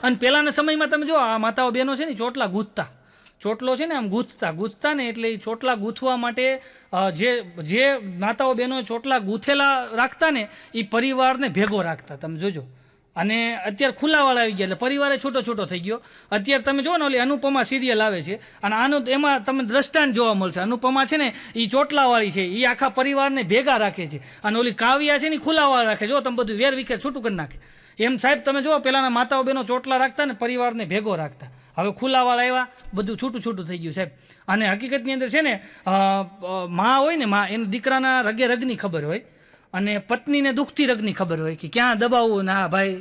અને પહેલાંના સમયમાં તમે જો આ માતાઓ બહેનો છે ને ચોટલા ગૂંથતા, ચોટલો છે ને આમ ગૂંથતા ને એટલે એ ચોટલા ગૂંથવા માટે જે માતાઓ બહેનો ચોટલા ગૂંથેલા રાખતા ને એ પરિવારને ભેગો રાખતા. તમે જોજો. અને અત્યારે ખુલ્લાવાળા આવી ગયા એટલે પરિવારે છૂટો છૂટો થઈ ગયો. અત્યારે તમે જુઓ ને ઓલી અનુપમા સિરિયલ આવે છે અને એમાં તમે દ્રષ્ટાંત જોવા મળશે. અનુપમા છે ને એ ચોટલાવાળી છે, એ આખા પરિવારને ભેગા રાખે છે. અને ઓલી કાવ્યા છે ને ખુલ્લાવાળા રાખે. જો તમે બધું વેર વિખેર છૂટું કરી નાખે. એમ સાહેબ તમે જુઓ પહેલાંના માતાઓ બહેનો ચોટલા રાખતા ને પરિવારને ભેગો રાખતા. હવે ખુલ્લાવાળા આવ્યા, બધું છૂટું છૂટું થઈ ગયું સાહેબ. અને હકીકતની અંદર છે ને મા હોય ને, મા એને દીકરાના રગે રગની ખબર હોય અને પત્નીને દુઃખથી રગની ખબર હોય કે ક્યાં દબાવવું ને હા ભાઈ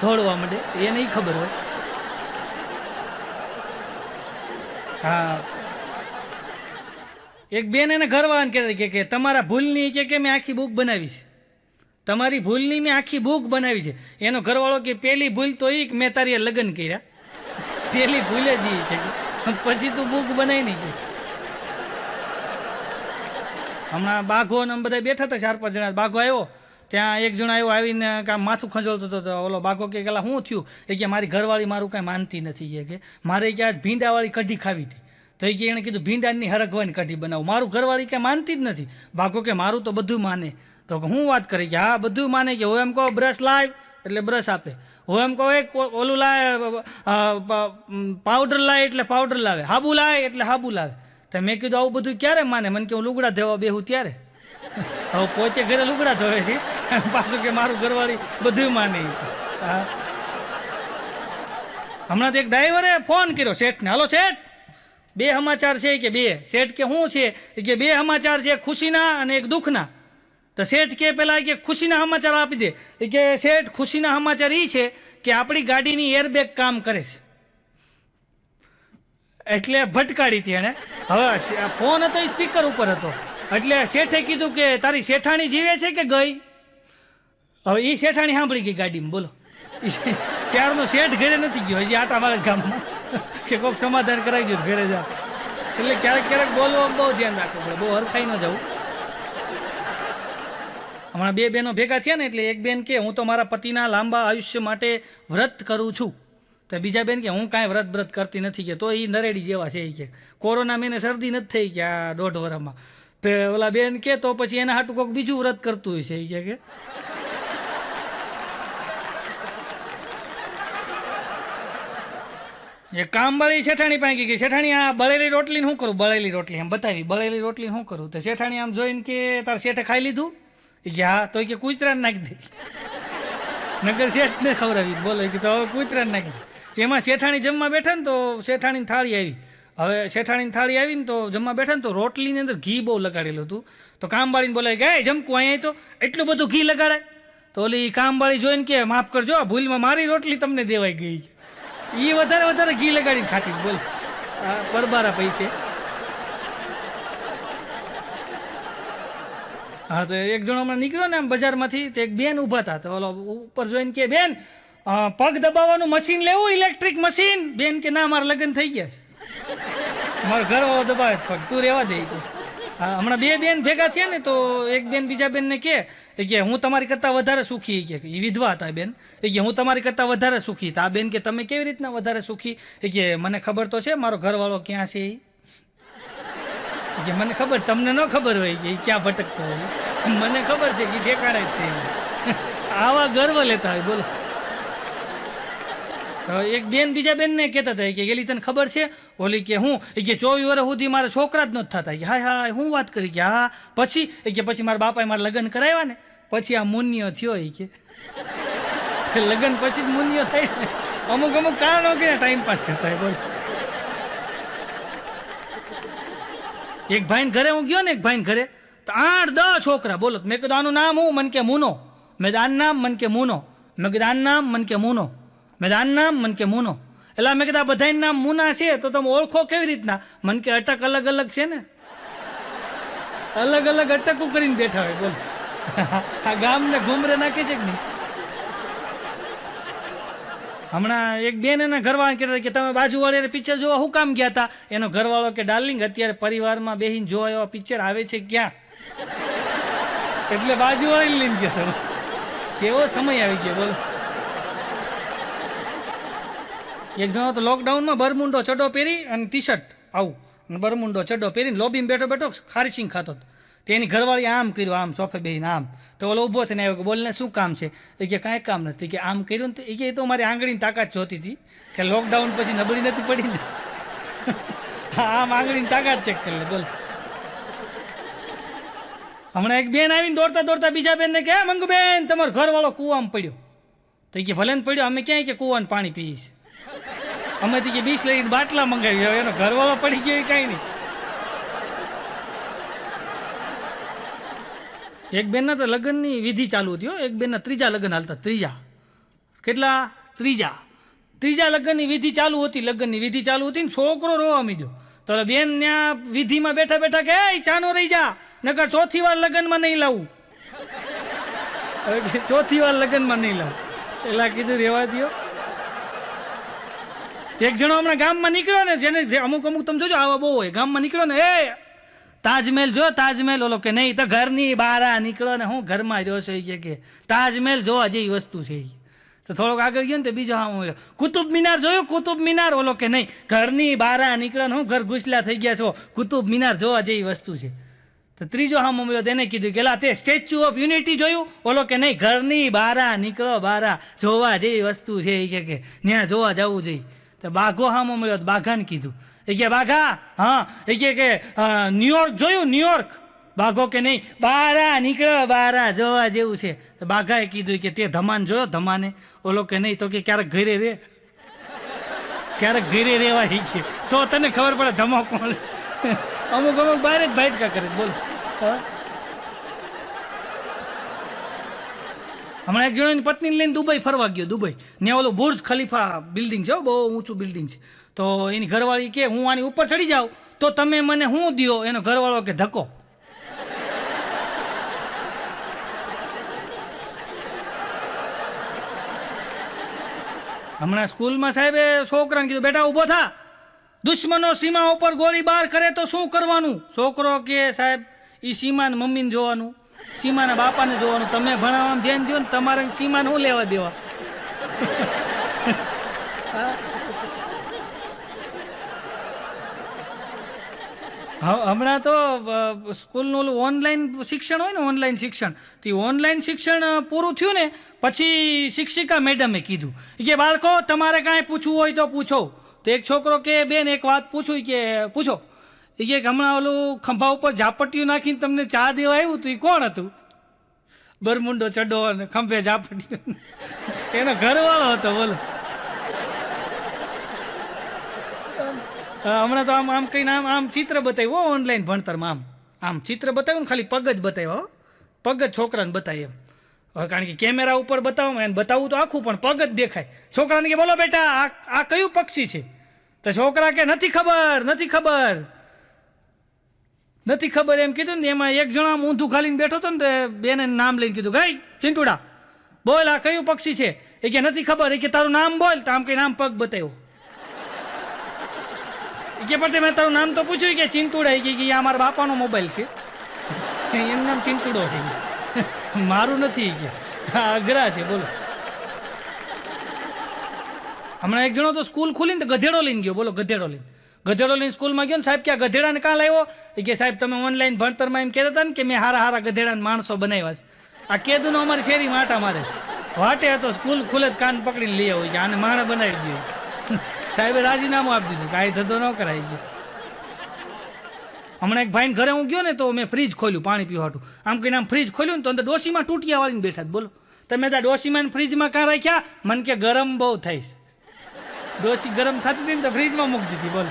ધોળવા માંડે, એને ઈ ખબર હોય. હા, એક બેન એને ઘરવાળાને કહેતા કે તમારા ભૂલની કે મેં આખી બુક બનાવી છે, તમારી ભૂલની મેં આખી બુક બનાવી છે. એનો ઘરવાળો કે પેલી ભૂલ તો એ કે મેં તારી લગ્ન કર્યા, પેલી ભૂલે જ એ છે, પછી તું બુક બનાવી નહીં છે. હમણાં બાઘો ને બધા બેઠા હતા 4-5 જણા. બાઘો આવ્યો ત્યાં એક જણો આવ્યો, આવીને કાંઈ માથું ખંજોળતો હતો. ઓલો બાઘો કે પેલા શું થયું? એ કે મારી ઘરવાળી મારું કાંઈ માનતી નથી. કે મારે ક્યાં ભીંડાવાળી કઢી ખાવી હતી. તો એ કે એણે કીધું ભીંડાની હરગવાની કઢી બનાવું. મારું ઘરવાળી કાંઈ માનતી જ નથી. બાઘો કે મારું તો બધું માને. તો હું વાત કરી કે હા બધું માને. કે હું એમ કહો બ્રશ લાવ એટલે બ્રશ આપે, હું એમ કહું એક ઓલું લાવે પાવડર લાવે એટલે પાવડર લાવે, હાબુ લાવે એટલે હાબુ લાવે. તો મેં કીધું આવું બધું ક્યારે માને? મને કે હું લુગડા ધોવા બેહું ત્યારે. હવે પોતે ઘરે લુગડા ધોવે છે, પાછું કે મારું ઘરવાળી બધું માને છે. હા, હમણાં તો એક ડ્રાઈવરે ફોન કર્યો શેઠને. હાલો શેઠ, 2 સમાચાર છે કે 2. શેઠ કે શું છે? કે 2 સમાચાર છે, એક ખુશીના અને એક દુઃખના. તો શેઠ કે પેલા કે ખુશીના સમાચાર આપી દે. એ કે શેઠ ખુશીના સમાચાર એ છે કે આપણી ગાડીની એરબેગ કામ કરે છે. એટલે ભટકાડી હતી એણે. હવે ફોન હતો એ સ્પીકર ઉપર હતો એટલે શેઠે કીધું કે તારી શેઠાણી જીવે છે કે ગઈ? હવે એ શેઠાણી સાંભળી ગઈ ગાડીમાં. બોલો, ત્યારનો શેઠ ઘરે નથી ગયો હજી આટા મારા ગામમાં કે કોઈક સમાધાન કરાવી દો ઘરે જાઓ. એટલે ક્યારેક ક્યારેક બોલવામાં બહુ ધ્યાન રાખવું પડે, બહુ હરખાઈ ન જવું. હમણાં 2 બહેનો ભેગા થયા ને એટલે એક બેન કે હું તો મારા પતિના લાંબા આયુષ્ય માટે વ્રત કરું છું. તો બીજા બેન કે હું કાંઈ વ્રત કરતી નથી. કે તો એ નરેડી જેવા છે. એ કે કોરોના મહિને શરદી નથી થઈ કે આ 1.5 વર્ષમાં. તો ઓલા બેન કે તો પછી એના હાટું કોઈક બીજું વ્રત કરતું હોય છે. એ કે એ કામવાળી શેઠાણી પાસે કે શેઠાણી આ બળેલી રોટલીને શું કરું? બળેલી રોટલી એમ બતાવી, બળેલી રોટલી શું કરું? તો શેઠાણી આમ જોઈને કે તાર શેઠે ખાઈ લીધું? એ કે હા. તો કે કૂતરાને નાખી દે. નગર શેઠને ખવડાવી બોલે કે તો હવે કૂતરાને નાખી દે. એમાં શેઠાણી જમવા બેઠા ને તો શેઠાણીની થાળી આવી. હવે શેઠાણીની થાળી આવીને તો જમવા બેઠા ને તો રોટલીની અંદર ઘી બહુ લગાડેલું હતું. તો કામવાળીને બોલાય કે જમકું અહીંયા તો એટલું બધું ઘી લગાડાય? તો ઓલી કામવાળી જોઈને કે માફ કરજો, ભૂલમાં મારી રોટલી તમને દેવાઈ ગઈ. એ વધારે ઘી લગાડીને ખાતી. બોલ, પરબારા પૈસે. હા, તો એક જણો હમણાં નીકળ્યો ને આમ બજારમાંથી, તો એક બેન ઊભા હતા. તો ઓલો ઉપર જોઈને કે બેન પગ દબાવવાનું મશીન લેવું, ઇલેક્ટ્રિક મશીન? બેન કે ના મારા લગ્ન થઈ ગયા છે, મારો ઘરવાળો દબાવે પગ, તું રહેવા દે. તો હા, હમણાં 2 બેન ભેગા થયા ને તો એક બેન બીજા બેનને કે હું તમારી કરતાં વધારે સુખી. કે એ વિધવા હતા બેન. એ કે હું તમારી કરતાં વધારે સુખી. તો આ બેન કે તમે કેવી રીતના વધારે સુખી? એ કે મને ખબર તો છે મારો ઘરવાળો ક્યાં છે. કે મને ખબર, તમને ન ખબર હોય કે ક્યાં ભટકતો હોય? મને ખબર છે કે ઠેકાણે જ છે. આવા ગર્વ લેતા હોય. બોલો, એક બેન બીજા બેનને કહેતા હતા કે ગેલી તને ખબર છે ઓલી કે હું? એ કે 24 વર્ષ સુધી મારા છોકરા જ નથી થતા. કે હાય હાય હું વાત કરી? કે હા પછી? એ કે પછી મારા બાપાએ મારા લગ્ન કરાવ્યા ને પછી આ મુન્યો થયો. એ કે લગ્ન પછી જ મુન્યો થાય ને. અમુક કારણો કે ટાઈમ પાસ કરતા હોય. બોલો, એક ભાઈને ઘરે હું ગયો ને, એક ભાઈને ઘરે તો 8-10 છોકરા. બોલો, મેં કીધું આનું નામ હું? મન કે મુનો. મેં કીધું આનું નામ? મન કે મુનો. મેં કીધું આનું નામ? મન કે મુનો. મેં કીધું આનું નામ? મન કે મુનો. એટલે મેં કીધું આ બધાનું નામ મુના છે તો તમે ઓળખો કેવી રીતના? મન કે અટક અલગ અલગ છે ને, અલગ અલગ અટકું કરીને બેઠા હોય. બોલો, આ ગામને ઘૂમરે નાખે છે કે નહીં? હમણાં એક બેન એના ઘરવાળા કહેતા કે તમે બાજુવાળી પિક્ચર જોવા શું કામ ગયા હતા? એનો ઘરવાળો કે ડાર્લિંગ અત્યારે પરિવારમાં બેહીને જોવા એવા પિક્ચર આવે છે ક્યાં, એટલે બાજુવાળી લઈને ગયા. તમે કેવો સમય આવી ગયો. બોલો, એક જણો તો લોકડાઉનમાં બરમુંડો ચડ્ડો પહેરી અને ટી શર્ટ આવું અને બરમુંડો ચડ્ડો પહેરીને લોબીમાં બેઠો બેઠો ખારીસિંગ ખાતો હતો. તેની ઘરવાળી આમ કર્યું, આમ સોફે બેહીને આમ. તો ઓલો ઊભો થઈને આવ્યો કે બોલને શું કામ છે? એ કે કાંઈ કામ નથી. કે આમ કર્યું ને તો એ કે એ તો મારી આંગળીની તાકાત જોતી હતી કે લોકડાઉન પછી નબળી નથી પડી ને. આમ આંગળીની તાકાત ચેક કરી લે. બોલ. હમણાં એક બેન આવીને દોડતા દોડતા બીજા બેનને કે મંગુબેન તમારો ઘરવાળો કૂવામાં પડ્યો. તો એ કે ભલે ને પડ્યો, અમે ક્યાંય કે કૂવાનું પાણી પીશ. અમેથી કે 20 લઈને બાટલા મંગાવી, હવે એનો ઘરવાળો પડી ગયો એ કાંઈ નહીં. એક બેનના તો લગ્નની વિધિ ચાલુ હતી હો. એક બેનના 3જા લગ્ન હાલતા. 3જા કેટલા? 3જા લગ્નની વિધિ ચાલુ હતી. લગ્નની વિધિ ચાલુ હતી ને છોકરો રોવા માંડ્યો. તો બેન ત્યાં વિધિમાં બેઠા બેઠા કે ચાનો રહી જા, નકર ચોથી વાર લગ્નમાં નહીં લાવું. ચોથી વાર લગ્નમાં નહીં લાવું. પેલા કીધું રેવા દો. એક જણો હમણાં ગામમાં નીકળ્યો ને, જેને અમુક તમે જોજો આવા બહુ હોય. ગામમાં નીકળ્યો ને, એ તાજમહેલ જો તાજમહેલ. ઓલો કે નહીં તો ઘરની બહાર નીકળો ને હું ઘરમાં રહ્યો છો કે તાજમહેલ જોવા જેવી વસ્તુ છે. તો થોડોક આગળ ગયો ને તો બીજો હા કુતુબ મિનાર જોયું? કુતુબ મિનાર. ઓલો કે નહીં ઘરની બહાર નીકળો ને હું ઘર ઘૂસલા થઈ ગયા છો, કુતુબ મિનાર જોવા જેવી વસ્તુ છે. તો ત્રીજો હા મળ્યો તેને કીધું કે તે સ્ટેચ્યુ ઓફ યુનિટી જોયું? ઓલો કે નહીં ઘરની બહાર નીકળો, બહાર જોવા જેવી વસ્તુ છે એ કે ત્યાં જોવા જવું જોઈએ. તો બાઘો હામો મળ્યો તો બાઘાને કીધું. એ કે બાઘા હા. એ કે ન્યુયોર્ક જોયું? ન્યુયોર્ક. બાઘો કે નહીં બહાર નીકળો, બહાર જોવા જેવું છે. તો બાઘાએ કીધું કે તે ધમાન જોયો? ધમાને. ઓલો કે નહીં. તો કે ક્યારેક ઘરે રે, ક્યારેક ઘરે રહેવા કે તો તને ખબર પડે ધમા કોણ છે. અમુક બહાર જ ભાઈટકા કરે. બોલો. હમણાં એક જણોની પત્નીને લઈને દુબઈ ફરવા ગયો. દુબઈ ત્યાં ઓલું બુર્જ ખલીફા બિલ્ડિંગ છે, બહુ ઊંચું બિલ્ડિંગ છે. તો એની ઘરવાળી કે હું આની ઉપર ચડી જાઉં તો તમે મને શું દો? એનો ઘરવાળો કે ધક્કો. હમણાં સ્કૂલમાં સાહેબે છોકરાને કીધું બેટા ઊભો થા, દુશ્મનો સીમા ઉપર ગોળીબાર કરે તો શું કરવાનું? છોકરો કે સાહેબ એ સીમાને મમ્મીને જોવાનું, સીમાના બાપાને જોવાનું. તમે ભણાવવામાં ધ્યાન દો ને તમારે સીમાને શું લેવા દેવા? હમણાં તો સ્કૂલનું ઓલું ઓનલાઈન શિક્ષણ હોય ને, ઓનલાઈન શિક્ષણ. તો ઓનલાઈન શિક્ષણ પૂરું થયું ને પછી શિક્ષિકા મેડમે કીધું કે બાળકો તમારે કાંઈ પૂછવું હોય તો પૂછો. તો એક છોકરો કે બેન એક વાત પૂછું કે પૂછો. એ કે હમણાં ઓલું ખંભા ઉપર ઝાપટીયું નાખીને તમને ચા દેવા આવ્યું હતું એ કોણ હતું? બરમુંડો ચડ્ડો અને ખંભે ઝાપટીયું એનો ઘરવાળો હતો. બોલો. હમણાં તો આમ કહીને આમ ચિત્ર બતાવ્યું ઓનલાઈન ભણતરમાં. આમ ચિત્ર બતાવ્યું ને ખાલી પગ જ બતાવ્યો, પગ જ છોકરાને બતાવી એમ. કારણ કે કેમેરા ઉપર બતાવું એને બતાવવું તો આખું પણ પગ જ દેખાય. છોકરાને કે બોલો બેટા આ કયું પક્ષી છે? તો છોકરા કે નથી ખબર એમ કીધું ને. એમાં એક જણા ઊંધું ખાલીને બેઠો હતો ને તો બેને નામ લઈને કીધું ગઈ ચિંટુડા બોલ આ કયું પક્ષી છે? એ કે નથી ખબર. એ કે તારું નામ બોલ. તો આમ કઈ નામ પગ બતાવ્યો. કે પણ મેં તારું નામ તો પૂછ્યું કે ચિંતુડા. કે આ મારા બાપાનો મોબાઈલ છે, એનું નામ ચિંતુડો છે, મારું નથી. કે અઘરા છે. બોલો. હમણાં એક જણો તો સ્કૂલ ખુલીને તો ગધેડો લઈને ગયો. બોલો. ગધેડો લઈને સ્કૂલમાં ગયો ને સાહેબ કે આ ગધેડાને કાં લાવ્યો? કે સાહેબ તમે ઓનલાઈન ભણતરમાં એમ કહેતા હતા ને કે મેં હારા ગધેડાને માણસો બનાવ્યા છે. આ કેદુનો અમારી શેરી માટા મારે છે. વાટે હતો સ્કૂલ ખુલે જ કાન પકડીને લઈ આવું કે આને માણા બનાવી દઈએ. સાહેબે રાજીનામું આપી દીધું, કાંઈ ધંધો ન કરાઈ ગયો. હમણાં એક ભાઈને ઘરે હું ગયો ને તો મેં ફ્રીજ ખોલ્યું પાણી પીવા હાટું. આમ કહીને આમ ફ્રીજ ખોલ્યું ને તો અંદર ડોશીમાં ટૂટિયા વાળીને બેઠા. બોલો. તમે ત્યાં ડોશીમાં ફ્રીજમાં કાં રાખ્યા? મને કે ગરમ બહુ થઈશ. ડોશી ગરમ થતી હતી ને તો ફ્રીજમાં મૂકી દીધી. બોલો.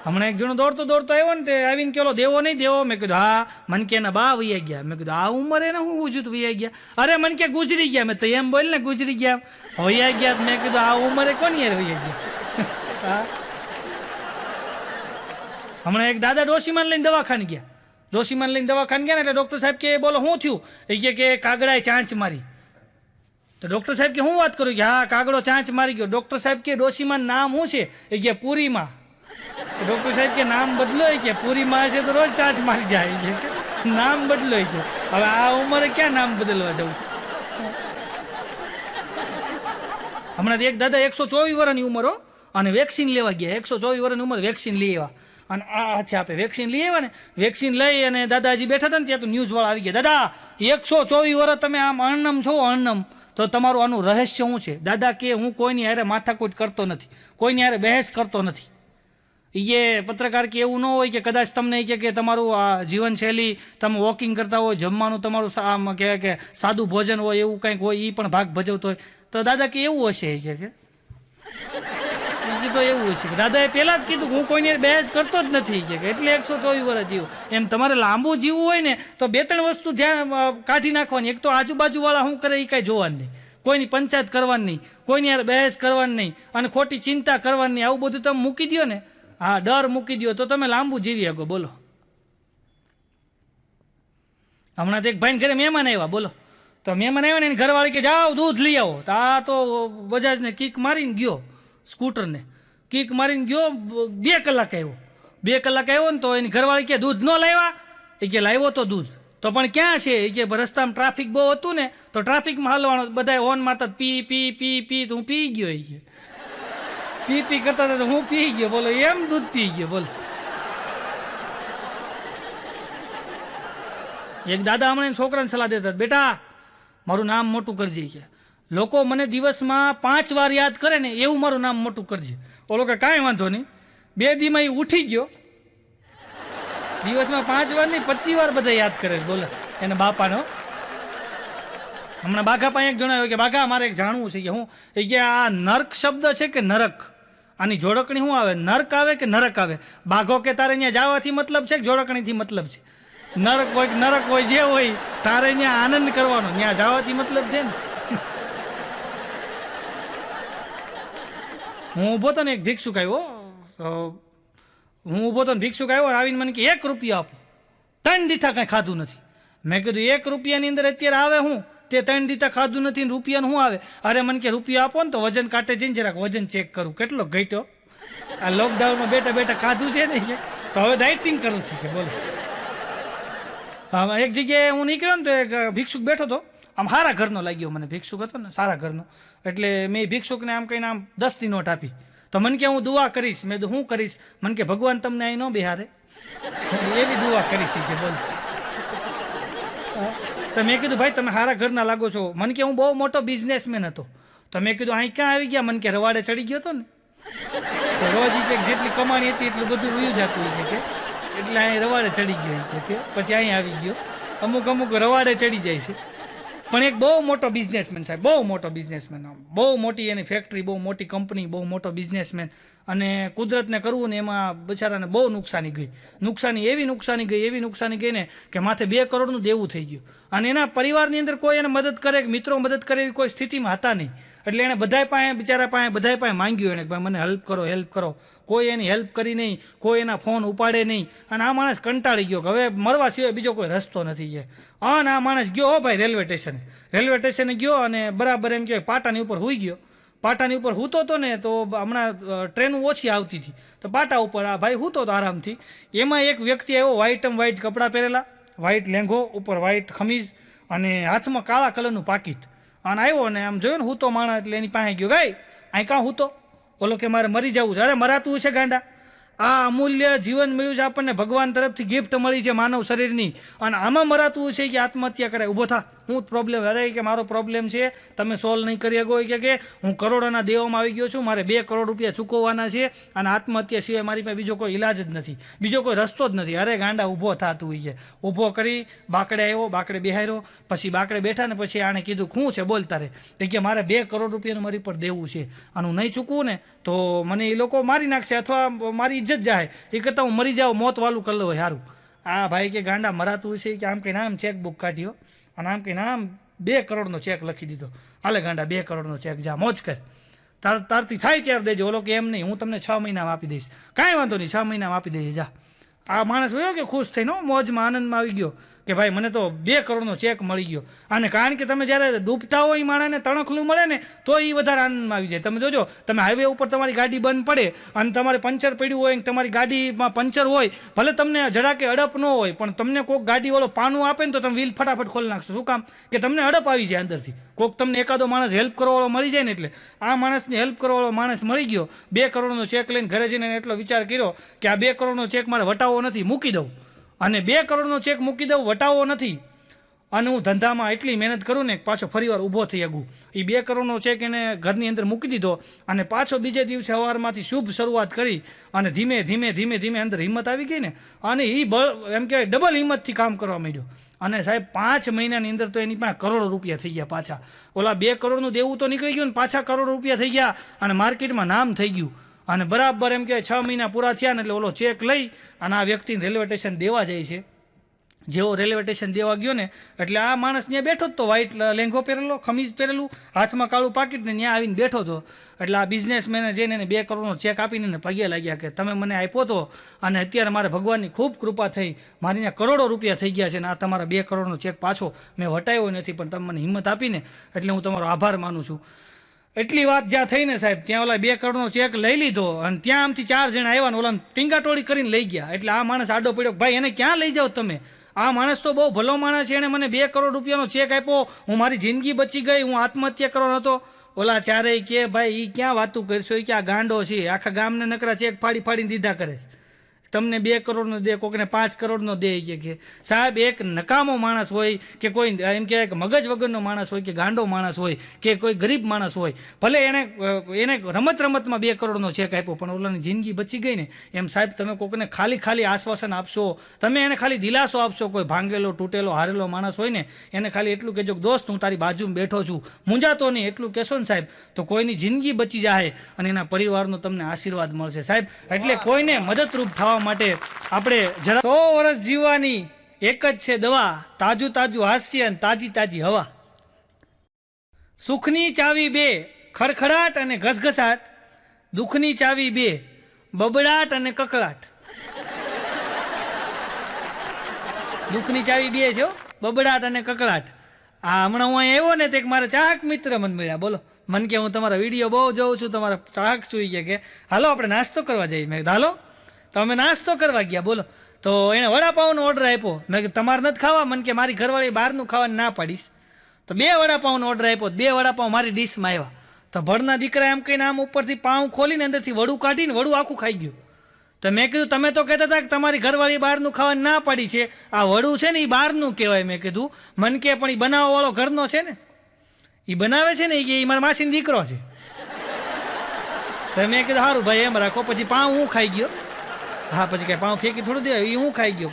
હમણાં એક જણો દોડતો આવ્યો ને તે આવીને કેલો દેવો નહીં દેવો? મેં કીધું હા. મને કે એના બા વૈયા ગયા. મેં કીધું આ ઉંમરે ને હું પૂછ્યું વૈયા ગયા? અરે મને કે ગુજરી ગયા. મેં તો એમ બોલ ને ગુજરી ગયા વૈયા ગયા. મેં કીધું આ ઉંમરે કોની યાર વૈયા ગયા? હમણાં એક દાદા ડોશીમાન લઈને દવાખાને ગયા. ડોશીમાન લઈને દવાખાને ગયા ને એટલે ડૉક્ટર સાહેબ કે બોલો શું થયું? એ કે કાગડાએ ચાંચ મારી. તો ડૉક્ટર સાહેબ કે હું વાત કરું કે હા કાગડો ચાંચ મારી ગયો. ડૉક્ટર સાહેબ કે ડોશીમાન નામ શું છે? એ કે પૂરીમાં. ડૉક્ટર સાહેબ કે નામ બદલો કે પૂરીમાં હશે તો રોજ ચાંચ મારી જાય કે નામ બદલો કે હવે આ ઉંમરે ક્યાં નામ બદલવા જવું? હમણાં એક દાદા 124 વર્ષની ઉંમર હો, અને વેક્સિન લેવા ગયા. 124 વર્ષની ઉંમર વેક્સિન લઈ આવ્યા, અને આ હાથે આપે વેક્સિન લઈ આવ્યા ને. વેક્સિન લઈ અને દાદાજી બેઠા હતા ને ત્યાં તો ન્યૂઝવાળા આવી ગયા, દાદા 124 વર્ષ તમે આમ અણનમ છો, અણનમ, તો તમારું આનું રહસ્ય શું છે? દાદા કે હું કોઈની હારે માથાકૂટ કરતો નથી, કોઈની હારે બહેસ કરતો નથી. એ પત્રકાર કે એવું ન હોય કે કદાચ તમને કે તમારું આ જીવનશૈલી, તમે વોકિંગ કરતા હોય, જમવાનું તમારું આમ કહેવાય કે સાદું ભોજન હોય, એવું કંઈક હોય, એ પણ ભાગ ભજવતો હોય, તો દાદા કે એવું હશે કે તો એવું હશે. દાદાએ પહેલાં જ કીધું હું કોઈની બહેસ કરતો જ નથી કે એટલે 124 વર્ષ જીવું. એમ તમારે લાંબુ જીવવું હોય ને તો 2-3 વસ્તુ ધ્યાન કાઢી નાખવાની. એક તો આજુબાજુવાળા શું કરે એ કાંઈ જોવાનું નહીં, કોઈની પંચાયત કરવાની નહીં, કોઈની યાર બહેસ કરવાની નહીં, અને ખોટી ચિંતા કરવાની નહીં. આવું બધું તમે મૂકી દો ને, હા, ડર મૂકી દો, તો તમે લાંબુ જીવી શકો. બોલો, હમણાં તો એક ભાઈને ઘરે મહેમાન આવ્યા, બોલો, તો મહેમાન આવ્યા ને એની ઘરવાળી કે જાઓ દૂધ લઈ આવો, તો આ તો બજાજને કિક મારીને ગયો, સ્કૂટરને કિક મારીને ગયો, 2 કલાક આવ્યો. 2 કલાક આવ્યો ને તો એની ઘરવાળી કે દૂધ ન લાવ્યા? એ કે લાવ્યો તો દૂધ, તો પણ ક્યાં છે? એ કે રસ્તામાં ટ્રાફિક બહુ હતું ને તો ટ્રાફિકમાં હાલવાનો, બધા હોર્ન મારતા પી પી પી પી, તો હું પી ગયો. એ કે પી પી કરતા હતા તો હું પી ગયો. બોલો, એમ દૂધ પી ગયો. બોલો, એક દાદા હમણાં છોકરાને સલાહ દેતા, બેટા મારું નામ મોટું કરજે કે લોકો મને દિવસમાં 5 વાર યાદ કરે ને એવું મારું નામ મોટું કરજે. ઓલો કે કાંઈ વાંધો નહીં. 2 દીમાં એ ઉઠી ગયો, દિવસમાં 5 વાર નહીં 25 વાર બધા યાદ કરે. બોલો, એના બાપાનો. હમણાં બાઘા પાસે એક જણાવ્યો કે બાઘા મારે એક જાણવું છે કે હું, એ કે આ નર્ક શબ્દ છે કે નરક, આની જોડકણી શું આવે? નર્ક આવે કે નરક આવે? બાઘો કે તારે અહીંયા જવાથી મતલબ છે કે જોડકણીથી મતલબ છે? નરક હોય કે નરક હોય, જે હોય તારે ત્યાં આનંદ કરવાનો, ત્યાં જવાથી મતલબ છે ને. હું ઊભો હતો ને, એક ભિક્ષુક આવ્યો, હું ઊભો હતો ને ભિક્ષુક આવ્યો, આવીને મને કે 1 રૂપિયો આપો. 3 દીથા કાંઈ ખાધું નથી. મેં કીધું 1 રૂપિયાની અંદર અત્યારે આવે હું? તે 3 દીથા ખાધું નથી ને રૂપિયાનું શું આવે? અરે મને કે રૂપિયા આપો ને તો વજન કાંટે જઈને જરાક વજન ચેક કરું કેટલો ઘટ્યો. આ લોકડાઉનમાં બેઠા બેઠા ખાધું છે ને, તો હવે ડાયટિંગ કરું છું કે. બોલો, એક જગ્યાએ હું નીકળ્યો ને તો એક ભિક્ષુક બેઠો હતો, આમ સારા ઘરનો લાગ્યો મને. ભિક્ષુક હતો ને સારા ઘરનો, એટલે મેં ભિક્ષુકને આમ કહીને આમ 10ની નોટ આપી. તો મને કે હું દુઆ કરીશ. મેં તો શું કરીશ? મને કે ભગવાન તમને અહીં ન બેહારે, એવી દુઆ કરીશ કે. બોલો, તો મેં કીધું ભાઈ તમે સારા ઘરના લાગો છો. મને કે હું બહુ મોટો બિઝનેસમેન હતો. તો મેં કીધું અહીં ક્યાં આવી ગયા? મને કે રવાડે ચડી ગયો હતો ને, તો રોજ કે જેટલી કમાણી હતી એટલું બધું વયું જતું હોય કે, એટલે અહીં રવાડે ચડી ગયો છે. પછી અહીં આવી ગયો. અમુક રવાડે ચડી જાય છે. પણ એક બહુ મોટો બિઝનેસમેન સાહેબ, બહુ મોટો બિઝનેસમેન, બહુ મોટી એની ફેક્ટરી, બહુ મોટી કંપની, બહુ મોટો બિઝનેસમેન. અને કુદરતને કરવું ને એમાં બિચારાને બહુ નુકસાની ગઈ. એવી નુકસાની ગઈ ને કે માથે 2 કરોડનું દેવું થઈ ગયું. અને એના પરિવારની અંદર કોઈ એને મદદ કરે કે મિત્રો મદદ કરે એવી કોઈ સ્થિતિમાં હતા નહીં. એટલે એણે બધાય પાસે માંગ્યું એને કે ભાઈ મને હેલ્પ કરો. કોઈ એની હેલ્પ કરી નહીં, કોઈ એના ફોન ઉપાડે નહીં. અને આ માણસ કંટાળી ગયો કે હવે મરવા સિવાય બીજો કોઈ રસ્તો નથી. છે અને આ માણસ ગયો હો ભાઈ રેલવે સ્ટેશને ગયો અને બરાબર એમ કહેવાય પાટાની ઉપર સૂઈ ગયો. પાટાની ઉપર સૂતો હતો ને, તો હમણાં ટ્રેન ઓછી આવતી હતી, તો પાટા ઉપર આ ભાઈ સૂતો હતો આરામથી. એમાં એક વ્યક્તિ આવ્યો, વ્હાઈટ કપડાં પહેરેલા, વ્હાઈટ લેંઘો ઉપર વ્હાઈટ ખમીજ અને હાથમાં કાળા કલરનું પાકીટ. અને આવ્યો ને આમ જોયું ને સૂતો માણસ, એટલે એની પાસે ગયો, ગાય અહીં કાં સૂતો? ઓલો કે મારે મરી જવું છે. અરે મરાતું છે ગાંડા, આ અમૂલ્ય જીવન મળ્યું છે આપણને, ભગવાન તરફથી ગિફ્ટ મળી છે માનવ શરીરની, અને આમાં મરાતું છે કે આત્મહત્યા કરાય? ઊભો થા, હું પ્રોબ્લેમ? અરે કે મારો પ્રોબ્લેમ છે, તમે સોલ્વ નહીં કરી શકો. કે હું કરોડોના દેવામાં આવી ગયો છું, મારે 2 કરોડ રૂપિયા ચૂકવવાના છે, અને આત્મહત્યા સિવાય મારી પાસે બીજો કોઈ ઇલાજ જ નથી, બીજો કોઈ રસ્તો જ નથી. અરે ગાંડા ઊભો થતું હોય છે. ઊભો કરી બાકડે આવ્યો, બાકડે બેહાર્યો. પછી બાકડે બેઠા ને પછી આણે કીધું શું છે બોલ તારે? તો કે મારે 2 કરોડ રૂપિયાનું મારી પર દેવું છે, અને હું નહીં ચૂકવું ને તો મને એ લોકો મારી નાખશે અથવા મારી ઇજ્જત જાય. એ કરતાં હું મરી જાઉં, મોત વાલું કરી લો સારું. આ ભાઈ કે ગાંડા મરાતું છે કે આમ કહીને આમ ચેકબુક કાઢ્યો અને આમ કહીને આમ 2 કરોડનો ચેક લખી દીધો. હાલે ગાંડા 2 કરોડનો ચેક, જા મોજ કર, તારથી થાય ત્યારે દેજો. ઓલો કે એમ નહીં, હું તમને 6 મહિનામાં આપી દઈશ. કાંઈ વાંધો નહીં, 6 મહિનામાં આપી દઈએ, જા. આ માણસ વયો કે ખુશ થઈને મોજમાં આનંદમાં આવી ગયો. કે ભાઈ મને તો 2 કરોડનો ચેક મળી ગયો. અને કારણ કે તમે જ્યારે ડૂબતા હોય માણસને તણખલું મળે ને તો એ વધારે આનંદમાં આવી જાય. તમે જોજો, તમે હાઈવે ઉપર તમારી ગાડી બંધ પડે અને તમારે પંચર પડ્યું હોય, તમારી ગાડીમાં પંચર હોય, ભલે તમને જરાકે અડપ ન હોય, પણ તમને કોઈક ગાડીવાળો પાનું આપે ને તો તમે વ્હીલ ફટાફટ ખોલી નાખશો. શું કામ? કે તમને અડપ આવી જાય અંદરથી. કોઈક તમને એકાદો માણસ હેલ્પ કરવાવાળો મળી જાય ને. એટલે આ માણસને હેલ્પ કરવાવાળો માણસ મળી ગયો. 2 કરોડનો ચેક લઈને ઘરે જઈને એટલો વિચાર કર્યો કે આ 2 કરોડનો ચેક મારે વટાવવો નથી, મૂકી દઉં. અને 2 કરોડનો ચેક મૂકી દઉં, વટાવવો નથી, અને હું ધંધામાં એટલી મહેનત કરું ને પાછો ફરીવાર ઊભો થઈ શકું. એ 2 કરોડનો ચેક એને ઘરની અંદર મૂકી દીધો અને પાછો બીજે દિવસે સવારમાંથી શુભ શરૂઆત કરી અને ધીમે ધીમે ધીમે ધીમે અંદર હિંમત આવી ગઈ ને, અને એ એમ કહેવાય ડબલ હિંમતથી કામ કરવા માંડ્યો. અને સાહેબ 5 મહિનાની અંદર તો એની પાસે કરોડો રૂપિયા થઈ ગયા પાછા. ઓલા 2 કરોડનું દેવું તો નીકળી ગયું ને, પાછા કરોડો રૂપિયા થઈ ગયા અને માર્કેટમાં નામ થઈ ગયું. અને બરાબર એમ કે 6 મહિના પૂરા થયા ને એટલે ઓલો ચેક લઈ અને આ વ્યક્તિને રેલવે સ્ટેશન દેવા જાય છે. જેવો રેલવે સ્ટેશન દેવા ગયો ને એટલે આ માણસ ત્યાં બેઠો જ તો, વ્હાઇટ લેંઘો પહેરેલો, ખમીજ પહેરેલું, હાથમાં કાળું પાકીટ ને ત્યાં આવીને બેઠો હતો. એટલે આ બિઝનેસમેને જઈને એને 2 કરોડનો ચેક આપીને પગે લાગ્યા કે તમે મને આપ્યો હતો અને અત્યારે મારે ભગવાનની ખૂબ કૃપા થઈ, મારી ત્યાં કરોડો રૂપિયા થઈ ગયા છે ને આ તમારા 2 કરોડનો ચેક પાછો મેં વટાવ્યો નથી, પણ તમે મને હિંમત આપીને એટલે હું તમારો આભાર માનું છું. એટલી વાત જ્યાં થઈ ને સાહેબ, ત્યાં ઓલા 2 કરોડનો ચેક લઈ લીધો અને ત્યાં આમથી 4 જણા આવ્યા ને ઓલા ટીંગાટોળી કરીને લઈ ગયા. એટલે આ માણસ આડો પડ્યો, ભાઈ એને ક્યાં લઈ જાઓ તમે? આ માણસ તો બહુ ભલો માણસ છે, એણે મને 2 કરોડ રૂપિયાનો ચેક આપ્યો, હું મારી જિંદગી બચી ગઈ, હું આત્મહત્યા કરવાનો હતો. ઓલા ચારેય કે ભાઈ એ ક્યાં વાતું કરશો, એ ક્યાં ગાંડો છે, આખા ગામને નકરા ચેક ફાડી ફાડીને દીધા કરે છે, તમને 2 કરોડનો દે, કોઈને 5 કરોડનો દે. કે સાહેબ એક નકામો માણસ હોય કે કોઈ એમ કહેવાય કે મગજ વગરનો માણસ હોય કે ગાંડો માણસ હોય કે કોઈ ગરીબ માણસ હોય, ભલે એને રમતમાં 2 કરોડનો ચેક આપ્યો પણ ઓલાની જિંદગી બચી ગઈ ને. એમ સાહેબ તમે કોઈને ખાલી આશ્વાસન આપશો, તમે એને ખાલી દિલાસો આપશો. કોઈ ભાંગેલો તૂટેલો હારેલો માણસ હોય ને એને ખાલી એટલું કહેજો કે દોસ્ત હું તારી બાજુમાં બેઠો છું, મૂંઝાતો નહીં, એટલું કહેશો ને સાહેબ તો કોઈની જિંદગી બચી જાય અને એના પરિવારનો તમને આશીર્વાદ મળશે સાહેબ. એટલે કોઈને મદદરૂપ થવા માટે આપણે જરા 100 વર્ષ જીવવાની એક જ છે દવા, તાજું હાસ્ય અને તાજી હવા. સુખની ચાવી 2, ખડખડાટ અને ઘસઘસાટ, દુઃખની ચાવી 2, બબડાટ અને કકળાટ. દુઃખની ચાવી 2 છે, બબડાટ અને કકળાટ. આ હમણાં હું અહીંયા આવ્યો ને તો એક મારા ચાહક મિત્ર મને મળ્યા. બોલો, મને કે હું તમારા વિડીયો બહુ જોઉં છું, તમારા ચાહક છું. કે હાલો આપણે નાસ્તો કરવા જઈએ. મેં કીધું હાલો. તો અમે નાસ્તો કરવા ગયા. બોલો, તો એણે વડાપાઉંનો ઓર્ડર આપ્યો. મેં કીધું તમારે નથી ખાવા? મને કે મારી ઘરવાળી બહારનું ખાવાની ના પાડીશ. તો 2 વડાપાઉંનો ઓર્ડર આપ્યો. 2 વડાપાઉં મારી ડીશમાં આવ્યા. તો ભરના દીકરા એમ કહીને આમ ઉપરથી પાઉં ખોલીને અંદરથી વડું કાઢીને વડું આખું ખાઈ ગયું. તો મેં કીધું તમે તો કહેતા હતા કે તમારી ઘરવાળી બહારનું ખાવાની ના પાડી છે, આ વડું છે ને એ બહારનું કહેવાય. મેં કીધું મને કે પણ એ બનાવવાવાળો ઘરનો છે ને, એ બનાવે છે ને એ મારા માસીનો દીકરો છે. તો મેં કીધું સારું ભાઈ એમ રાખો. પછી પાઉં હું ખાઈ ગયો. હા, પછી કાંઈ પાઉં ફેંકી થોડું દે, એ હું ખાઈ ગયો.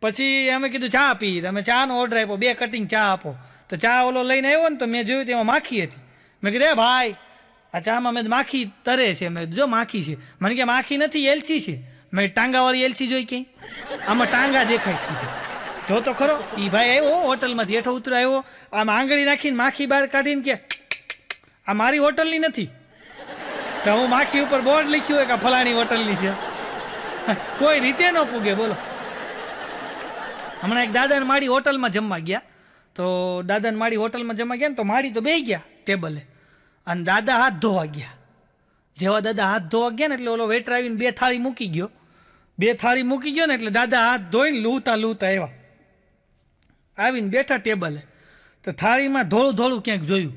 પછી અમે કીધું ચા પી. તમે ચાનો ઓર્ડર આપ્યો, 2 કટિંગ ચા આપો. તો ચા ઓલો લઈને આવ્યો ને તો મેં જોયું તેમાં માખી હતી. મેં કીધું ભાઈ આ ચામાં મેં માખી તરે છે. મેં જો માખી છે. મને કે માખી નથી, એલચી છે. મેં ટાંગાવાળી એલચી જોઈ ક્યાંય? આમાં ટાંગા દેખાય. કીધું જો તો ખરો. એ ભાઈ આવ્યો હોટલમાંથી હેઠો ઉતરો આવ્યો, આમ આંગળી નાખીને માખી બહાર કાઢીને કે આ મારી હોટલની નથી. તો હું માખી ઉપર બોર્ડ લખ્યું હોય કે ફલાણી હોટલની છે. કોઈ રીતે ન પૂગે. બોલો, હમણાં એક દાદાને માડી હોટલમાં જમવા ગયા. તો દાદાને માડી હોટલમાં જમવા ગયા ને તો માડી તો બેસી ગયા ટેબલે અને દાદા હાથ ધોવા ગયા. જેવા દાદા હાથ ધોવા ગયા ને એટલે ઓલો વેટર આવીને 2 થાળી મૂકી ગયો. 2 થાળી મૂકી ગયો ને એટલે દાદા હાથ ધોઈને લૂતા આવ્યા, આવીને બેઠા ટેબલે. તો થાળીમાં ધોળું ક્યાંક જોયું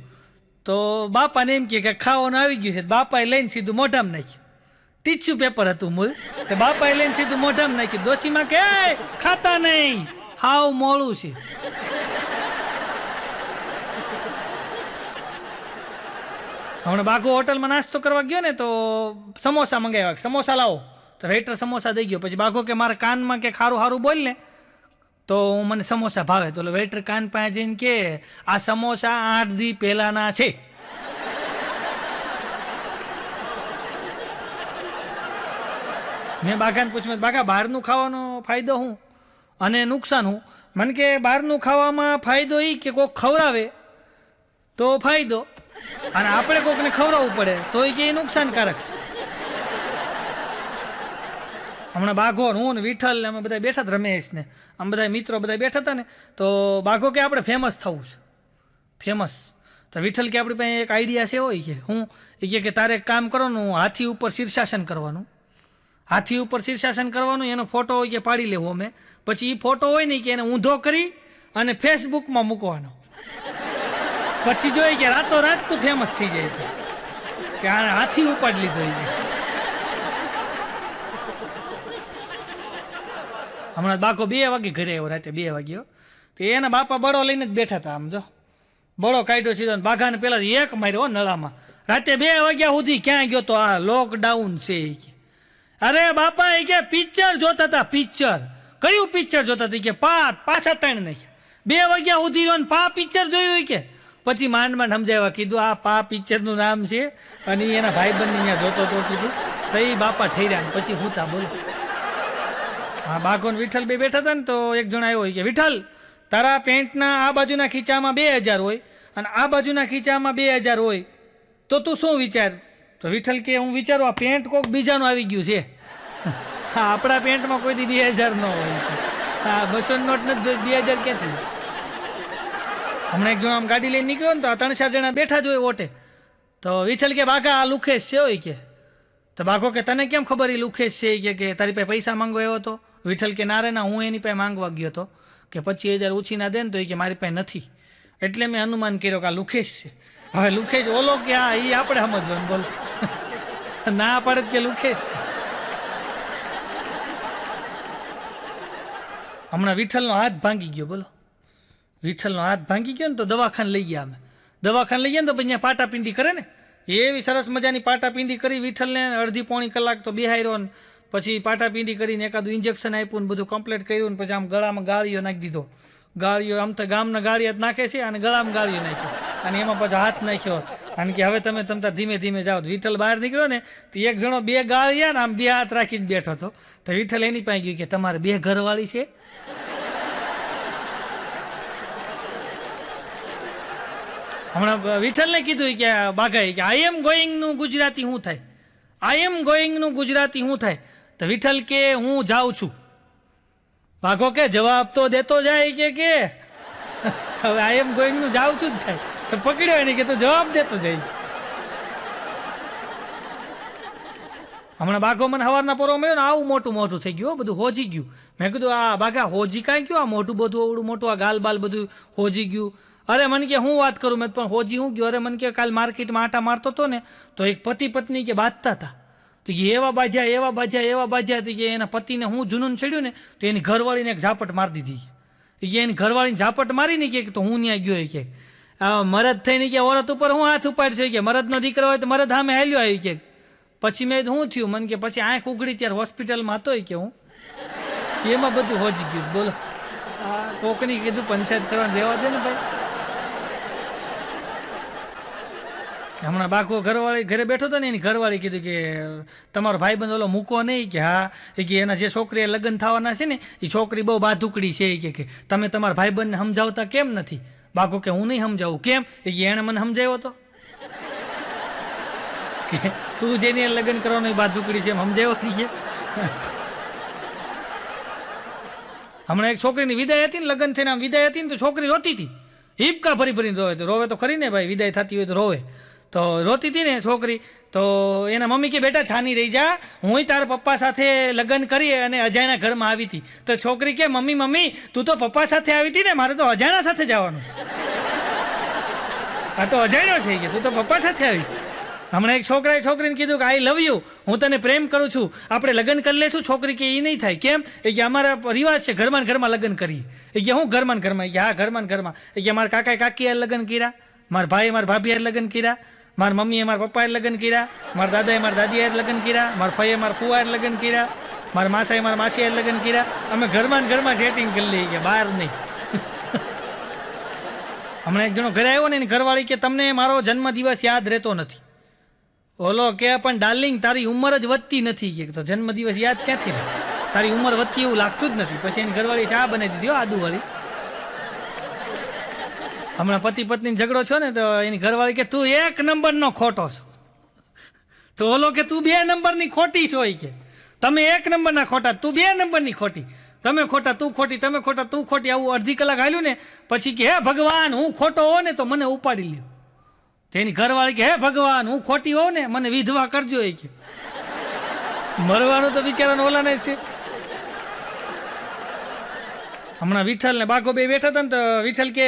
તો બાપાને એમ કે ખાવાનું આવી ગયું છે. બાપાએ લઈને સીધું મોઢામાં નાખ્યું. ટીચ્યુ પેપર હતું મૂળ. તો બાપાએ લઈને સીધું મોઢામાં નાખ્યું. ડોશીમાં કે ખાતા નહીં, હાવ મોળું છે. હમણાં બાઘો હોટલમાં નાસ્તો કરવા ગયો ને તો સમોસા મંગાવ્યા. સમોસા લાવો. તો વેટર સમોસા દઈ ગયો. પછી બાઘો કે મારા કાનમાં કે ખારું બોલ ને તો મને સમોસા ભાવે. તો વેટર કાન પાસે જઈને કે આ સમોસા 8 દી પહેલાના છે. મેં બાઘાને પૂછ્યું બાઘા બહારનું ખાવાનો ફાયદો શું અને નુકસાન શું? મને કે બહારનું ખાવામાં ફાયદો એ કે કોઈક ખવડાવે તો ફાયદો, અને આપણે કોઈકને ખવડાવવું પડે તો એ કે નુકસાનકારક છે. હમણાં બાઘો ને હું ને વિઠ્ઠલ ને અમે બધા બેઠા હતા, રમેશ ને આમ બધા મિત્રો બધા બેઠા હતા ને, તો બાઘો કે આપણે ફેમસ થવું છે, ફેમસ. તો વિઠ્ઠલ કે આપણી પાસે એક આઈડિયા છે હોય કે હું એ કે તારે એક કામ કરવાનું, હાથી ઉપર શીર્ષાસન કરવાનું, હાથી ઉપર શીર્ષાસન કરવાનું, એનો ફોટો હોય કે પાડી લેવો અમે, પછી એ ફોટો હોય ને કે એને ઊંધો કરી અને ફેસબુકમાં મૂકવાનો, પછી જોઈએ કે રાતોરાત તું ફેમસ થઈ જાય છે કે આને હાથી ઉપાડી લીધો. હમણાં બાકો 2 વાગે ઘરે આવ્યો, રાતે 2 વાગ્યો, તો એના બાપા બળો લઈને જ બેઠા હતા. આમ જો બળો કાઢ્યો સીધો, બાઘાને પેલા એક માર્યો નળામાં. રાતે 2 વાગ્યા સુધી ક્યાં ગયો તો? આ લોકડાઉન છે એ કે. અરે બાપા એ કે પિક્ચર જોતા હતા, પિક્ચર. કયું પિક્ચર જોતા હતા? કે પાછા 3 નાખ્યા. 2 વાગ્યા સુધી રહ્યો ને પા પિક્ચર જોયું કે. પછી માંડ સમજાવ્યા, કીધું આ પા પિક્ચરનું નામ છે અને એના ભાઈબંધને ત્યાં જોતો તો કીધું, તો એ બાપા ઠર્યા. પછી હું તા બોલો. હા, બાઘો ને વિઠ્ઠલ બે બેઠા હતા ને, તો એક જણ આવ્યો કે વિઠ્ઠલ તારા પેન્ટના આ બાજુના ખીચામાં 2000 હોય અને આ બાજુના ખીચામાં 2000 હોય, તો તું શું વિચાર? તો વિઠ્ઠલ કે હું વિચારું આ પેન્ટ કોઈક બીજાનું આવી ગયું છે. હા, આપણા પેન્ટમાં કોઈ દી 2000 ન હોય. હા, 200 નોટ નથી જોઈ, 2000 ક્યાંથી? હમણાં એક જણ આમ ગાડી લઈને નીકળ્યો ને, તો આ 3-4 જણા બેઠા જ હોય ઓટે. તો વિઠ્ઠલ કે બાઘા આ લુખેશ છે હોય કે. તો બાઘો કે તને કેમ ખબર એ લુખેશ છે કે તારી પાસે પૈસા માંગવા આવ્યો હતો? વિઠ્ઠલ કે ના રે ના, હું એની પાસે માંગવા ગયો હતો કે 25,000 ઉછીના દે ને, તો એ કે મારી પાસે નથી, એટલે મેં અનુમાન કર્યો કે આ લુખેશ છે. હવે લુખેશ ઓલો કે હા, એ આપણે સમજવાનું. બોલો ના પડે કે લુખેશ છે. હમણાં વિઠ્ઠલનો હાથ ભાંગી ગયો. બોલો, વિઠ્ઠલનો હાથ ભાંગી ગયો ને, તો દવાખાને લઈ ગયા અમે. દવાખાને લઈ ગયા ને, તો પછી ત્યાં પાટાપિંડી કરે ને, એવી સરસ મજાની પાટાપિંડી કરી વિઠ્ઠલને. અડધી પોણી કલાક તો બેહાર્યો ને, પછી પાટાપિંડી કરીને એકાદું ઇન્જેક્શન આપ્યું ને બધું કમ્પ્લીટ કર્યું ને, પછી આમ ગળામાં ગાળીઓ નાખી દીધો. ગાળીઓ આમ તો ગામના ગાળિયા જ નાખે છે અને ગળામાં ગાળીઓ નાખી અને એમાં પછી હાથ નાખ્યો અને કે હવે તમે તમતા ધીમે ધીમે જાઓ. વિઠ્ઠલ બહાર નીકળ્યો ને, તો એક જણો 2 ગાળિયા ને આમ 2 હાથ રાખીને બેઠો હતો. તો વિઠ્ઠલ એની પાસે ગયું કે તમારે 2 ઘરવાળી છે? હમણાં વિઠ્ઠલને કીધું કે બાઘાએ કે આઈ એમ ગોઈંગનું ગુજરાતી શું થાય? આઈ એમ ગોઈંગનું ગુજરાતી શું થાય? તો વિઠ્ઠલ કે હું જાઉં છું. બાઘો કે જવાબ તો દેતો જાય કે હવે આઈ એમ ગોઈંગનું જાઉં છું જ થાય. તો પકડ્યો એને કે તો જવાબ દેતો જાય. હમણાં બાઘો મને સવારના પોરો મળ્યો ને, આવું મોટું મોટું થઈ ગયું, બધું હોજી ગયું. મેં કીધું આ બાઘા હોજી કાંઈ ગયું? આ મોટું બધું અવડું મોટું આ ગાલ બાલ બધું હોજી ગયું. અરે મને કે હું વાત કરું, મેં પણ હોજી હું ગયો? અરે મને કે કાલ માર્કેટમાં આટા મારતો હતો ને, તો એક પતિ પત્ની કે બાંધતા હતા, તો કે એવા બાજ્યા કે એના પતિને હું જૂનું ચડ્યું ને, તો એની ઘરવાળીને એક ઝાપટ મારી દીધી. કે એની ઘરવાળીને ઝાપટ મારી ને કે તો હું ત્યાં ગયો કે મરદ થઈને કે ઓરત ઉપર હું હાથ ઉપાડ્યો કે મરદનો દીકરો હોય તો મરદ સામે હાલ્યો આવી કે. પછી મેં શું થયું? મને કે પછી આંખ ઉઘડી ત્યારે હોસ્પિટલમાં હતો કે હું, એમાં બધું હોજી ગયું. બોલો, આ કોકની કીધું પંચાયત કરવાનું રહેવા દે ને ભાઈ. હમણાં બાઘો ઘરવાળી ઘરે બેઠો હતો ને, એની ઘરવાળી કીધું કે તમારો ભાઈબંધ ઓલો મૂકો નહીં કે. હા, એ કે એના જે છોકરીએ લગ્ન થવાના છે ને, એ છોકરી બહુ બાધુકડી છે. એ કે તમે તમારા ભાઈબંધને સમજાવતા કેમ નથી? બાઘો કે હું નહીં સમજાવું. કેમ? એ કે એણે મને સમજાવ્યો હતો કે તું જેની લગ્ન કરવાનું એ બાધુકડી છે એમ સમજાવ્યો હતી કે. હમણાં એક છોકરીની વિદાય હતી ને, લગ્ન થઈને આમ વિદાય હતી ને, તો છોકરી રોતી હતી, હિપકા ભરી ભરીને રોવે. તો રોવે તો ખરી ને ભાઈ, વિદાય થતી હોય તો રોવે. તો રોતી હતી ને છોકરી, તો એના મમ્મી કે બેટા છાની રહી જા, હું તારા પપ્પા સાથે લગ્ન કરી અને અજાણ્યા ઘરમાં આવી હતી. તો છોકરી કે મમ્મી તું તો પપ્પા સાથે આવી હતી ને, મારે તો અજાણ્યા સાથે જવાનું છે. આ તો અજાણ્યો છે કે તું તો પપ્પા સાથે આવી. હમણાં એક છોકરાએ છોકરીને કીધું કે આઈ લવ યુ, હું તને પ્રેમ કરું છું, આપણે લગ્ન કરી લેશું. છોકરી કે એ નહીં થાય. કેમ? એ કે અમારા રિવાજ છે ઘરમાં ને ઘરમાં લગ્ન કરીએ. એ કે હું ઘરમાં ને ઘરમાં? એ કે હા, ઘરમાં ને ઘરમાં. એ કે મારા કાકાએ કાકી યાર લગ્ન કર્યા, મારા ભાઈએ મારા ભાભી યાર લગ્ન કર્યા, મારા મમ્મીએ મારા પપ્પાએ લગ્ન કર્યા, મારા દાદાએ મારા દાદી યાર લગ્ન કર્યા, મારા ફઈએ મારા ફુવા યાર લગ્ન કર્યા, મારા માસાએ મારા માસી યાર લગ્ન કર્યા. અમે ઘરમાં ને ઘરમાં સેટિંગ કરી લઈએ કે બહાર નહીં. હમણાં એક જણો ઘરે આવ્યો ને, એની ઘરવાળી કે તમને મારો જન્મદિવસ યાદ રહેતો નથી. ઓલો કે પણ ડાર્લિંગ તારી ઉંમર જ વધતી નથી કે, તો જન્મદિવસ યાદ ક્યાંથી રહે? તારી ઉંમર વધતી એવું લાગતું જ નથી. પછી એની ઘરવાળી ચા બનાવી દીધી આદુવાળી. હમણાં પતિ પત્ની ઝઘડો છો ને, તો એની ઘરવાળી કે તું 1 નંબરનો ખોટો છો. તો ઓલો કે તું 2 નંબરની ખોટી છો કે. તમે 1 નંબરના ખોટા, તું 2 નંબરની ખોટી, તમે ખોટા તું ખોટી, તમે ખોટા તું ખોટી. આવું અડધી કલાક હાલ્યું ને પછી કે હે ભગવાન હું ખોટો હો ને તો મને ઉપાડી લ્યો. તેની ઘરવાળી કે હે ભગવાન હું ખોટી હોઉં ને મને વિધવા કરજો. એ કે મરવાનું તો બિચારાને ઓલાને છે. હમણાં વિઠ્ઠલ ને બાઘો બે બેઠા હતા ને તો વિઠ્ઠલ કે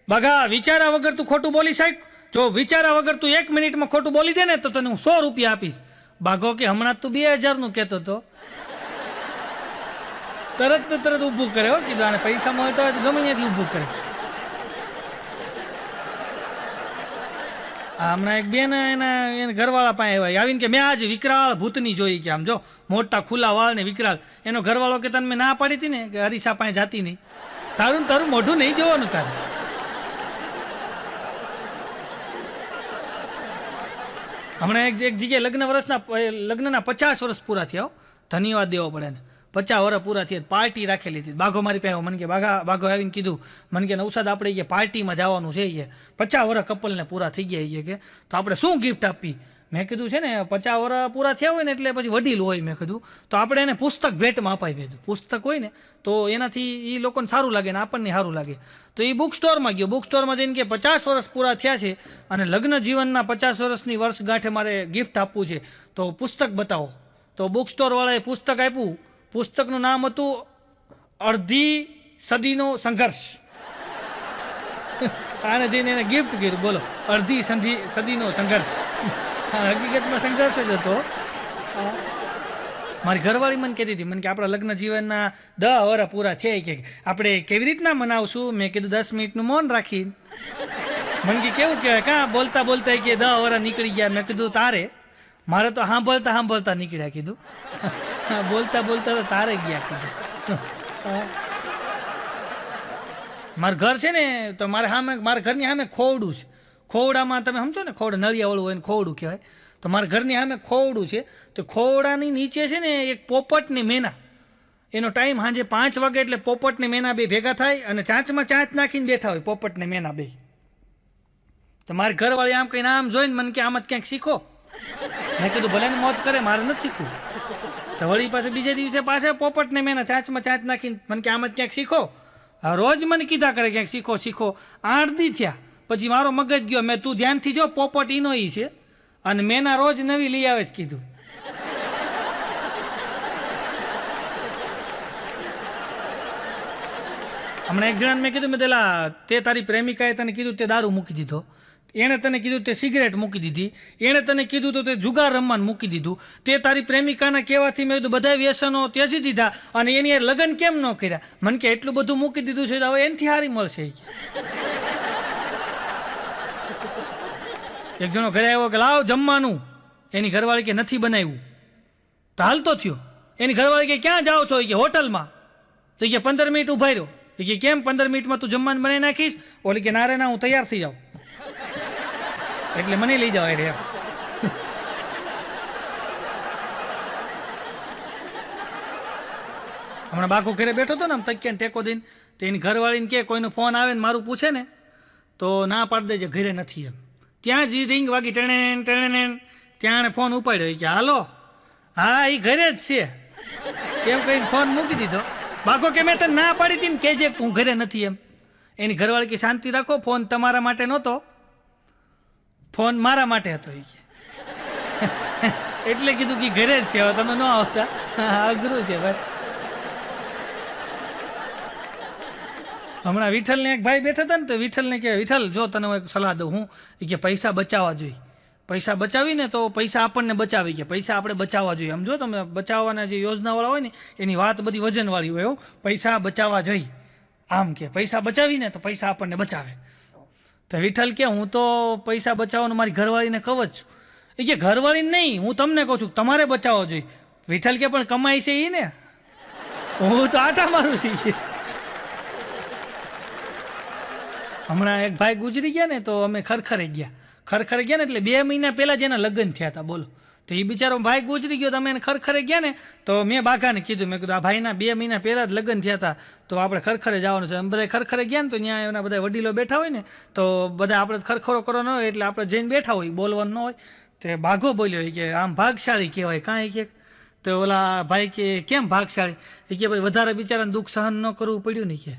બાઘા વિચારા વગર તું ખોટું બોલી શક, જો વિચારા વગર તું 1 મિનિટમાં ખોટું બોલી દે ને તો તને હું 100 રૂપિયા આપીશ. બાઘો કે હમણાં તું 2000 કહેતો હતો. તરત ઊભું કરે. હો કીધું આને પૈસા મળતા હોય તો ગમે ત્યાંથી ઊભું કરે. હમણાં એક બેન એના ઘરવાળા પાસે આવ્યા, આવીને કે મેં આજે વિકરાળ ભૂતની જોઈ. કે આમ જો મોટા ખુલ્લા વાળ ને વિકરાળ. એનો ઘરવાળો કે તને મેં ના પાડી હતી ને કે હરીસા પાસે જાતી નહીં, તારું મોઢું નહીં જોવાનું તારે. હમણાં એક જગ્યાએ લગ્નના 50 વર્ષ પૂરા થયા. ધન્યવાદ દેવો પડે ને. 50 વર્ષ પૂરા થયા પાર્ટી રાખેલી હતી. બાઘો મારી પાસે મને કે બાઘો આવીને કીધું મને કે નવસાદ આપણે કે પાર્ટીમાં જવાનું છે. કે 50 વર્ષ કપલને પૂરા થઈ ગયા કે તો આપણે શું ગિફ્ટ આપી. મેં કીધું છે ને 50 વર્ષ પૂરા થયા હોય ને એટલે પછી વડીલ હોય. મેં કીધું તો આપણે એને પુસ્તક ભેટમાં અપાઈ. મેં કીધું પુસ્તક હોય ને તો એનાથી એ લોકોને સારું લાગે ને આપણને સારું લાગે. તો એ બુક સ્ટોરમાં ગયો. બુક સ્ટોરમાં જઈને કે 50 વર્ષ પૂરા થયા છે અને લગ્ન જીવનના 50 વર્ષની વર્ષગાંઠે મારે ગિફ્ટ આપવું છે તો પુસ્તક બતાવો. તો બુક સ્ટોરવાળાએ પુસ્તક આપ્યું. પુસ્તકનું નામ હતું અડધી સદીનો સંઘર્ષ. આને જઈને એને ગિફ્ટ કર્યું. બોલો, અડધી સદીનો સંઘર્ષ. હકીકતમાં સંઘર્ષ જ હતો. મારી ઘરવાળી મને કહેતી હતી મને કે આપણા લગ્ન જીવનના 10 વર્ષ પૂરા થયા કે આપણે કેવી રીતના મનાવશું. મેં કીધું 10 મિનિટનું મૌન રાખી. મને કે કેવું કહેવાય કાં બોલતા બોલતા કે 10 વર્ષ નીકળી ગયા. મેં કીધું તારે, મારે તો સાંભળતા નીકળ્યા. કીધું બોલતા તો તારે ગયા. કીધું મારું ઘર છે ને તો મારા ઘરની સામે ખોવડું છે. ખોવડામાં તમે સમજો ને, ખોવડ નળિયાવાળું હોય ને ખોવડું કહેવાય. તો મારા ઘરની સામે ખોવડું છે. તો ખોવડાની નીચે છે ને એક પોપટ ને મેના, એનો ટાઈમ સાંજે 5 વાગે એટલે પોપટ ને મેના બે ભેગા થાય અને ચાંચમાં ચાંચ નાખીને બેઠા હોય પોપટ ને મેના બે. તો મારી ઘરવાળી આમ કહીને આમ જોઈને મને કે આમ જ ક્યાંક શીખો. મેં કીધું ભલે ને મોજ કરે, મારે નથી શીખવું. તો વળી પાછું બીજે દિવસે પાછા પોપટ ને મેના ચાંચમાં ચાંચ નાખીને મને કે આમ જ ક્યાંક શીખો. રોજ મને કીધા કરે ક્યાંક શીખો. 8 દી થયા પછી મારો મગજ ગયો. મેં તું ધ્યાનથી જો પોપટ ઈનો ઈ છે અને મેના રોજ નવી લઈ આવે જ. કીધું હમણાં એક જણાને મેં કીધું મેં પેલા તે તારી પ્રેમિકાએ તને કીધું તે દારૂ મૂકી દીધો, એણે તને કીધું તે સિગરેટ મૂકી દીધી, એણે તને કીધું તો તે જુગાર રમવાનું મૂકી દીધું, તે તારી પ્રેમિકાના કહેવાથી મેં કીધું બધા વ્યસનો ત્યજી દીધા અને એની યાર લગ્ન કેમ ન કર્યા. મને કે એટલું બધું મૂકી દીધું છે તો હવે એનાથી હારી મળશે. એક જણો ઘરે આવ્યો કે લાવ જમવાનું. એની ઘરવાળી કે નથી બનાવ્યું. તો હાલતો થયો. એની ઘરવાળી કે ક્યાં જાઓ છો? કે હોટલમાં. તો કે 15 મિનિટ ઉભા રહ્યો. કે કેમ 15 મિનિટમાં તું જમવાનું બનાવી નાખીશ? ઓલી કે ના હું તૈયાર થઈ જાઉં એટલે મને લઈ જાવ. રે હમણાં બાકો ઘરે બેઠો હતો ને આમ તકિયાને ટેકો દઈને, તો એની ઘરવાળીને કે કોઈનો ફોન આવે ને મારું પૂછે ને તો ના પાડી દેજે ઘરે નથી એમ. ત્યાં જ રિંગ વાગી ટેણે ત્યાં ફોન ઉપાડ્યો. કે હાલો, હા એ ઘરે જ છે એમ કહીને ફોન મૂકી દીધો. બાકો કે મેં તને ના પાડી હતી ને કહેજે હું ઘરે નથી એમ. એની ઘરવાળી કે શાંતિ રાખો, ફોન તમારા માટે નહોતો, ફોન મારા માટે હતો. એ કે એટલે કીધું કે ઘરે જ છે, હવે તમે ન આવતા. અઘરું છે ભાઈ. હમણાં વિઠ્ઠલને એક ભાઈ બેઠા હતા ને તો વિઠ્ઠલને કે વિઠ્ઠલ જો તને એક સલાહ દઉં હું, કે પૈસા બચાવવા જોઈએ. પૈસા બચાવીને તો પૈસા આપણને બચાવી. કે પૈસા આપણે બચાવવા જોઈએ. આમ જો તમે બચાવવાના જે યોજનાવાળા હોય ને એની વાત બધી વજનવાળી હોય. પૈસા બચાવવા જોઈએ આમ કે પૈસા બચાવીને તો પૈસા આપણને બચાવે. તો વિઠ્ઠલ કે હું તો પૈસા બચાવવાનું મારી ઘરવાળીને કહું જ છું. એ કે ઘરવાળીને નહીં, હું તમને કહું છું તમારે બચાવવો જોઈએ. વિઠ્ઠલ કે પણ કમાઈ છે એ ને, હું તો આટા મારું છું. હમણાં એક ભાઈ ગુજરી ગયા ને તો અમે ખરખરે ગયા ને એટલે 2 મહિના પહેલાં જ એના લગ્ન થયા હતા. બોલો, તો એ બિચારો ભાઈ ગુજરી ગયો. તમે એને ખરખરે ગયા ને તો મેં બાઘાને કીધું, મેં કીધું આ ભાઈના 2 મહિના પહેલાં જ લગ્ન થયા હતા તો આપણે ખરખરે જવાનું છે. અમે બધા ખરખરે ગયા ને તો ત્યાં એના બધા વડીલો બેઠા હોય ને તો બધા આપણે ખરખરો કરવાનો હોય એટલે આપણે જઈને બેઠા હોય, બોલવાનું ન હોય. તો બાઘો બોલ્યો કે આમ ભાગશાળી કહેવાય કાંઈ કે. તો તો ઓલા ભાઈ કે કેમ ભાગશાળી? એ કે ભાઈ વધારે બિચારાને દુઃખ સહન ન કરવું પડ્યું ને કે.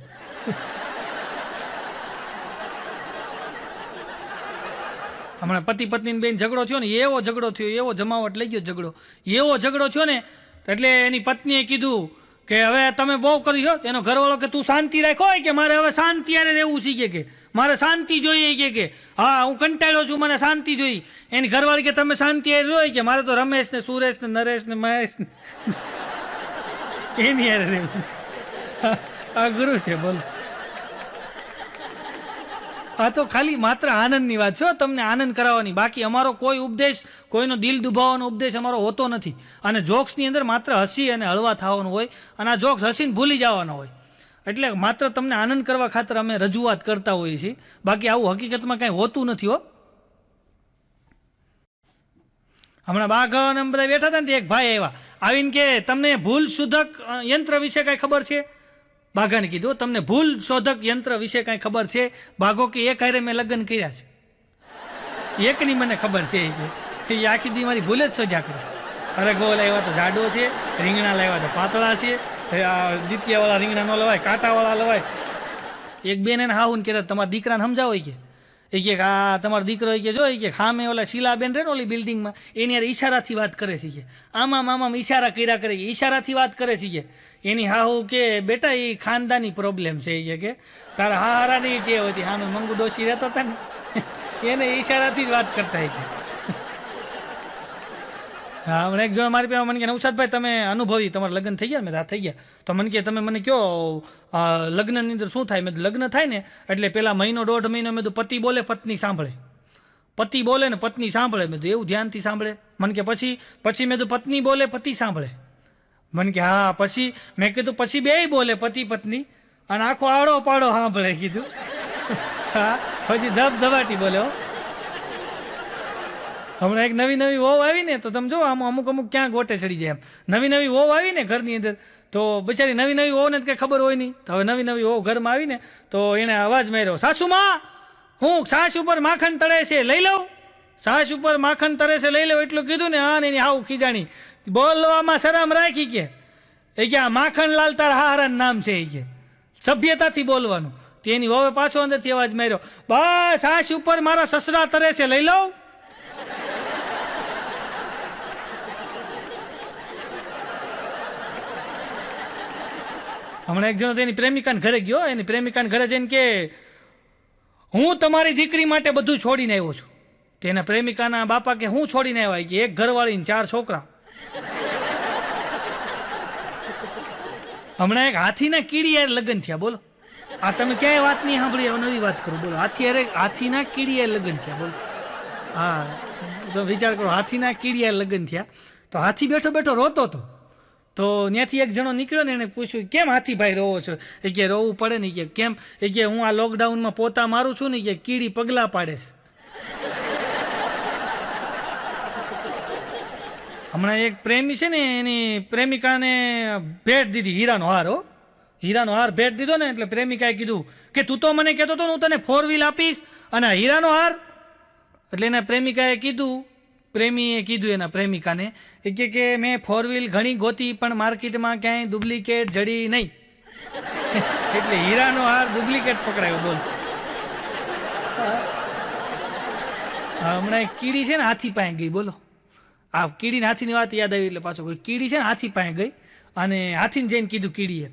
હમણાં પતિ પત્નીની બેન ઝઘડો થયો ને, એવો ઝઘડો થયો, એવો જમાવટ લઈ ગયો ઝઘડો, એવો ઝઘડો થયો ને એટલે એની પત્નીએ કીધું કે હવે તમે બહુ કરી છો. એનો ઘરવાળો કે તું શાંતિ રાખો કે મારે હવે શાંતિ યારે રહેવું શીખે કે મારે શાંતિ જોઈએ કે હા હું કંટાળ્યો છું મને શાંતિ જોઈ. એની ઘરવાળી કે તમે શાંતિ યારે રહો કે મારે તો રમેશ ને સુરેશ ને નરેશ ને મહેશ ને એની યારે રહેવું છે. આ ગુરુ છે બોલો. આ તો ખાલી માત્ર આનંદની વાત છે, તમને આનંદ કરાવવાની. બાકી અમારો કોઈ ઉપદેશ, કોઈનો દિલ દુભાવવાનો ઉપદેશ અમારો હોતો નથી. અને જોક્સની અંદર માત્ર હસી અને હળવા થવાનું હોય અને આ જોક્સ હસીને ભૂલી જવાનો હોય. એટલે માત્ર તમને આનંદ કરવા ખાતર અમે રજૂઆત કરતા હોઈએ છીએ, બાકી આવું હકીકતમાં કાંઈ હોતું નથી હો. હમણાં બાઘ અને બધા બેઠા હતા ને એક ભાઈ આવ્યા, આવીને કે તમને ભૂલ શોધક યંત્ર વિશે કાંઈ ખબર છે? બાઘાને કીધું તમને ભૂલ શોધક યંત્ર વિશે કાંઈ ખબર છે? બાઘો કે એક હારે મેં લગ્ન કર્યા છે, એકની મને ખબર છે એ આખી દી મારી ભૂલ જ શોધ્યા કરે. અરે ગો લાવ્યા તો જાડો છે, રીંગણા લાવ્યા તો પાતળા છે, દ્વિતીયવાળા રીંગણા ન લવાય, કાંટાવાળા લવાય. એક બેન એને હાહુને કહેતા તમારા દીકરાને સમજાવો કે એ કે આ તમારો દીકરો એ કે જો એ કે ખામે ઓલા શીલાબેન રહે ને ઓલી બિલ્ડિંગમાં એની યાર ઈશારાથી વાત કરે છે કે આમાં ઈશારા કર્યા કરે, ઈશારાથી વાત કરે છે કે એની હાહુ કે બેટા એ ખાનદાની પ્રોબ્લેમ છે એ કે તારા હારાની ટેવ હતી, સામે મંગુ ડોશી રહેતા હતા ને એને ઈશારાથી જ વાત કરતા છે. હા હમણાં એક જણ મારી પાસે મને કે નવસાદભાઈ તમે અનુભવી તમારા લગ્ન થઈ ગયા? મેં હા થઈ ગયા. તો મને કે તમે મને કહો લગ્નની અંદર શું થાય? મેં લગ્ન થાય ને એટલે પહેલાં મહિનો દોઢ મહિનો મેં તો પતિ બોલે પત્ની સાંભળે, પતિ બોલે ને પત્ની સાંભળે. મેં તો એવું ધ્યાનથી સાંભળે. મને કે પછી મેં તો પત્ની બોલે પતિ સાંભળે. મને કે હા પછી મેં કીધું પછી બેય બોલે પતિ પત્ની અને આખો આડો પાડો સાંભળે કીધું. હા પછી ધબધબાટી બોલે હો. હમણાં એક નવી વહુ આવીને તો તમે જો આમ અમુક ક્યાં ગોટે ચડી જાય. એમ નવી વહુ આવીને ઘરની અંદર તો બિચારી નવી વહુને કંઈ ખબર હોય નહીં. તો હવે નવી વહુ ઘરમાં આવીને તો એણે અવાજ માર્યો, સાસુમાં હું સાસ ઉપર માખણ તળે છે લઈ લઉં, સાસ ઉપર માખણ તળે છે લઈ લઉં એટલું કીધું ને. હા ને એની હાવ ખીજાણી, બોલવામાં શરમ રાખી કે એ કે આ માખણલાલ તાર હારાનું નામ છે એ કે સભ્યતાથી બોલવાનું. તેની વહુએ પાછો અંદરથી અવાજ માર્યો, બસ સાસ ઉપર મારા સસરા તરે છે લઈ લઉં. હમણાં એક જણો એની પ્રેમિકાને ઘરે ગયો, એની પ્રેમિકાને ઘરે જઈને કે હું તમારી દીકરી માટે બધું છોડીને આવ્યો છું. તેના પ્રેમિકાના બાપા કે હું છોડીને આવ્યા કે એક ઘરવાળીને 4 છોકરા. હમણાં એક હાથીના કીડી યાર લગ્ન થયા બોલો. આ તમે ક્યાંય વાત નહીં સાંભળી, નવી વાત કરું બોલો. હાથીના કીડી યાર લગ્ન થયા બોલો. હા તો વિચાર કરો, હાથીના કીડી યાર લગ્ન થયા. તો હાથી બેઠો બેઠો રોતો હતો. તો ત્યાંથી એક જણો નીકળ્યો ને એને પૂછ્યું કેમ હાથીભાઈ રોવો છો? એ કે રોવું પડે ને કે કેમ? એ કે હું આ લોકડાઉનમાં પોતા મારું છું ને કે કીડી પગલાં પાડે છે. હમણાં એક પ્રેમી છે ને એની પ્રેમિકાને ભેટ દીધી હીરાનો હાર. હીરાનો હાર ભેટ દીધો ને એટલે પ્રેમિકાએ કીધું કે તું તો મને કહેતો હતો હું તને 4 વ્હીલ આપીશ અને હીરાનો હાર. એટલે એના પ્રેમિકાએ કીધું, પ્રેમીએ કીધું એના પ્રેમિકાને એ કે મેં 4 વ્હીલ ઘણી ગોતી પણ માર્કેટમાં ક્યાંય ડુપ્લિકેટ જડી નહીં. એટલે હીરાનો હાર ડુપ્લિકેટ પકડાયો બોલ. હમણાં એક કીડી છે ને હાથી પાસે ગઈ બોલો. આ કીડીને હાથીની વાત યાદ આવી એટલે પાછો કોઈ કીડી છે ને હાથી પાસે ગઈ અને હાથીને જઈને કીધું કીડીએ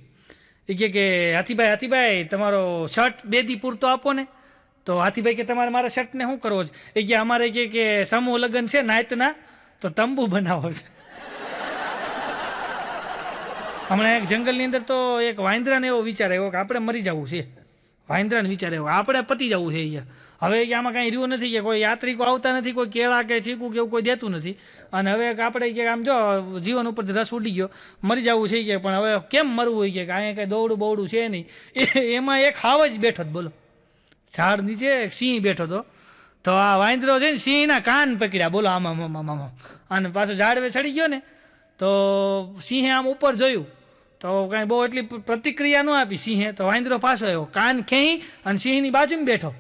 એ કે હાથીભાઈ તમારો શર્ટ 2 દી પૂરતો આપો ને. તો હાથીભાઈ કે તમારે મારા શર્ટને શું કરવો છે? એ કે અમારે કે સમૂહ લગ્ન છે નાયતના તો તંબુ બનાવો છે. હમણાં એક જંગલની અંદર તો એક વાંદરાને એવો વિચાર આવ્યો કે આપણે મરી જવું છે. વાંદરાને વિચાર આવ્યો આપણે પતી જવું છે અહીંયા. હવે કે આમાં કાંઈ રહ્યું નથી કે કોઈ યાત્રિકો આવતા નથી, કોઈ કેળા કે ચીકુ કે એવું કોઈ દેતું નથી. અને હવે આપણે કે આમ જો જીવન ઉપરથી રસ ઉડી ગયો, મરી જવું છે કે પણ હવે કેમ મરવું હોય કે અહીંયા કાંઈ દોડું બોવડું છે નહીં. એમાં એક હાવ જ બેઠો જ બોલો. ઝાડ નીચે એક સિંહ બેઠો હતો. તો આ વાંદરો છે ને સિંહના કાન પકડ્યા બોલો આમાં અને પાછો ઝાડવે ચડી ગયો ને તો સિંહે આમ ઉપર જોયું તો કાંઈ બહુ એટલી પ્રતિક્રિયા ન આપી સિંહે. તો વાંદરો પાછો આવ્યો, કાન ખેંચી અને સિંહની બાજુમાં બેઠો.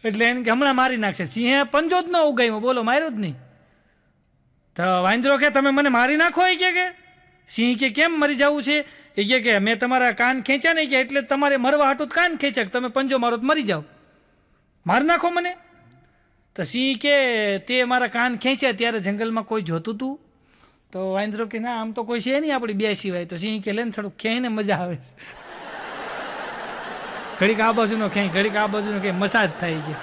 એટલે એને કે હમણાં મારી નાખશે. સિંહે પંજો જ ન ઉગાવ્યો બોલો, માર્યો જ નહીં. તો વાંદરો કે તમે મને મારી નાખો એ કે સિંહ કે કેમ મરી જવું છે એ કે મેં તમારા કાન ખેંચ્યા નહીં કે એટલે તમારે મરવા હાટું કાન ખેંચ્યા તમે પંજો મારો તો મરી જાઓ, મારી નાખો મને. તો સિંહ કે તે મારા કાન ખેંચ્યા ત્યારે જંગલમાં કોઈ જોતું હતું? તો વાંદરો કે ના, આમ તો કોઈ છે નહીં આપણી બે સિવાય. તો સિંહ કે લે ને થોડુંક ખેંચીને મજા આવે છે. ઘડીક આ બાજુનો ખેંચ, ઘડીક આ બાજુનો ખેંચ, મસાજ થાય છે.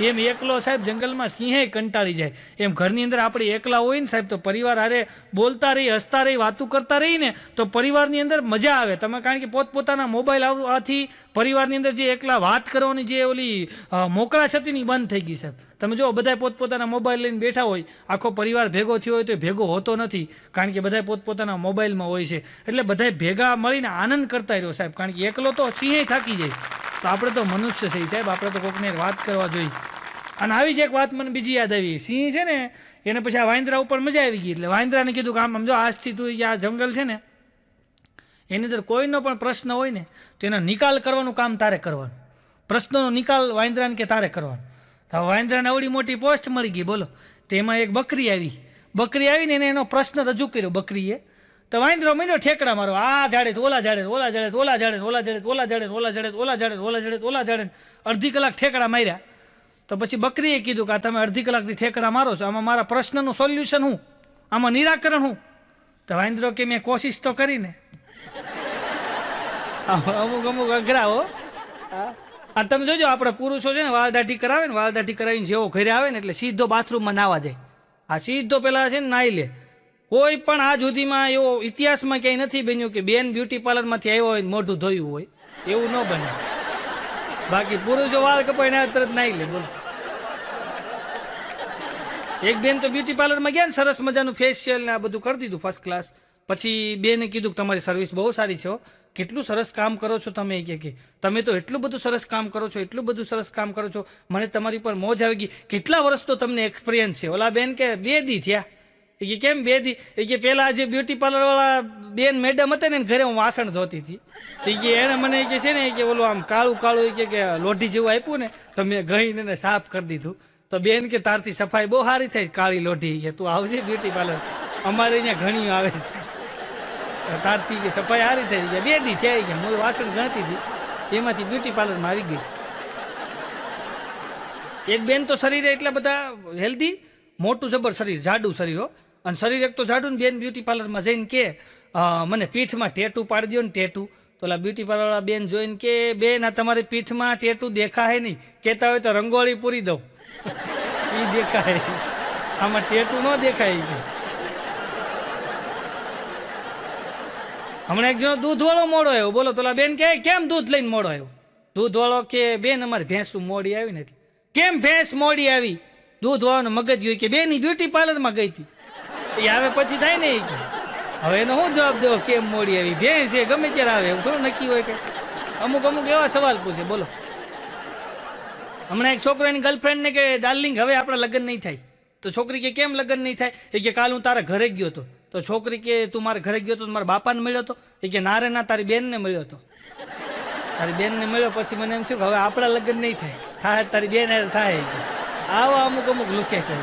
એમ એકલો સાહેબ જંગલમાં સિંહે કંટાળી જાય. એમ ઘરની અંદર આપણે એકલા હોય ને સાહેબ તો પરિવાર હારે બોલતા રહી, હસતા રહી, વાતું કરતા રહી ને તો પરિવારની અંદર મજા આવે. તમે કારણ કે પોતપોતાના મોબાઈલ આવવાથી પરિવારની અંદર જે એકલા વાત કરવાની જે ઓલી મોકળાશ હતી ને બંધ થઈ ગઈ સાહેબ. તમે જો બધા પોતપોતાના મોબાઈલ લઈને બેઠા હોય, આખો પરિવાર ભેગો થયો હોય તો ભેગો હોતો નથી, કારણ કે બધા પોતપોતાના મોબાઈલમાં હોય છે. એટલે બધા ભેગા મળીને આનંદ કરતા રહ્યો સાહેબ, કારણ કે એકલો તો સિંહે થાકી જાય. તો આપણે તો મનુષ્ય છે સાહેબ, આપણે તો કોઈકને વાત કરવા જોઈએ. અને આવી જ એક વાત મને બીજી યાદ આવી. સિંહ છે ને એને પછી આ વાંદરા ઉપર મજા આવી ગઈ, એટલે વાંદરાને કીધું કે આમ જો આજથી તું આ જંગલ છે ને એની અંદર કોઈનો પણ પ્રશ્ન હોય ને તો એનો નિકાલ કરવાનું કામ તારે કરવાનું. પ્રશ્નોનો નિકાલ વાંદરાને કે તારે કરવાનો. તો વાંદરાને આવડી મોટી પોસ્ટ મળી ગઈ બોલો. તેમાં એક બકરી આવીને એને એનો પ્રશ્ન રજૂ કર્યો બકરીએ. તો વાંદરો માંડ્યો ઠેકડા મારો, આ ઝાડે ઓલા ઝાડે, ઓલા ઝાડે ઓલા ઝાડે, ઓલા ઝાડે ઓલા ઝાડે, ઓલા ઝાડે ઓલા ઝાડે, ઓલા ઝાડે ઓલા ઝાડે, અડધી કલાક ઠેકડા માર્યા. તો પછી બકરીએ કીધું કે આ તમે અડધી કલાકથી ઠેકડા મારો છો, આમાં મારા પ્રશ્નનું સોલ્યુશન હું, આમાં નિરાકરણ હું? તો વાંદરો કે મેં કોશિશ તો કરીને. અમુક અઘરા હો. અને તમે જોજો આપણે પુરુષો છે ને વાળ દાઢી કરાવે ને, વાળ દાઢી કરાવીને જેવો ઘરે આવે ને એટલે સીધો બાથરૂમમાં નાવા જાય. આ સીધો પેલા છે ને નાહી લે. કોઈ પણ આ સુધીમાં એવો ઇતિહાસમાં ક્યાંય નથી બન્યું કે બેન બ્યુટી પાર્લરમાંથી આવ્યો હોય મોઢું ધોયું હોય, એવું ન બને. બાકી પુરુષો વાળ કપાઈને તરત નાહી લે બોલો. એક બેન તો બ્યુટી પાર્લરમાં ગયા ને સરસ મજાનું ફેશિયલ ને આ બધું કરી દીધું ફર્સ્ટ ક્લાસ. પછી બેને કીધું કે તમારી સર્વિસ બહુ સારી છે, કેટલું સરસ કામ કરો છો તમે. કે તમે તો એટલું બધું સરસ કામ કરો છો, એટલું બધું સરસ કામ કરો છો, મને તમારી પર મોજ આવી ગઈ. કેટલા વર્ષ તો તમને એક્સપિરિયન્સ છે? ઓલા બેન કે 2 દી થયા. એ કે કેમ 2 દી? એ કે પેલા જે બ્યુટી પાર્લરવાળા બેન મેડમ હતા ને ઘરે હું વાસણ ધોતી હતી, એ કે એને મને કે છે ને કે ઓલું આમ કાળું કાળું કે લોઢી જેવું આપ્યું ને તો મેં ગઈને સાફ કરી દીધું. તો બેન કે તારથી સફાઈ બહુ સારી થાય, કાળી લોઢી કે તું આવજે બ્યુટી પાર્લર, અમારે અહીંયા ઘણી આવે છે, તારથી કે સફાઈ સારી થઈ ગયા. 2 દી થયા કે હું વાસણ ગણતી હતી એમાંથી બ્યુટી પાર્લરમાં આવી ગઈ. એક બેન તો શરીરે એટલા બધા હેલ્ધી, મોટું જબર શરીર, જાડું શરીર, અને શરીર એક તો જાડું ને બેન બ્યુટી પાર્લરમાં જઈને કે મને પીઠમાં ટેટુ પાડી દો ને ટેટુ. તો ઓલા બ્યુટી પાર્લરવાળા બેન જોઈને કે બેન આ તમારી પીઠમાં ટેટુ દેખાય નહીં, કહેતા હોય તો રંગોળી પૂરી દઉં. એ દેખાય, આમાં ટેટુ ન દેખાય. કે હમણાં એક જણો દૂધવાળો મોડો આવ્યો બોલો. તો ઓલા બેન કે કેમ દૂધ લઈને મોડો આવ્યો? દૂધવાળો કે બેન અમારી ભેંસું મોડી આવી ને. એટલે કેમ ભેંસ મોડી આવી? દૂધવાળાનો મગજ હોય કે બેન બ્યુટી પાર્લરમાં ગઈ હતી. એ આવે પછી થાય ને. એ કે હવે એનો શું જવાબ દેવો કેમ મોડી આવી? ભેંસ એ ગમે ત્યારે આવે એવું થોડું નક્કી હોય કે. અમુક એવા સવાલ પૂછે બોલો. હમણાં એક છોકરાની ગર્લફ્રેન્ડને કે ડાર્લિંગ હવે આપણા લગ્ન નહીં થાય. તો છોકરી કે કેમ લગ્ન નહીં થાય? એ કે કાલ હું તારા ઘરે ગયો હતો. તો છોકરી કે તું મારા ઘરે ગયો હતો મારા બાપાને મળ્યો હતો? એ કે ના રે ના, તારી બેનને મળ્યો હતો. તારી બેનને મળ્યો પછી મને એમ થયું કે હવે આપણા લગ્ન નહીં થાય, થાય તારી બેન થાય. આવા અમુક લુખે છે.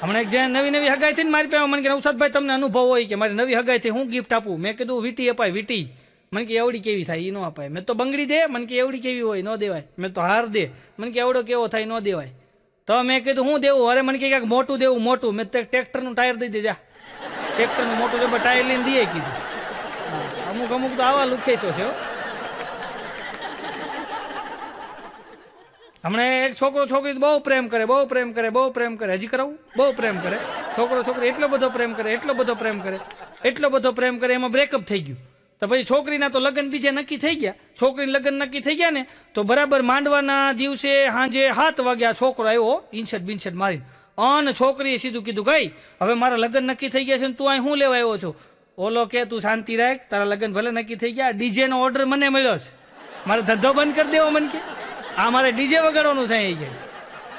હમણાં એક જ્યાં નવી હગાઈ થઈને મારી પાસે મને કે નવસાદભાઈ તમને અનુભવ હોય કે મારી નવી હગાઈ થઈ હું ગિફ્ટ આપું? મેં કીધું વીટી અપાય. વીટી મને કે એવડી કેવી થાય? એ ન અપાય. મેં તો બંગડી દે, મને કે એવડી કેવી હોય ન દેવાય. મેં તો હાર દે, મને કે એવડો કેવો થાય ન દેવાય. તો મેં કીધું હું દેવું? અરે મને કે મોટું દેવું, મોટું. મેં ટ્રેક્ટરનું ટાયર દઈ દે, જા ટ્રેક્ટરનું મોટું જબર ટાયર લઈને દઈએ કીધું. અમુક તો આવા લુખેશો છે. હમણાં એક છોકરી બહુ પ્રેમ કરે, હજી કરાવું? બહુ પ્રેમ કરે છોકરી, એટલો બધો પ્રેમ કરે, એમાં બ્રેકઅપ થઈ ગયું. તો પછી છોકરીના તો લગ્ન બીજા નક્કી થઈ ગયા. છોકરીના લગ્ન નક્કી થઈ ગયા ને તો બરાબર માંડવાના દિવસે સાંજે 7 વાગ્યા છોકરો આવ્યો ઇન્શર્ટ બિન્શર્ટ મારીને. અને છોકરીએ સીધું કીધું ગઈ હવે મારા લગ્ન નક્કી થઈ ગયા છે ને તું અહીં શું લેવા આવ્યો છો? ઓલો કે તું શાંતિ રાખ, તારા લગ્ન ભલે નક્કી થઈ ગયા, ડીજેનો ઓર્ડર મને મળ્યો છે, મારે ધંધો બંધ કરી દેવો. મને કે આ મારે ડીજે વગાડવાનું છે અહીં કે.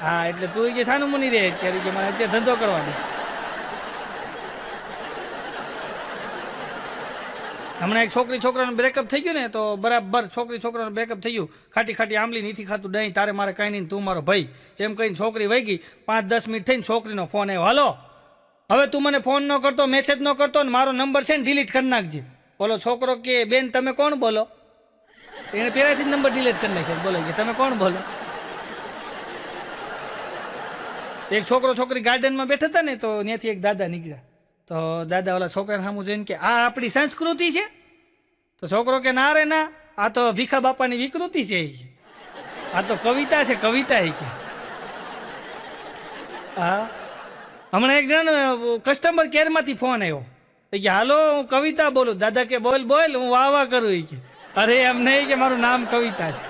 હા એટલે તું કે સાનું મુની રહે અત્યારે, કે મારે અત્યારે ધંધો કરવા દે. હમણાં એક છોકરી છોકરાનું બ્રેકઅપ થઈ ગયું ને તો બરાબર છોકરી છોકરાનું બ્રેકઅપ થઈ ગયું, ખાટી ખાટી આંબલી નીથી ખાતું દહીં, તારે મારે કાંઈ નહીં, તું મારો ભાઈ એમ કહીને છોકરી વહી ગઈ. 5-10 મિનિટ થઈને છોકરીનો ફોન આવ્યો, હાલો હવે તું મને ફોન ન કરતો, મેસેજ ન કરતો ને મારો નંબર છે ને ડિલીટ કરી નાખજે. બોલો છોકરો કે બેન તમે કોણ બોલો? એને પહેલાથી જ નંબર ડિલીટ કરી નાખ્યો. બોલો કે તમે કોણ બોલો? એક છોકરો છોકરી ગાર્ડનમાં બેઠા હતા ને તો ત્યાંથી એક દાદા નીકળ્યા. તો દાદા ઓલા છોકરાને સામું જોઈને કે આ આપણી સંસ્કૃતિ છે? તો છોકરો કે ના રે ના, આ તો ભીખા બાપાની વિકૃતિ છે, આ તો કવિતા છે, કવિતા કે. હા, હમણાં એક જણ કસ્ટમર કેરમાંથી ફોન આવ્યો કે હાલો હું કવિતા બોલું. દાદા કે બોલ બોલ, હું વાહ વાહ કરું કે. અરે એમ નહીં કે મારું નામ કવિતા છે.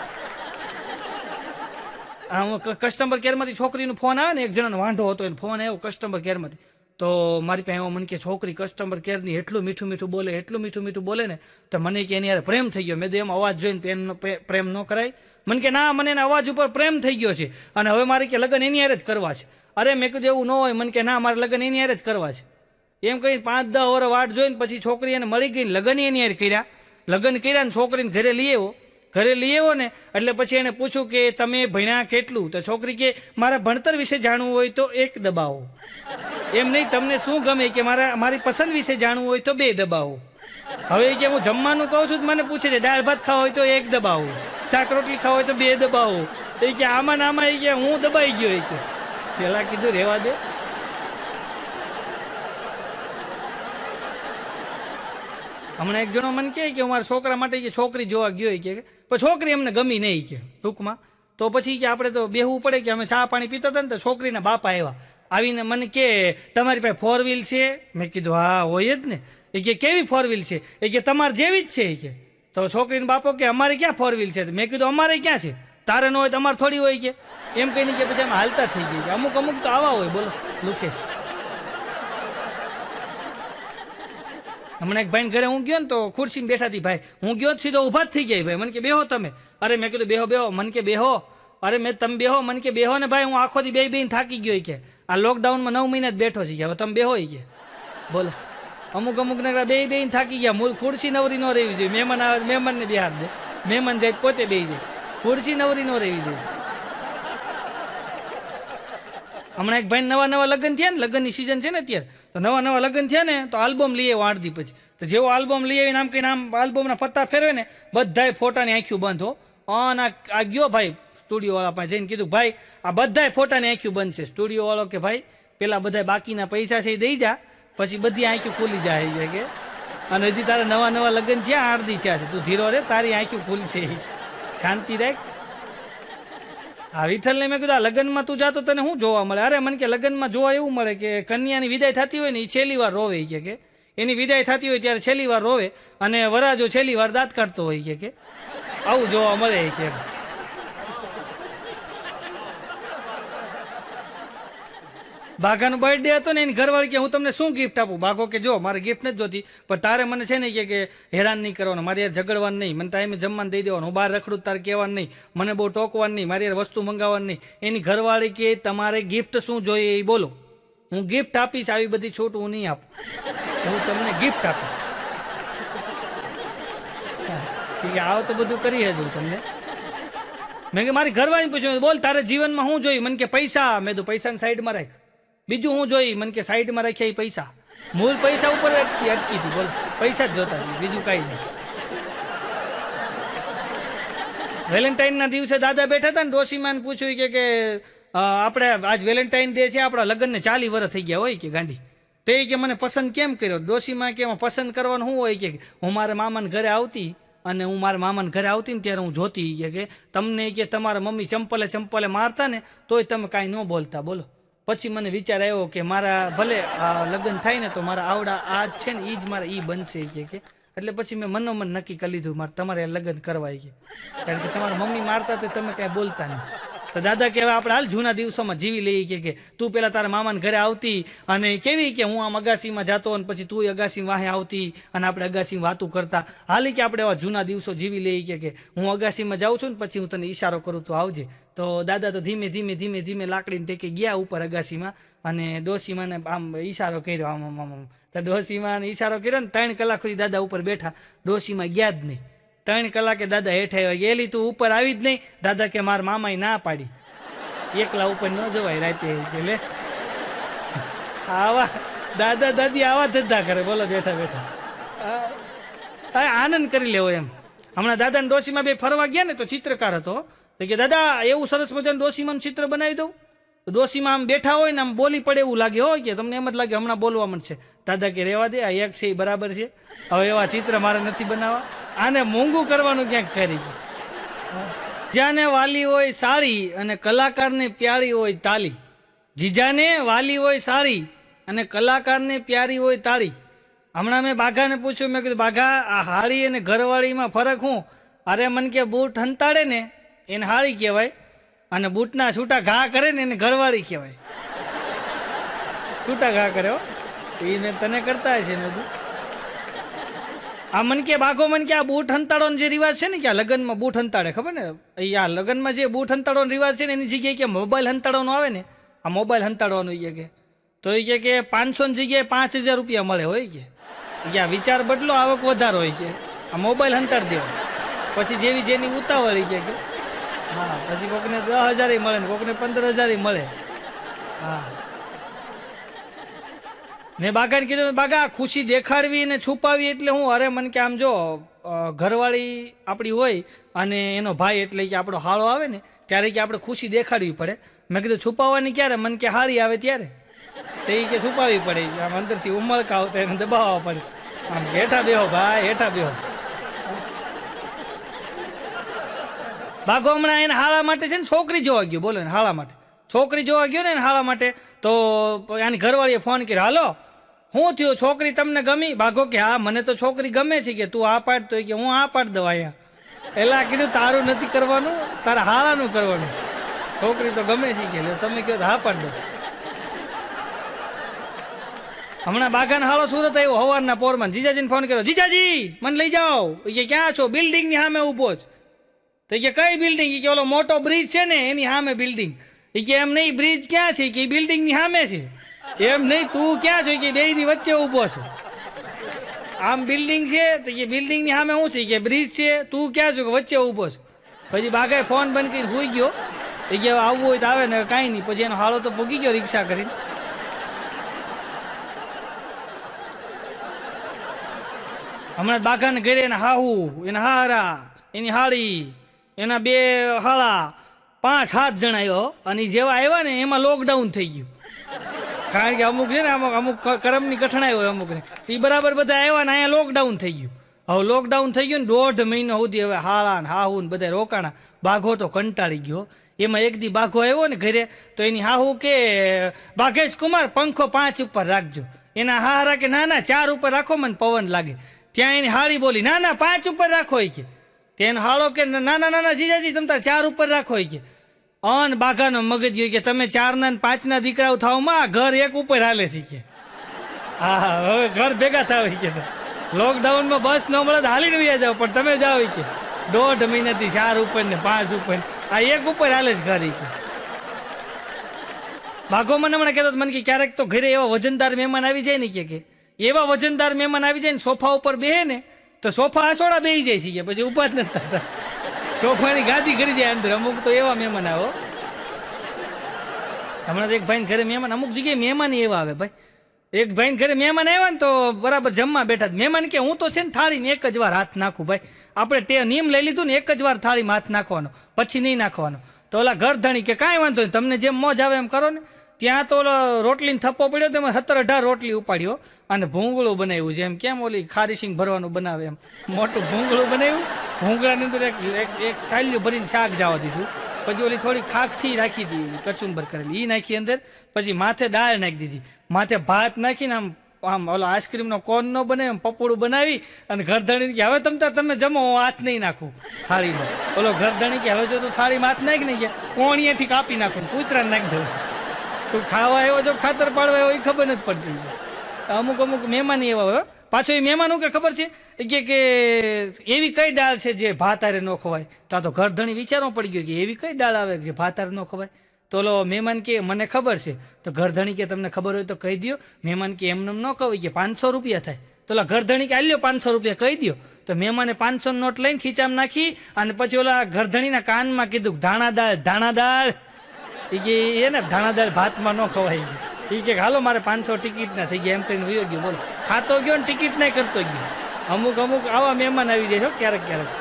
હું કસ્ટમર કેરમાંથી છોકરીનો ફોન આવે ને, એક જણાનો વાંઢો હતો એને ફોન આવ્યો કસ્ટમર કેરમાંથી. તો મારી પાસે મને કે છોકરી કસ્ટમર કેરની એટલું મીઠું મીઠું બોલે, એટલું મીઠું મીઠું બોલે ને તો મને કે એની યાર પ્રેમ થઈ ગયો. મેં તો એમ અવાજ જોઈને પ્રેમ ન કરાય? મને કે ના, મને એના અવાજ ઉપર પ્રેમ થઈ ગયો છે અને હવે મારે કે લગ્ન એની યાર જ કરવા છે. અરે મેં કીધું એવું ન હોય. મને કે ના, મારે લગ્ન એની યાર જ કરવા છે. એમ કહી 5-10 વર્ષ વાટ જોઈને પછી છોકરી એને મળી ગઈ, લગ્ન એની યાર કર્યા. લગ્ન કર્યા ને છોકરીને ઘરે લઈ આવ્યો. ઘરે લઈ આવ્યો ને એટલે પછી એને પૂછ્યું કે તમે ભણ્યા કેટલું? તો છોકરી કે મારા ભણતર વિશે જાણવું હોય તો 1 દબાવો. એમ નહીં, તમને શું ગમે કે મારી પસંદ વિશે જાણવું હોય તો 2 દબાવો. હવે કે હું જમવાનું કહું છું મને પૂછે છે દાળ ભાત ખાવા હોય તો 1 દબાવો, શાક રોટલી ખાવા હોય તો 2 દબાવો. એ કે આમાં ને આમાં કે હું દબાઈ ગયો. એ કે પેલા કીધું રહેવા દે. હમણાં એક જણો મને કહે કે હું મારા છોકરા માટે કે છોકરી જોવા ગયો કે પણ છોકરી એમને ગમી નહીં કે ટૂંકમાં. તો પછી કે આપણે તો બેહવું પડે કે અમે ચા પાણી પીતા હતા ને તો છોકરીના બાપા આવ્યા. આવીને મને કે તમારી પાસે 4 વ્હીલ છે? મેં કીધું હા હોય જ ને. એ કે કેવી 4 વ્હીલ છે? એ કે તમારે જેવી જ છે. એ કે તો છોકરીનો બાપો કે અમારે ક્યાં 4 વ્હીલ છે? મેં કીધું અમારે ક્યાં છે, તારે ન હોય તો અમારે થોડી હોય કે. એમ કહીને કે પછી અમે હાલતા થઈ ગઈ કે અમુક અમુક તો આવા હોય. બોલો લુકેશ. હમણાં એક ભાઈને ઘરે હું ગયો ને તો ખુરશીમાં બેઠા હતી ભાઈ. હું ગયો સીધો ઊભા જ થઈ ગયા ભાઈ. મને કે બેહો તમે. અરે મેં કીધું બેહો બેહો. મને કે બેહો. અરે મેં તમે બેહો. મને કે બેહો ને ભાઈ, હું આખો દી બેહીને થાકી ગયો કે. આ લોકડાઉનમાં 9 મહિના જ બેઠો છે કે હવે તમે બેહો કે. બોલો અમુક અમુક ને બેહીને થાકી ગયા. મૂળ ખુરશી નવરી ન રહેવી જોઈએ. મહેમાન આવે મહેમાનને બિહાર દે, મહેમાન જાય પોતે બેહી જાય. ખુરશી નવરી ન રહેવી જોઈએ. હમણાં એક ભાઈ નવા લગ્ન થયા ને, લગ્નની સિઝન છે ને અત્યારે, તો નવા લગ્ન થયા ને તો આલ્બમ લઈ આવ્યો 8 દી પછી. તો જેવો આલ્બમ લઈ આવીને આમ કહીને આમ આલ્બમના પત્તા ફેરવે ને બધાય ફોટાની આંખ્યું બંધ હો. આ ગયો ભાઈ સ્ટુડિયો વાળા પાસે જઈને કીધું ભાઈ આ બધાય ફોટાની આંખ્યું બંધ છે. સ્ટુડિયો વાળો કે ભાઈ પેલા બધા બાકીના પૈસા છે એ દઈ જા, પછી બધી આંખ્યું ખુલી જાય છે કે. અને હજી તારા નવા લગ્ન થયા 8 દી થયા છે, તું ધીરો રે, તારી આંખ્યું ખુલશે, શાંતિ રાખ. હા વિઠ્ઠલને મેં કીધું આ લગ્નમાં તું જાતો તને શું જોવા મળે? અરે મને કે લગ્નમાં જોવા એવું મળે કે કન્યાની વિદાય થતી હોય ને એ છેલ્લી વાર રોવે કે એની વિદાય થતી હોય ત્યારે છેલ્લી વાર રોવે અને વરાજો છેલ્લી વાર દાંત કાઢતો હોય કે આવું જોવા મળે કે. બાઘાનો બર્થડે હતો ને એની ઘરવાળી કે હું તમને શું ગિફ્ટ આપું? બાઘો કે જો મારે ગિફ્ટ નથી જોતી, પણ તારે મને છે ને કે હેરાન નહીં કરવાનું, મારે યાર ઝઘડવાનું નહીં, મને ટાઈમે જમવાનું દઈ દેવાનું, હું બહાર રખડું તારે કહેવાનું નહીં, મને બહુ ટોકવાનું નહીં, મારી યાર વસ્તુ મંગાવવાની નહીં. એની ઘરવાળી કે તમારે ગિફ્ટ શું જોઈએ એ બોલો, હું ગિફ્ટ આપીશ, આવી બધી છૂટ હું નહીં આપું, હું તમને ગિફ્ટ આપીશ. આવો તો બધું કરી હજુ તમને. મેં કે મારી ઘરવાળી પૂછ્યું બોલ તારે જીવનમાં શું જોયું? મને કે પૈસા. મેં તો પૈસાની સાઈડમાં રાખ. બીજું હું જોઈ? મને કે સાઈડમાં રાખ્યા એ પૈસા. મૂળ પૈસા ઉપર અટકી હતી. બોલ પૈસા જ જોતા હતી, બીજું કાંઈ નહીં. વેલેન્ટાઇનના દિવસે દાદા બેઠા હતા ને ડોશીમાને પૂછ્યું કે આપણે આજ વેલેન્ટાઇન ડે છે, આપણા લગ્નને 40 વર્ષ થઈ ગયા હોય કે ગાંડી. તે કે મને પસંદ કેમ કર્યો? ડોશીમાં કે પસંદ કરવાનું શું હોય કે હું મારા મામાને ઘરે આવતી અને હું મારા મામાને ઘરે આવતી ને ત્યારે હું જોતી કે તમને કે તમારા મમ્મી ચંપલે મારતા ને તોય તમે કાંઈ ન બોલતા. બોલો પછી મને વિચાર આવ્યો કે મારા ભલે આ લગ્ન થાય ને તો મારા આવડા આ છે ને એ જ મારા એ બનશે કે. એટલે પછી મેં મનોમન નક્કી કરી લીધું મારે તમારે લગ્ન કરવા કે, કારણ કે તમારા મમ્મી મારતા તો તમે કાંઈ બોલતા નહીં. તો દાદા કે હવે આપણે હાલ જૂના દિવસોમાં જીવી લઈએ કે તું પેલા તારા મામાને ઘરે આવતી અને કેવી કે હું આમ અગાસીમાં જતો અને પછી તું અગાસી વાહે આવતી અને આપણે અગાસીમાં વાતું કરતા. હાલી કે આપણે એવા જૂના દિવસો જીવી લઈએ કે હું અગાસીમાં જાઉં છું ને પછી હું તને ઈશારો કરું તો આવજે. તો દાદા તો ધીમે ધીમે ધીમે ધીમે લાકડીને ટેકે ગયા ઉપર અગાસીમાં અને ડોશીમાને આમ ઈશારો કર્યો આમ આમ આમ. તો ડોશીમાને ઈશારો કર્યો ને 3 કલાક સુધી દાદા ઉપર બેઠા. ડોશીમાં ગયા જ નહીં. 3 કલાકે દાદા હેઠે આવ્યા. ગયેલી તું ઉપર આવી જ નહીં. દાદા કે મારા મામાએ ના પાડી, એકલા ઉપર ન જવાય રાતે કે લે. આવા દાદા દાદી આવા ધંધા કરે બોલો બેઠા બેઠા. આનંદ કરી લેવો એમ. હમણાં દાદાને ડોશીમાં બે ફરવા ગયા ને તો ચિત્રકાર હતો. તો કે દાદા એવું સરસ મજાનું ડોશીમાં ચિત્ર બનાવી દઉં. ડોશીમાં આમ બેઠા હોય ને આમ બોલી પડે એવું લાગે હોય કે તમને એમ જ લાગે હમણાં બોલવા મળશે. દાદા કે રેવા દે, આ એક છે એ બરાબર છે, હવે એવા ચિત્ર મારે નથી બનાવવા. આને મોંઘું કરવાનું ક્યાંક કરી છે. જીજાને વાલી હોય સાડી અને કલાકારને પ્યારી હોય તાલી. જીજાને વાલી હોય સાડી અને કલાકારને પ્યારી હોય તાળી. હમણાં મેં બાઘાને પૂછ્યું, મેં કીધું બાઘા આ હાળી અને ઘરવાળીમાં ફરક શું? અરે મન કે બૂટ હંતાડે ને એને હાળી કહેવાય અને બૂટના છૂટા ઘા કરે ને એને ઘરવાળી કહેવાય. છૂટા ઘા કરે હો એ મેં તને કરતા હશે મેં તું. આ મન કે બાઘો મન કે આ બૂટ હંતાડોનો જે રિવાજ છે ને કે આ લગ્નમાં બૂટ હંતાડે, ખબર ને આ લગ્નમાં જે બૂટ હંતાડવાનો રિવાજ છે ને એની જગ્યાએ કે મોબાઈલ હંતાડવાનો આવે ને, આ મોબાઈલ હંતાડવાનો એ કે તો એ કે 500ની જગ્યાએ 5000 રૂપિયા મળે હોય કે આ વિચાર બદલો આવક વધારો હોય કે આ મોબાઈલ હંતાડી દેવો. પછી જેવી જેની ઉતાવળી કે હા પછી કોકને 10,000 મળે ને કોકને 15,000 મળે. હા મેં બાઘાને કીધું બાઘા ખુશી દેખાડવી ને છુપાવી એટલે હું? અરે મને કે આમ જો ઘરવાળી આપણી હોય અને એનો ભાઈ એટલે કે આપણો હાળો આવે ને ત્યારે કે આપણે ખુશી દેખાડવી પડે. મેં કીધું છુપાવવાની ક્યારે? મને કે હાળી આવે ત્યારે. તો એ કે છુપાવવી પડે, આમ અંદરથી ઉમળકા આવતા એને દબાવવા પડે. આમ હેઠા બેહો ભાઈ, હેઠા બેહો. બાઘો હમણાં એને હાળા માટે છે ને છોકરી જોવા ગયો. બોલો ને હાળા માટે છોકરી જોવા ગયો ને હાળા માટે. તો આની ઘરવાળીએ ફોન કર્યો, હાલો શું થયું છોકરી તમને ગમી? બાઘો કે હા મને તો છોકરી ગમે છે કે તું આ પાડ. તો કે હું આ પાડ દઉં અહીંયા. એલા કીધું તારું નથી કરવાનું, તારા હાળાનું કરવાનું છે. છોકરી તો ગમે છે કે તમે કહો તો હા પાડ દો. હમણાં બાઘાનો હાળો સુરત આવ્યો સવારના પોરમાં. જીજાજીને ફોન કર્યો, જીજાજી મને લઈ જાઓ. કે ક્યાં છો? બિલ્ડિંગની સામે ઊભો જ. તો કે કઈ બિલ્ડિંગ? કે ઓલો મોટો બ્રિજ છે ને એની સામે બિલ્ડિંગ. એ કે એમ નહીં બ્રિજ ક્યાં છે? કે બિલ્ડિંગની સામે છે. એમ નહીં તું ક્યાં છો? કે બેયની વચ્ચે ઊભો છો. આમ બિલ્ડિંગ છે તો કે બિલ્ડિંગની સામે શું છે? કે બ્રિજ છે. તું ક્યાં છો? કે વચ્ચે ઊભો છો. પછી બાઘાએ ફોન બંધ કરીને સૂઈ ગયો. એ કે આવવું હોય તો આવે ને કાંઈ નહીં. પછી એનો હાળો તો ભૂગી ગયો રિક્ષા કરીને. હમણાં બાઘાને ઘરે એના હાહુ, એના હારા, એની હાળી, એના 2 હાળા, 5-7 જણા આવ્યો. અને જેવા આવ્યા ને એમાં લોકડાઉન થઈ ગયું. કારણ કે અમુક છે ને અમુક કરમની કઠણાઈ હોય અમુકને, એ બરાબર બધા આવ્યા ને અહીંયા લોકડાઉન થઈ ગયું. હવે લોકડાઉન થઈ ગયું ને 1.5 મહિનો સુધી હવે હાળા ને હાહુ ને બધા રોકાણા. બાઘો તો કંટાળી ગયો. એમાં એક દી બાઘો આવ્યો ને ઘરે તો એની હાહુ કે બાઘેશ કુમાર પંખો 5 ઉપર રાખજો. એના હારા કે ના ના 4 ઉપર રાખો મને પવન લાગે. ત્યાં એની હાળી બોલી ના ના 5 ઉપર રાખો એ કે. તેને હાળો કે ના ના ના ના જીજાજી તમે તાર 4 ઉપર રાખો એ કે. અન બાઘાનો મગજ ગયો કે તમે 4 ના 5 ના દીકરાઓ થાવમાં ઘર 1 ઉપર હાલે છે કે. હા હવે ઘર ભેગા થાવ કે લોકડાઉનમાં બસ ન મળે તો હાલીને વયા જાવ પણ તમે જાઓ કે 1.5 મહિનાથી 4 ઉપર ને 5 ઉપર આ 1 ઉપર હાલે છે ઘર કે. બાઘો મને હમણાં કહેતો મને કે ક્યારેક તો ઘરે એવા વજનદાર મહેમાન આવી જાય ને કે એવા વજનદાર મહેમાન આવી જાય ને સોફા ઉપર બેહે ને તો સોફા આસોડા બેસી જાય છે કે પછી ઉભા જ નથી થતા. સોફાની ગાદી કરી જાય અંદર. અમુક તો એવા મહેમાન આવો. હમણાં તો એક ભાઈને ઘરે મહેમાન, અમુક જગ્યાએ મહેમાન એવા આવે ભાઈ. એક ભાઈને ઘરે મહેમાન આવ્યા ને તો બરાબર જમવા બેઠા. મહેમાન કે હું તો છે ને થાળીમાં 1 જ વાર હાથ નાખું ભાઈ. આપણે તે નિયમ લઈ લીધું ને 1 જ વાર થાળીમાં હાથ નાખવાનો પછી નહીં નાખવાનો. તો ઓલા ઘરધણી કે કાંઈ વાંધો નહીં તમને જેમ મોજ આવે એમ કરો ને. ત્યાં તો ઓલો રોટલીને થપ્પો પડ્યો તેમાં 17-18 રોટલી ઉપાડ્યો અને ભૂંગળું બનાવ્યું છે. એમ કેમ ઓલી ખારીસિંગ ભરવાનું બનાવે એમ મોટું ભૂંગળું બનાવ્યું. ભૂંગળાની અંદર એક સાલ્યું ભરીને શાક જવા દીધું. પછી ઓલી થોડી ખાખથી રાખી દીધી કચુંબર કરેલી એ નાખી અંદર. પછી માથે દાળ નાખી દીધી. માથે ભાત નાખીને આમ આમ ઓલો આઈસ્ક્રીમનો કોન ન બને એમ પપોડું બનાવી અને ઘરધણી કે હવે તમે જમો, હું હાથ નહીં નાખું થાળીમાં. ઓલો ઘરધણી કે હવે જો તું થાળીમાં હાથ નાખી નહીં ગયા કોણીએથી કાપી નાખું, કૂતરાને નાખી દઉં. તું ખાવા આવ્યો જો ખાતર પાડવા આવ્યો એ ખબર નથી પડતી. અમુક મહેમાન એવા હોય. પાછો એ મહેમાન શું કે ખબર છે કે એવી કઈ દાળ છે જે ભાત હારે ન ખવાય? તો આ તો ઘરધણી વિચારવા પડી ગયો કે એવી કઈ દાળ આવે જે ભાત હારે ન ખવાય? તો ઓલો મહેમાન કે મને ખબર છે. તો ઘરધણી કે તમને ખબર હોય તો કહી દો. મહેમાન કે એમને ન કહું કે 500 રૂપિયા થાય. તો ઓલા ઘરધણી કે આલ્યો 500 રૂપિયા કહી દો. તો મહેમાને 500 નોટ લઈને ખીચામાં નાખી અને પછી ઓલા ઘરધણીના કાનમાં કીધું ધાણા દાળ. એ કે એને ધાણા દાળ ભાતમાં ન ખવાય. એ કે હાલો મારે 500 ટિકિટ ના થઈ ગયા એમ કરીને વયો ગયો. બોલો, ખાતો ગયો ને ટિકિટ નહીં કરતો ગયો. અમુક આવા મહેમાન આવી જાય છે ક્યારેક.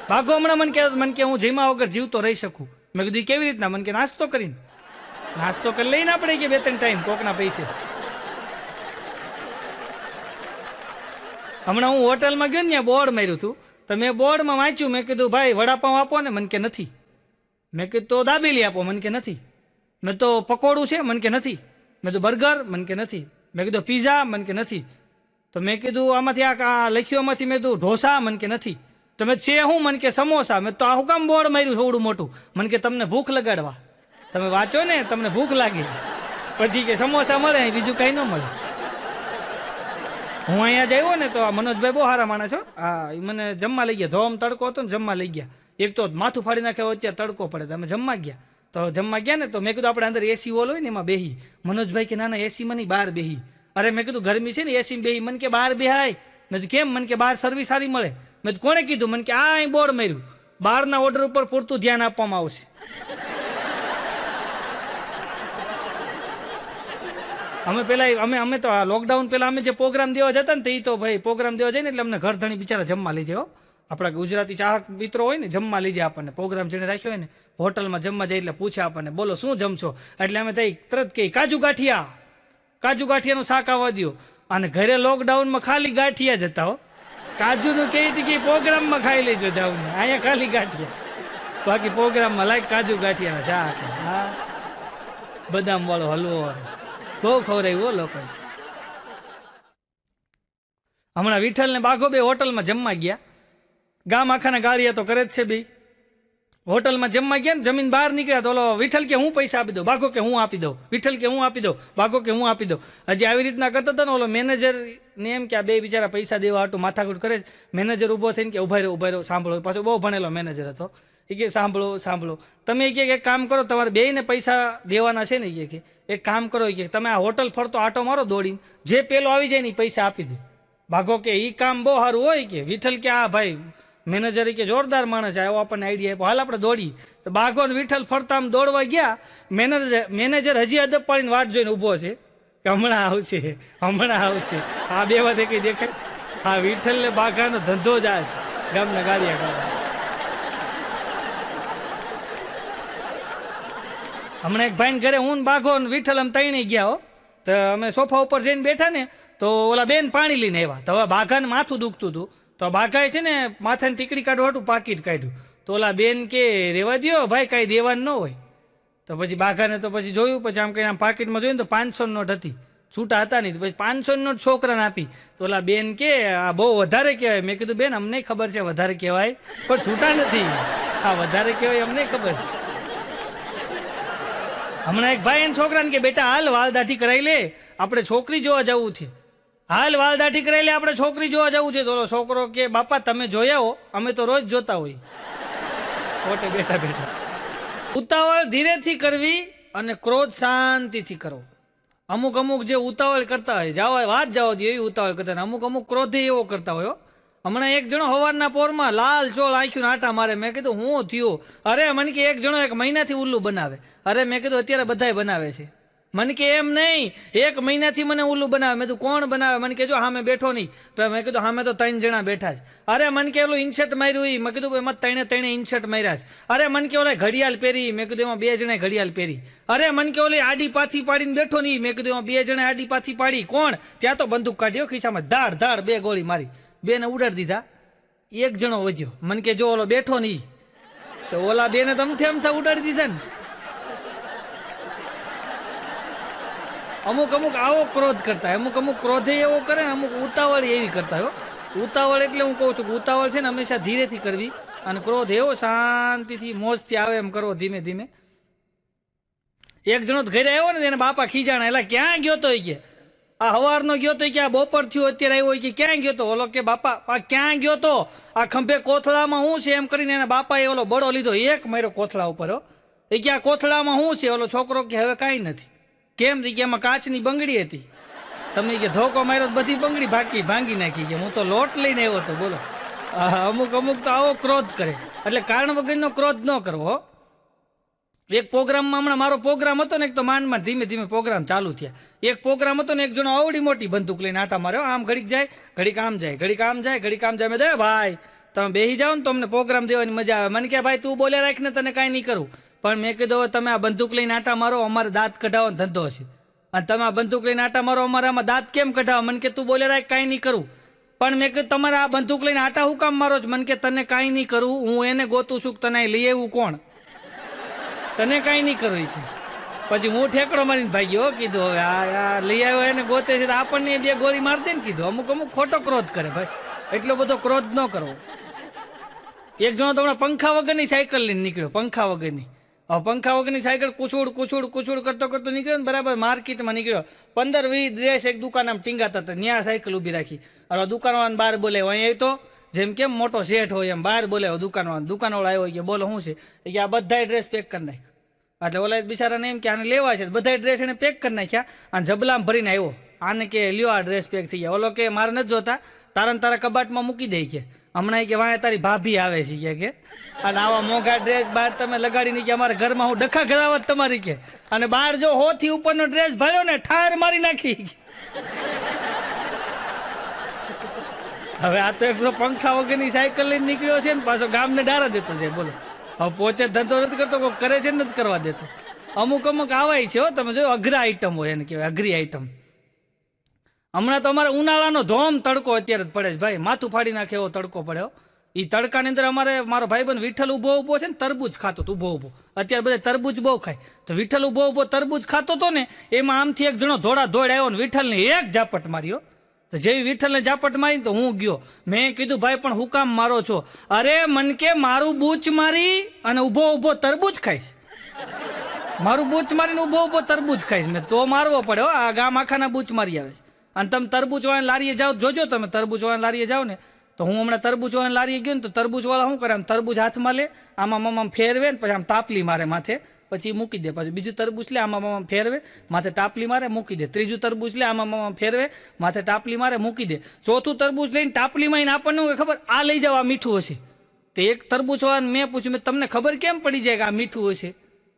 ભાગો હમણાં મને કે હું જમ્યા વગર જીવતો રહી શકું. મેં કીધું કેવી રીતના? મને કે નાસ્તો કરી લઈને આપણે કે 2-3 ટાઈમ કોકના પૈસે. હમણાં હું હોટલમાં ગયો ને ત્યાં બોર્ડ માર્યું હતું. તો મેં બોર્ડમાં વાંચ્યું. મેં કીધું ભાઈ વડાપાઉં આપો ને? મને કે નથી. મેં કીધું તો દાબેલી આપો? મને કે નથી. મેં તો પકોડું છે? મને કે નથી. મેં તો બર્ગર? મને કે નથી. મેં કીધું પીઝા? મને કે નથી. તો મેં કીધું આમાંથી આ લખ્યું આમાંથી મેં કીધું ઢોસા? મને કે નથી. તો મેં છે હું? મને કે સમોસા. મેં તો આ હું કામ બોર્ડ માર્યું થોડું મોટું? મને કે તમને ભૂખ લગાડવા. તમે વાંચો ને તમને ભૂખ લાગે. પછી કે સમોસા મળે બીજું કંઈ ન મળે. હું અહીંયા જ આવ્યો ને તો આ મનોજભાઈ બહુ સારા માણસ છો. હા, મને જમવા લઈ ગયા. ધોમ તડકો હતો ને જમવા લઈ ગયા. એક તો માથું ફાડી નાખે અત્યારે તડકો પડે. તમે જમવા ગયા. તો જમવા ગયા ને તો મેં કીધું આપણે અંદર એસી હોલ હોય ને એમાં બેહી. મનોજભાઈ કે ના ના એસીમાં નહીં બહાર બેહી. અરે મેં કીધું ગરમી છે ને એસીમાં બેહી. મને કે બહાર બેહાય. મેં કીધું કેમ? મને કે બહાર સર્વિસ સારી મળે. મેં તો કોણે કીધું? મને કે આ અહીં બોર્ડ માર્યું. બહારના ઓર્ડર ઉપર પૂરતું ધ્યાન આપવામાં આવશે. અમે પેલા અમે તો આ લોકડાઉન પહેલા અમે જે પ્રોગ્રામ દેવા જતા ને તો એ તો ભાઈ પ્રોગ્રામ દેવા જાય ને એટલે અમને ઘરધણી બિચારા જમવા લઈ જાય. આપણા ગુજરાતી ચાહક મિત્રો હોય ને જમવા લઈ જાય આપણને. પ્રોગ્રામ જેને રાખ્યો હોય ને હોટલમાં જમવા જાય એટલે પૂછે આપણને બોલો શું જમશો? એટલે અમે તઈ તરત કહી કાજુ ગાંઠિયાનું શાક આવવા દો. અને ઘરે લોકડાઉનમાં ખાલી ગાંઠિયા જ હતા. કાજુનું કહી હતી કે પ્રોગ્રામમાં ખાઈ લેજો જાવ ને. અહીંયા ખાલી ગાંઠિયા, બાકી પ્રોગ્રામમાં લાઈક કાજુ ગાંઠિયાના શાક. હા, બદામ વાળો હલવો બહુ ખવડાવ્યું લોકો. હમણાં વિઠ્ઠલ ને બાઘો બે હોટલમાં જમવા ગયા. ગામ આખાના ગાળિયા તો કરે જ છે બે. હોટલમાં જમવા ગયા ને જમીન બહાર નીકળ્યા તો ઓલો વિઠ્ઠલ કે હું પૈસા આપી દઉં, બાઘો કે હું આપી દઉં, વિઠ્ઠલ કે હું આપી દઉં, બાઘો કે હું આપી દઉં. હજી આવી રીતના કરતા હતા ને ઓલો મેનેજર ને એમ કે આ બે બિચારા પૈસા દેવા હાટું માથાકૂટ કરે. મેનેજર ઊભો થઈને કે ઉભા રહ્યો સાંભળો. પાછો બહુ ભણેલો મેનેજર હતો. એ કે સાંભળો તમે એક કામ કરો, તમારે બેયને પૈસા દેવાના છે ને. એ કે એક કામ કરો કે તમે આ હોટલ ફરતો આટો મારો દોડીને, જે પેલો આવી જાય ને એ પૈસા આપી દે. ભાગો કે એ કામ બહુ સારું હોય કે. વિઠ્ઠલ કે આ ભાઈ મેનેજર કે જોરદાર માણસ આવ્યો, આપણને આઈડિયા આપ્યો, હાલ આપણે દોડી. તો બાઘો ને વિઠ્ઠલ ફરતા આમ દોડવા ગયા. મેનેજર હજી અદબ પાડીને વાટ જોઈને ઊભો છે કે હમણાં આવશે. આ બે વાત કઈ દેખાય. હા, વિઠ્ઠલ ને બાઘાનો ધંધો જ આ છે, ગામના ગાળિયા ગાળા. હમણાં એક ભાઈને ઘરે હું બાઘો ને વિઠ્ઠલ આમ તણી ગયા હો. તો અમે સોફા ઉપર જઈને બેઠા ને તો ઓલા બેન પાણી લઈને આવ્યા. તો હવે બાઘાને માથું દુખતું હતું. તો બાઘાએ છે ને માથાની ટીકડી કાઢવા હતું પાકીટ કાઢ્યું. તો ઓલા બેન કે રેવા દો ભાઈ, કાંઈ દેવાનું ન હોય. તો પછી બાઘાને તો પછી જોયું, પછી આમ કંઈ આમ પાકીટમાં જોયું તો 500 નોટ હતી, છૂટા હતા નહીં. તો પછી 500 નોટ છોકરાને આપી. તો ઓલા બેન કે આ બહુ વધારે કહેવાય. મેં કીધું બેન અમને ખબર છે વધારે કહેવાય, પણ છૂટા નથી. આ વધારે કહેવાય અમને ખબર છે. હમણાં એક ભાઈ એને છોકરાને કે બેટા હાલ વાળ દાઢી કરાવી લે, આપણે છોકરી જોવા જવું છે. હાલ વાળ દાઢી કરાવી લે, આપણે છોકરી જોવા જવું છે. તો છોકરો કે બાપા તમે જોયા હો, અમે તો રોજ જોતા હોય. ખોટે બેઠા ઉતાવળ ધીરેથી કરવી અને ક્રોધ શાંતિથી કરવો. અમુક જે ઉતાવળ કરતા હોય વાત જવા દે એવી ઉતાવળ કરતા, અમુક ક્રોધે એવો કરતા હોય. હમણાં એક જણો સવારના પોરમાં લાલ ચોળ આંખ્યું આટા મારે. મેં કીધું હું થયું? અરે મને કે એક જણો 1 મહિનાથી ઉલ્લું બનાવે. અરે મેં કીધું અત્યારે બધાય બનાવે છે. મને કે એમ નહીં, 1 મહિનાથી મને ઉલ્લું બનાવે. મેં કીધું કોણ બનાવે? મને કે જો હા મેં બેઠો નહીં. મેં કીધું હા મેં તો 3 જણા બેઠા છે. અરે મને કે ઓલું ઇન્શર્ટ માર્યું. મેં કીધું એમાં 3 ઇન્શર્ટ માર્યા છે. અરે મને કે ઓલા ઘડિયાળ પહેરી. મેં કીધું એમાં 2 જણાએ ઘડિયાળ પહેરી. અરે મને કે ઓલી આડી પાથી પાડીને બેઠો નહીં. મેં કીધું એમાં 2 જણાએ આડી પાથી પાડી. કોણ? ત્યાં તો બંદૂક કાઢ્યો ખિસ્સામાં, ધાડ 2 ગોળી મારી. 2ને ઉડાડી દીધા. 1 જણો વધ્યો. મને કે જો ઓલો બેઠો નહીં. તો ઓલા 2ને તમથે ઉડાડી દીધા ને. અમુક અમુક આવો ક્રોધ કરતા હોય, અમુક અમુક ક્રોધે એવો કરે ને, અમુક ઉતાવળ એવી કરતા હોય. ઉતાવળ એટલે હું કહું છું કે ઉતાવળ છે ને હંમેશા ધીરેથી કરવી, અને ક્રોધ એવો શાંતિથી મોજથી આવે એમ કરવો, ધીમે ધીમે. એક જણો ઘરે આવ્યો ને એને બાપા ખીજાણા, એટલે ક્યાં ગયો તો કે આ હવારનો ગયો તો કે આ બપોર થયું અત્યારે આવ્યો કે ક્યાં ગયો તો? ઓલો કે બાપા આ ક્યાં ગયો તો, આ ખંભે કોથળામાં શું છે એમ કરીને એના બાપાએ ઓલો બળો લીધો, એક માર્યો કોથળા ઉપર. એ કે આ કોથળામાં શું છે? ઓલો છોકરો કે હવે કાંઈ નથી. કેમ? કે એમાં કાચની બંગડી હતી. તમે કે ધોકો માર્યો બધી બંગડી ભાંગી નાખી. કે હું તો લોટ લઈને આવ્યો હતો. બોલો, અમુક અમુક તો આવો ક્રોધ કરે. એટલે કારણ વગરનો ક્રોધ ન કરવો. એક પ્રોગ્રામમાં હમણાં મારો પ્રોગ્રામ હતો ને, એક તો માંડમાં ધીમે ધીમે પ્રોગ્રામ ચાલુ થયા. એક પ્રોગ્રામ હતો ને, એક જણો આવડી મોટી બંદૂક લઈને આટા માર્યો, આમ ઘડીક જાય ઘડીક આમ જાય, ઘડીક આમ જાય ઘડીક આમ જાય. મેં દે ભાઈ તમે બેસી જાઓ ને તો અમને પ્રોગ્રામ દેવાની મજા આવે. મને કે ભાઈ તું બોલે રાખીને તને કાંઈ નહીં કરું. પણ મેં કીધું હવે તમે આ બંદૂક લઈને આટા મારો, અમારે દાંત કઢાવવાનો ધંધો છે, અને તમે આ બંદૂક લઈને આટા મારો, અમારે આમાં દાંત કેમ કઢાવો? મને કે તું બોલે રાખ કાંઈ નહીં કરું. પણ મેં કીધું તમારે આ બંદૂક લઈને આટા હું કામ મારો છો? મને કે તને કાંઈ નહીં કરું, હું એને ગોતું છું, તને લઈ આવ્યું કોણ? તને કાંઈ નહીં કરવું છે. પછી હું ઠેકડો મારીને ભાગ્યો, કીધું હવે આ લઈ આવ્યો એને ગોતે છે તો આપણને બે ગોળી મારી દે ને. કીધું અમુક અમુક ખોટો ક્રોધ કરે ભાઈ, એટલો બધો ક્રોધ ન કરવો. એક જણો તો હમણાં પંખા વગરની સાયકલ લઈને નીકળ્યો, પંખા વગરની. હવે પંખા વગરની સાયકલ કુછુડ કરતો કરતો નીકળ્યો ને, બરાબર માર્કેટમાં નીકળ્યો. 15-20 ડ્રેસ એક દુકાન આમ ટીંગાતા હતા, ત્યાં સાયકલ ઊભી રાખી. હવે દુકાનવાળાને બહાર બોલે, અહીં તો જેમ કેમ મોટો શેઠ હોય એમ બહાર બોલે. દુકાનવાળો આવ્યો કે બોલો શું છે? કે આ બધા ડ્રેસ પેક કરી નાખ. એટલે ઓલા બિચારાને એમ કે આને લેવા છે, બધા ડ્રેસ એને પેક કરી નાખ્યા અને જબલામાં ભરીને આવ્યો. આને કે લ્યો આ ડ્રેસ પેક થઈ ગયા. ઓલો કે મારે નથી જોતા, તારા કબાટમાં મૂકી દે કે હમણાં કે વાંહે તારી ભાભી આવે છે કે અને આવા મોંઘા ડ્રેસ બહાર તમે લગાડીને કે અમારા ઘરમાં હું ડખા ઘરાવત તમારી કે, અને બહાર જો 100 થી ઉપરનો ડ્રેસ ભર્યો ને ઠાર મારી નાખી. હવે આ તો એક પંખા વગરની સાયકલ લઈને નીકળ્યો છે ને, પાછો ગામને ડારા દેતો છે. બોલો, હવે પોતે ધંધો નથી કરતો, કોઈ કરે છે નથી કરવા દેતો. અમુક અમુક આવાય છે હો, તમે જો અઘરા આઈટમ હોય એને કહેવાય અઘરી આઈટમ. હમણાં તો અમારે ઉનાળાનો ધોમ તડકો અત્યારે જ પડે છે ભાઈ, માથું ફાડી નાખે એવો તડકો પડ્યો. એ તડકાની અંદર અમારે મારો ભાઈબંધ વિઠ્ઠલ ઊભો છે ને, તરબૂચ ખાતો તો ઊભો. અત્યારે બધા તરબૂચ બહુ ખાય, તો વિઠ્ઠલ ઊભો તરબૂચ ખાતો હતો ને, એમાં આમથી એક જણો દોડ આવ્યો ને વિઠ્ઠલને એક ઝાપટ માર્યો. તો જેવી વિઠ્ઠલને ઝાપટ મારી તો હું ગયો. મેં કીધું ભાઈ પણ હું કામ મારો છો? અરે મન કે મારું બૂચ મારી અને ઊભો તરબૂચ ખાઈશ. મારું બૂચ મારીને ઊભો તરબૂચ ખાઈશ. મેં તો મારવો પડ્યો, આ ગામ આખાના બૂચ મારી આવે છે. અને તમે તરબૂચવાળાની લારીએ જાઓ, જોજો તમે તરબૂચવાળાની લારીએ જાઓ ને, તો હું હમણાં તરબૂચવાળાની લારીએ ગયો ને, તો તરબૂચવાળા શું કરે, આમ તરબૂચ હાથમાં લે, આમાં ફેરવે ને પછી આમ તાપલી મારે માથે, પછી મૂકી દે. પછી બીજું તરબૂચ લે, આમાં ફેરવે, માથે ટાપલી મારે મૂકી દે. ત્રીજું તરબૂચ લે, આમાં ફેરવે, માથે ટાપલી મારે મૂકી દે. ચોથું તરબૂચ લઈને ટાપલીમાં એને આપણને ખબર આ લઈ જાવ, આ મીઠું હશે. તો એક તરબૂચવાળાને મેં પૂછ્યું, મેં તમને ખબર કેમ પડી જાય કે આ મીઠું હશે,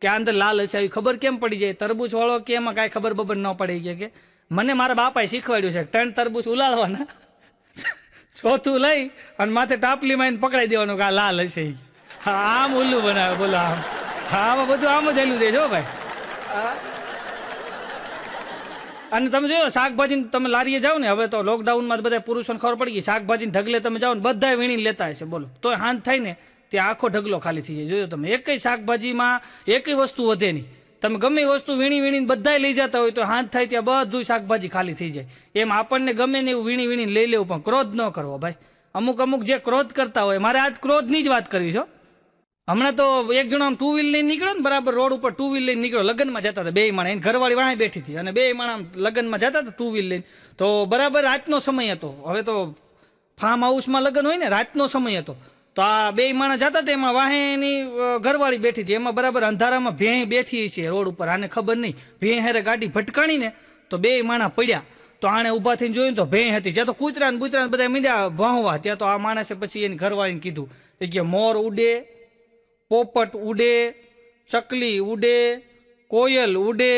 કે આ અંદર લાલ હશે, આવી ખબર કેમ પડી જાય? તરબૂચવાળો કે એમાં કાંઈ ખબર બબર ન પડે કે મને મારા બાપાએ શીખવાડ્યું છે 3 તરબૂચ ઉલાળવાના, ચોથું લઈ અને માથે ટાપલીમાં એને પકડાઈ દેવાનું કે આ લાલ હશે. હા, આમ ઉલ્લું બનાવે. બોલો, આમ હા, આમાં બધું આમ જ હેલું દે છો ભાઈ. અને તમે જોયો શાકભાજી તમે લારીએ જાઓ ને, હવે તો લોકડાઉનમાં બધા પુરુષોને ખબર પડી ગઈ, શાકભાજીને ઢગલે તમે જાઓ ને બધા વીણીને લેતા હશે. બોલો, તો હાંત થાય ને ત્યાં આખો ઢગલો ખાલી થઈ જાય. જોયો તમે, એકય શાકભાજીમાં એકય વસ્તુ વધે નહીં. તમે ગમે એ વસ્તુ વીણીને બધાય લઈ જતા હોય તો હાથ થાય ત્યાં બધું શાકભાજી ખાલી થઈ જાય. એમ આપણને ગમે ને એવું વીણીને લઈ લેવું, પણ ક્રોધ ન કરવો ભાઈ. અમુક જે ક્રોધ કરતા હોય, મારે આજ ક્રોધની જ વાત કરવી છે. હમણાં તો એક જણો આમ 2 વ્હીલ લઈને નીકળ્યો ને, બરાબર રોડ ઉપર 2 વ્હીલ લઈને નીકળ્યો, લગ્નમાં જતા હતા 2 માણા, એની ઘરવાળી વાંહે બેઠી હતી અને 2 માણા આમ લગ્નમાં જતા હતા 2 વ્હીલ લઈને. તો બરાબર રાતનો સમય હતો, હવે તો ફાર્મ હાઉસમાં લગ્ન હોય ને, રાતનો સમય હતો. તો આ 2 માણસ જતા હતા, એમાં વાહે એની ઘરવાળી બેઠી હતી, એમાં બરાબર અંધારામાં ભેં બેઠી છે રોડ ઉપર, આને ખબર નહીં, ભેં હારે ગાડી ભટકાણી ને તો 2 માણસ પડ્યા. તો આણે ઊભા થઈને જોયું તો ભેં હતી, ત્યાં તો કૂતરા ને બૂતરા બધા મીંડ્યા વાહવા. ત્યાં તો આ માણસે પછી એની ઘરવાળીને કીધું કે મોર ઉડે, પોપટ ઉડે, ચકલી ઉડે, કોયલ ઉડે,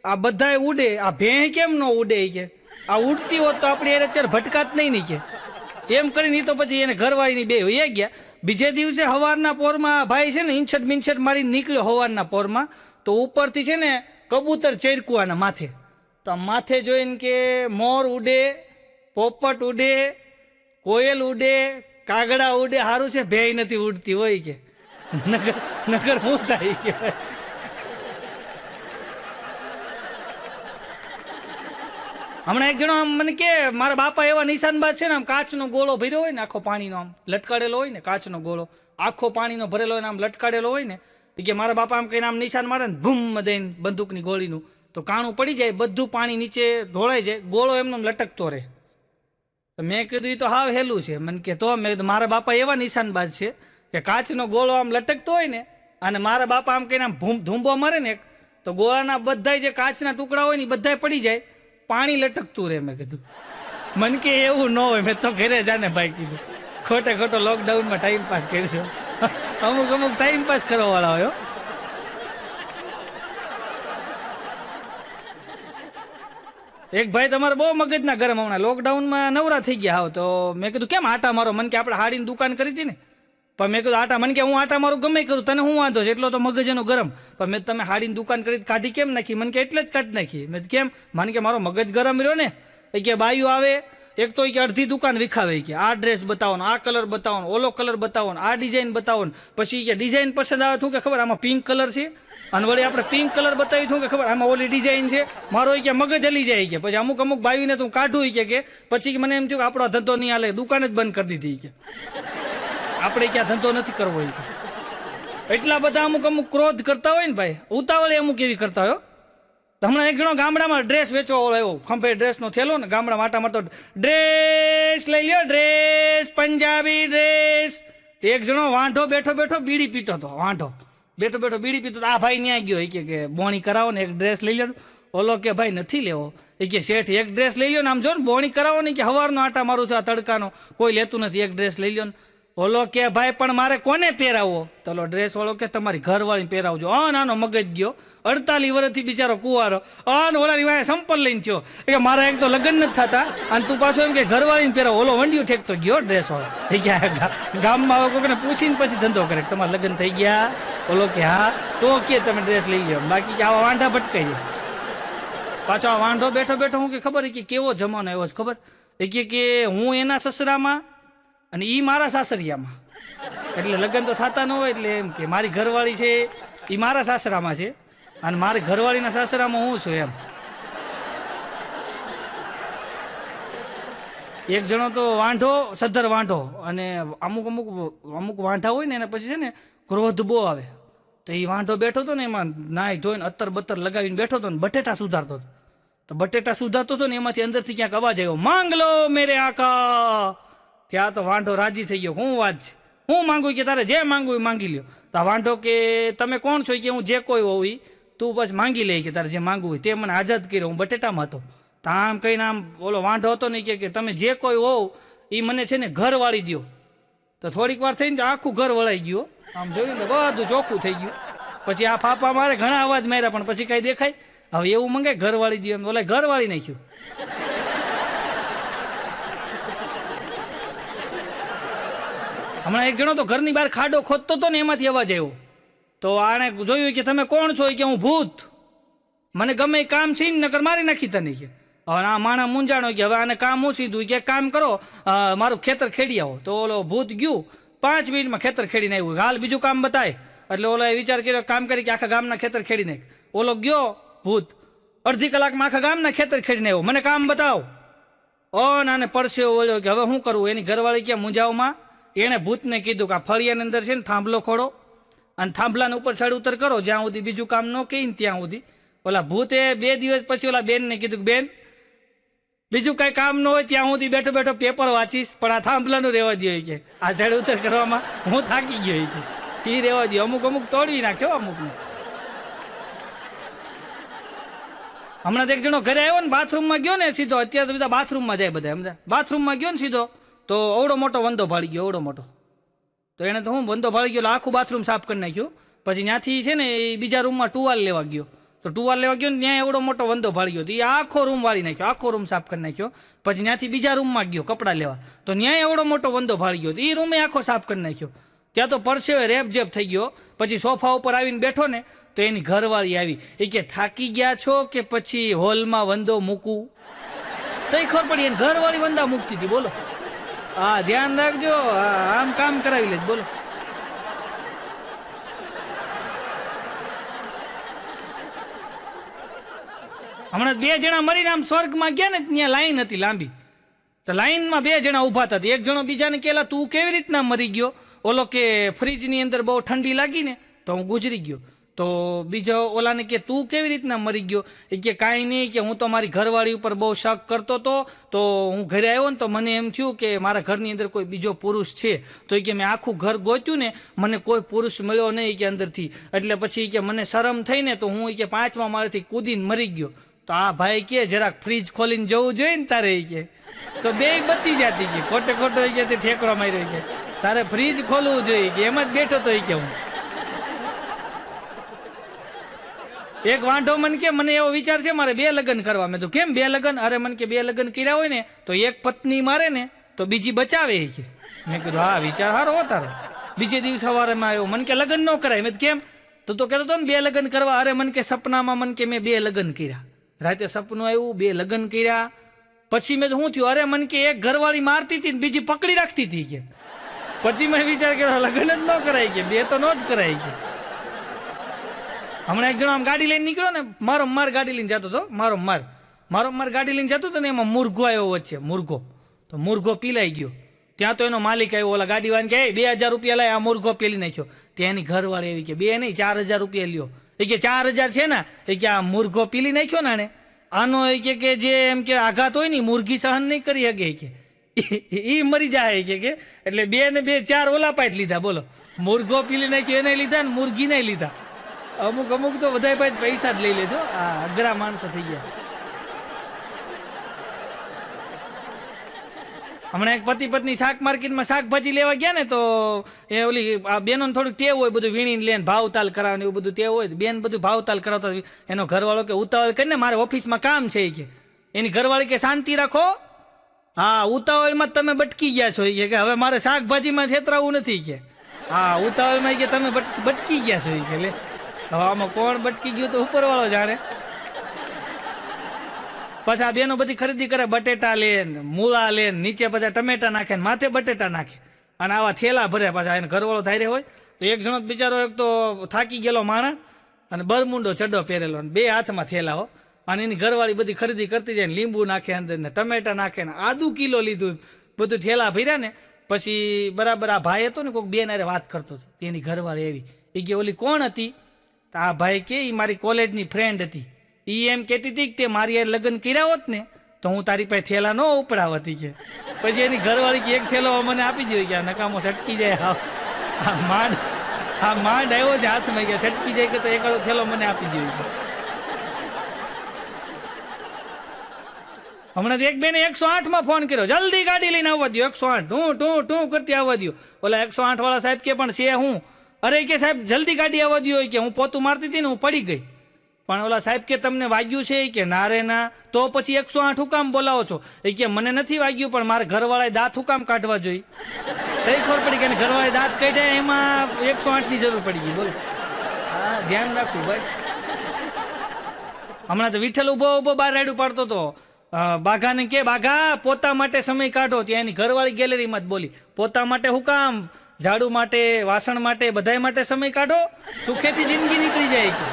આ બધાય ઉડે, આ ભેં કેમ ન ઉડે? કે આ ઉડતી હોત તો આપણે અત્યારે ભટકાત નહીં કે એમ કરીને. તો પછી એને ઘરવાળીની 2 વહી ગયા. બીજે દિવસે સવારના પોરમાં ભાઈ છે ને ઇંછટ મિંછટ મારીને નીકળ્યો સવારના પોરમાં. તો ઉપરથી છે ને કબૂતર ચેરકું આના માથે. તો માથે જોઈને કે મોર ઉડે, પોપટ ઉડે, કોયલ ઉડે, કાગડા ઉડે, સારું છે ભેય નથી ઉડતી હોય કે નગર હું થાય કે હમણાં એક જણો આમ મને કે મારા બાપા એવા નિશાનબાજ છે ને, આમ કાચનો ગોળો ભર્યો હોય ને આખો પાણીનો, આમ લટકાડેલો હોય ને, કાચનો ગોળો આખો પાણીનો ભરેલો હોય ને આમ લટકાડેલો હોય ને, એ કે મારા બાપા આમ કહીને આમ નિશાન મારે ને ભૂમ દઈને બંદૂકની ગોળીનું, તો કાણું પડી જાય, બધું પાણી નીચે ઢોળાઈ જાય, ગોળો એમને લટકતો રહે. મેં કીધું એ તો હાવ હેલું છે. મને કે તો મેં કીધું મારા બાપા એવા નિશાનબાજ છે કે કાચનો ગોળો આમ લટકતો હોય ને, અને મારા બાપા આમ કહીને આમ ધૂંબો મારે ને તો ગોળાના બધાય જે કાચના ટુકડા હોય ને બધાય પડી જાય, પાણી લટકતું રહે. મેં કીધું મન કે એવું ન હોય, મેં તો ઘરે જાને ભાઈ કીધું, ખોટે ખોટો લોકડાઉનમાં ટાઈમ પાસ કરશો. અમુક ટાઈમ પાસ કરવા વાળા હોય. એક ભાઈ તમારે બહુ મગજના ગરમ, હમણાં લોકડાઉનમાં નવરા થઈ ગયા હોવ, તો મેં કીધું કેમ આટા મારો? મને કે આપણે હાડીની દુકાન કરી હતી ને, પણ મેં કીધું આટા, મને કે હું આટા મારું ગમે કરું, તને હું વાંધો છે, એટલો તો મગજ એનો ગરમ. પણ મેં તમે હાડીની દુકાન કરી કાઢી કેમ નાખી? મને કે એટલે જ કાઢી નાખી. મેં કેમ? મને કે મારો મગજ ગરમ રહ્યો ને. એ કે બાયું આવે એક તો કે અડધી દુકાન વિખાવે, કે આ ડ્રેસ બતાવો, આ કલર બતાવો, ઓલો કલર બતાવો, આ ડિઝાઇન બતાવો, પછી કે ડિઝાઇન પસંદ આવે શું કે ખબર આમાં પિંક કલર છે, અને વળી આપણે પિંક કલર બતાવી શું કે ખબર આમાં ઓલી ડિઝાઇન છે. મારો કે મગજ હલી જાય કે પછી અમુક બાવીને તું કાઢું કે પછી મને એમ થયું કે આપણો ધંધો નહીં હાલે, દુકાન જ બંધ કરી દીધી કે આપણે ક્યાં ધંધો નથી કરવો. એટલા બધા અમુક ક્રોધ કરતા હોય ને ભાઈ, ઉતાવળે અમુક એવી કરતા હોય. હમણાં એક જણો ગામડામાં ડ્રેસ વેચવા વાળો આવ્યો, ખંભે ડ્રેસનો થેલો ને, ગામડામાં આટા મારતો, ડ્રેસ લઈ લ્યો, ડ્રેસ, પંજાબી ડ્રેસ. એક જણો વાંઢો બેઠો બીડી પીતો હતો, વાંઢો બેઠો બીડી પીતો. આ ભાઈ ન્યા ગયો, એ કે બોણી કરાવો ને એક ડ્રેસ લઈ લો. ઓલો કે ભાઈ નથી લેવો. એ કે શેઠ એક ડ્રેસ લઈ લો ને, આમ જો ને બોણી કરાવો ને, કે હવારનો આટા મારું છે, આ તડકાનો કોઈ લેતું નથી, એક ડ્રેસ લઈ લો ને. ઓલો કે ભાઈ પણ મારે કોને પહેરાવો? તો ઓલો ડ્રેસ વાળો કે તમારી ઘરવાળીને પહેરાવજો. નાનો મગજ ગયો, 48 વર્ષથી બિચારો કુવારો, ઓલાની વાય સંપલ લઈને થયો કે મારા એક તો લગ્ન નથી થતા, અને તું પાછો એમ કે ઘરવાળીને પહેરાવો. ઓલો વંડિયું ઠેકતો ગયો ડ્રેસ વાળો. થઈ ગયા ગામમાં આવે કોઈને પૂછીને પછી ધંધો કરે તમારા લગ્ન થઈ ગયા? ઓલો કે હા. તો કે તમે ડ્રેસ લઈ લો, બાકી કે આવા વાંઢા ભટકાઈ જાય. પાછો આ વાંઢો બેઠો હું કે ખબર કે કેવો જમાનો આવ્યો છે ખબર? એ કે હું એના સસરામાં અને એ મારા સાસરિયામાં, એટલે લગ્ન તો થતા ન હોય, એટલે એમ કે મારી ઘરવાળી છે એ મારા સાસરામાં છે, અને મારી ઘરવાળીના સાસરામાં હું છું એમ. એક જણો તો વાંઢો, સદ્ધર વાંઢો, અને અમુક વાંઢા હોય ને એને પછી છે ને ક્રોધ બહુ આવે. તો એ વાંઢો બેઠો હતો ને, એમાં નાઈ ધોઈને અત્તર બત્તર લગાવીને બેઠો હતો ને, બટેટા સુધારતો હતો. તો બટેટા સુધારતો હતો ને, એમાંથી અંદરથી ક્યાંક અવાજ આવ્યો, માંગ લો મેરે આકા. ત્યાં તો વાંઢો રાજી થઈ ગયો, હું વાત છે, હું માંગુ કે તારે જે માંગવું એ માંગી લ્યો. તો વાંઢો કે તમે કોણ છો? કે હું જે કોઈ હોઉં એ તું બસ માંગી લે, કે તારે જે માંગવું હોય. તે મને આઝાદ કર્યો, હું બટેટામાં હતો. તો આમ કહીને આમ ઓલો વાંઢો હતો ને કે તમે જે કોઈ હોવ એ મને છે ને ઘર વાળી દો. તો થોડીક વાર થઈને આખું ઘર વળાઈ ગયું, આમ જોયું ને બધું ચોખ્ખું થઈ ગયું. પછી આ ફાફા મારે ઘણા અવાજ માર્યા, પણ પછી કઈ દેખાય? હવે એવું મંગાય ઘર વાળી દો, એમ ઓલા ઘર વાળી નાખ્યું. હમણાં એક જણો તો ઘરની બહાર ખાડો ખોદતો હતો ને, એમાંથી અવાજ આવ્યો. તો આને જોયું કે તમે કોણ છો? કે હું ભૂત, મને ગમે એ કામ છે નકર મારી નાખી તને. કે હવે આ માણા મૂંઝાણો કે હવે આને કામ હું સીધું, કે કામ કરો મારું ખેતર ખેડી આવો. તો ઓલો ભૂત ગયું, 5 મિનિટમાં ખેતર ખેડીને આવ્યું. હાલ બીજું કામ બતાય. એટલે ઓલા વિચાર કર્યો કામ કરી કે આખા ગામના ખેતર ખેડી નાખ. ઓલો ગયો ભૂત, અડધી કલાકમાં આખા ગામના ખેતર ખેડીને આવ્યો. મને કામ બતાવો. નાને પરસેવો બોલ્યો કે હવે શું કરવું? એની ઘરવાળી ક્યાં મૂંઝાવમાં એણે ભૂતને કીધું કે આ ફળિયાની અંદર છે ને થાંભલો ખોડો, અને થાંભલાને ઉપર ચડ ઉતર કરો, જ્યાં સુધી બીજું કામ ન કહીને ત્યાં સુધી. ઓલા ભૂતે 2 દિવસ પછી ઓલા બેનને કીધું કે બેન બીજું કઈ કામ ન હોય ત્યાં સુધી બેઠો પેપર વાંચીશ, પણ આ થાંભલાનું રહેવા દો. કે આ ચડ ઉતર કરવામાં હું થાકી ગયો. કે એ રહેવા દો. અમુક તોડવી નાખ્યો અમુકને. હમણાં એક જણો ઘરે આવ્યો ને, બાથરૂમમાં ગયો ને સીધો, અત્યારે તો બધા બાથરૂમમાં જાય બધા સમજા, બાથરૂમમાં ગયો ને સીધો, તો અવડો મોટો વંદો ભાળી ગયો, અવડો મોટો. તો એને તો હું વંદો ભાળી ગયો, આખું બાથરૂમ સાફ કરી નાખ્યું. પછી ત્યાંથી છે ને એ બીજા રૂમમાં ટુવાલ લેવા ગયો. તો ટુવાલ લેવા ગયો ને ત્યાં એવડો મોટો વંદો ભાળી ગયો. તો એ આખો રૂમ વાળી નાખ્યો, આખો રૂમ સાફ કરી નાખ્યો. પછી ત્યાંથી બીજા રૂમમાં ગયો કપડાં લેવા, તો ત્યાં એવડો મોટો વંદો ભાળી ગયો. તો એ રૂમે આખો સાફ કરી નાખ્યો. ત્યાં તો પરસેવે રેપઝેપ થઈ ગયો. પછી સોફા ઉપર આવીને બેઠો ને, તો એની ઘરવાળી આવી. એ કે થાકી ગયા છો કે પછી હોલમાં વંદો મૂકું? તો એ ખબર પડી એને ઘરવાળી વંદા મૂકતી હતી. બોલો, હા ધ્યાન રાખજો, આમ કામ કરાવી લેજ. બોલો, હમણાં 2 જણા મરીને આમ સ્વર્ગમાં ગયા ને ત્યાં લાઈન હતી લાંબી, તો લાઈનમાં 2 જણા ઊભા હતા. એક જણો બીજાને કહેલા તું કેવી રીતના મરી ગયો? ઓલો કે ફ્રીજની અંદર બહુ ઠંડી લાગી ને તો હું ગુજરી ગયો. તો બીજો ઓલાને કે તું કેવી રીતના મરી ગયો? એ કે કાંઈ નહીં, કે હું તો મારી ઘરવાળી ઉપર બહુ શક કરતો હતો, તો હું ઘરે આવ્યો ને તો મને એમ થયું કે મારા ઘરની અંદર કોઈ બીજો પુરુષ છે. તો એ કે મેં આખું ઘર ગોત્યું ને, મને કોઈ પુરુષ મળ્યો નહીં કે અંદરથી, એટલે પછી કે મને શરમ થઈને તો હું કે 5મા માળેથી કૂદીને મરી ગયો. તો આ ભાઈ કે જરાક ફ્રીજ ખોલીને જવું જોઈએ ને તારે, કે તો 2 બચી જતી, કે ખોટે ખોટો કે તે ઠેકડો માર્યો, કે તારે ફ્રીજ ખોલવું જોઈએ, કે એમ જ બેઠો તો કે હું. એક વાંઢો મને કે મને એવો વિચાર છે મારે 2 લગ્ન કરવા. મેં તો કેમ 2 લગ્ન? અરે મને કે 2 લગ્ન કર્યા હોય ને તો એક પત્ની મારે ને તો બીજી બચાવે છે. મેં કીધું હા વિચાર સારો હો તારો. બીજે દિવસ સવારમાં આવ્યો, મને કે લગ્ન ન કરાય. મેં કેમ? તો કહેતો હતો ને 2 લગ્ન કરવા. અરે મને કે સપનામાં મને કે મેં 2 લગ્ન કર્યા, રાતે સપનું આવ્યું 2 લગ્ન કર્યા. પછી મેં શું થયું? અરે મને કે એક ઘરવાળી મારતી હતી ને બીજી પકડી રાખતી હતી, કે પછી મેં વિચાર કર્યો લગ્ન જ ન કરાય, કે 2 તો ન જ કરાય. કે હમણાં એક જણો આમ ગાડી લઈને નીકળ્યો ને, મારો માર ગાડી લઈને જતો હતો, મારો માર ગાડી લઈને જતો હતો ને, એમાં મુરઘો આવ્યો વચ્ચે, મુરઘો. તો મુરઘો પીલાઈ ગયો. ત્યાં તો એનો માલિક આવ્યો, ઓલા ગાડીવાળાને કે 2000 રૂપિયા લાય, આ મુરઘો પીલી નાખ્યો. ત્યાં એની ઘરવાળી એવી કે 2 નહીં 4000 રૂપિયા લ્યો. એ કે 4000 છે ને, એ કે આ મુરઘો પીલી નાખ્યો ને આનો એ કે જે એમ કે આઘાત હોય ને મુરઘી સહન નહીં કરી શકે, કે એ મરી જાય, કે એટલે 2 ને 2 4 ઓલા પાઇટ લીધા. બોલો, મુરઘો પીલી નાખ્યો એને લીધા ને મુરઘી નહીં લીધા. અમુક તો બધા પાસે પૈસા જ લઈ લેજો. આ અઘરા માણસો થઈ ગયા. હમણાં એક પતિ પત્ની શાક માર્કેટમાં શાકભાજી લેવા ગયા ને, તો એ ઓલી આ બેનોને થોડુંક ટેવ હોય બધું વીણીને લઈને ભાવતાલ કરાવને એવું બધું ટેવ હોય. બેન બધું ભાવતાલ કરાવતા. એનો ઘરવાળો કે ઉતાવળ કરીને મારે ઓફિસમાં કામ છે, કે એની ઘરવાળી કે શાંતિ રાખો, હા ઉતાવળમાં તમે બટકી ગયા છો, કે હવે મારે શાકભાજીમાં છેતરાવું નથી, કે હા ઉતાવળમાં કે તમે બટકી ગયા છો, કે લે હવે આમાં કોણ બટકી ગયું તો ઉપરવાળો જાણે. પછી આ બેનો બધી ખરીદી કરે, બટેટા લે ને મૂળા લે ને નીચે બધા ટમેટા નાખે ને માથે બટેટા નાખે અને આવા થેલા ભરે. પાછા એને ઘરવાળો ધારે હોય તો એક જણો બિચારો એક તો થાકી ગયેલો માણા અને બરમુંડો ચડ્ડો પહેરેલો ને 2 હાથમાં થેલા હો, અને એની ઘરવાળી બધી ખરીદી કરતી જાય ને લીંબુ નાખે અંદર ને ટમેટા નાખે ને આદુ કિલો લીધું, બધું થેલા ભર્યા ને. પછી બરાબર આ ભાઈ હતો ને કોઈક બેન અરે વાત કરતો હતો, એની ઘરવાળી એવી એ કે ઓલી કોણ હતી? તો આ ભાઈ કે એ મારી કોલેજની ફ્રેન્ડ હતી. એ એમ કહેતી હતી કે તે મારી યાર લગ્ન કર્યા હોત ને તો હું તારી પાસે થેલા ન ઉપડાવતી, કે પછી એની ઘરવાળી કે એક થેલો મને આપી દો, કે આ નકામો છટકી જાય. માંડ આવ્યો છે હાથમાં, કે છટકી જાય કે તો એકાદો થેલો મને આપી દો. હમણાં એક બેને 108માં ફોન કર્યો, જલ્દી ગાડી લઈને આવવા દો. 108 ટું કરતી આવવા દો. ઓલા 108 વાળા સાહેબ કે પણ છે હું? અરે કે સાહેબ જલ્દી ગાડી આવવા દો, કે હું પોતું મારતી હતી ને હું પડી ગઈ. પણ ઓલા સાહેબ કે તમને વાગ્યું છે? કે ના રે ના. તો પછી 108 હું કામ બોલાવો છો? એ કે મને નથી વાગ્યું, પણ મારે ઘરવાળાએ દાંત હું કામ કાઢવા જોઈએ. તઈ ખબર પડી કે ઘરવાળાએ દાંત કાઢ્યા, એમાં 108ની જરૂર પડી ગઈ. બોલો, હા ધ્યાન રાખવું ભાઈ. હમણાં તો વિઠ્ઠલ ઉભો બહાર રાડું પાડતો હતો. બાઘાને કે બાઘા પોતા માટે સમય કાઢો. ત્યાં એની ઘરવાળી ગેલેરીમાં જ બોલી, પોતા માટે હું કામ, ઝાડુ માટે, વાસણ માટે, બધાય માટે સમય કાઢો, સુખેથી જિંદગી નીકળી જાય. કે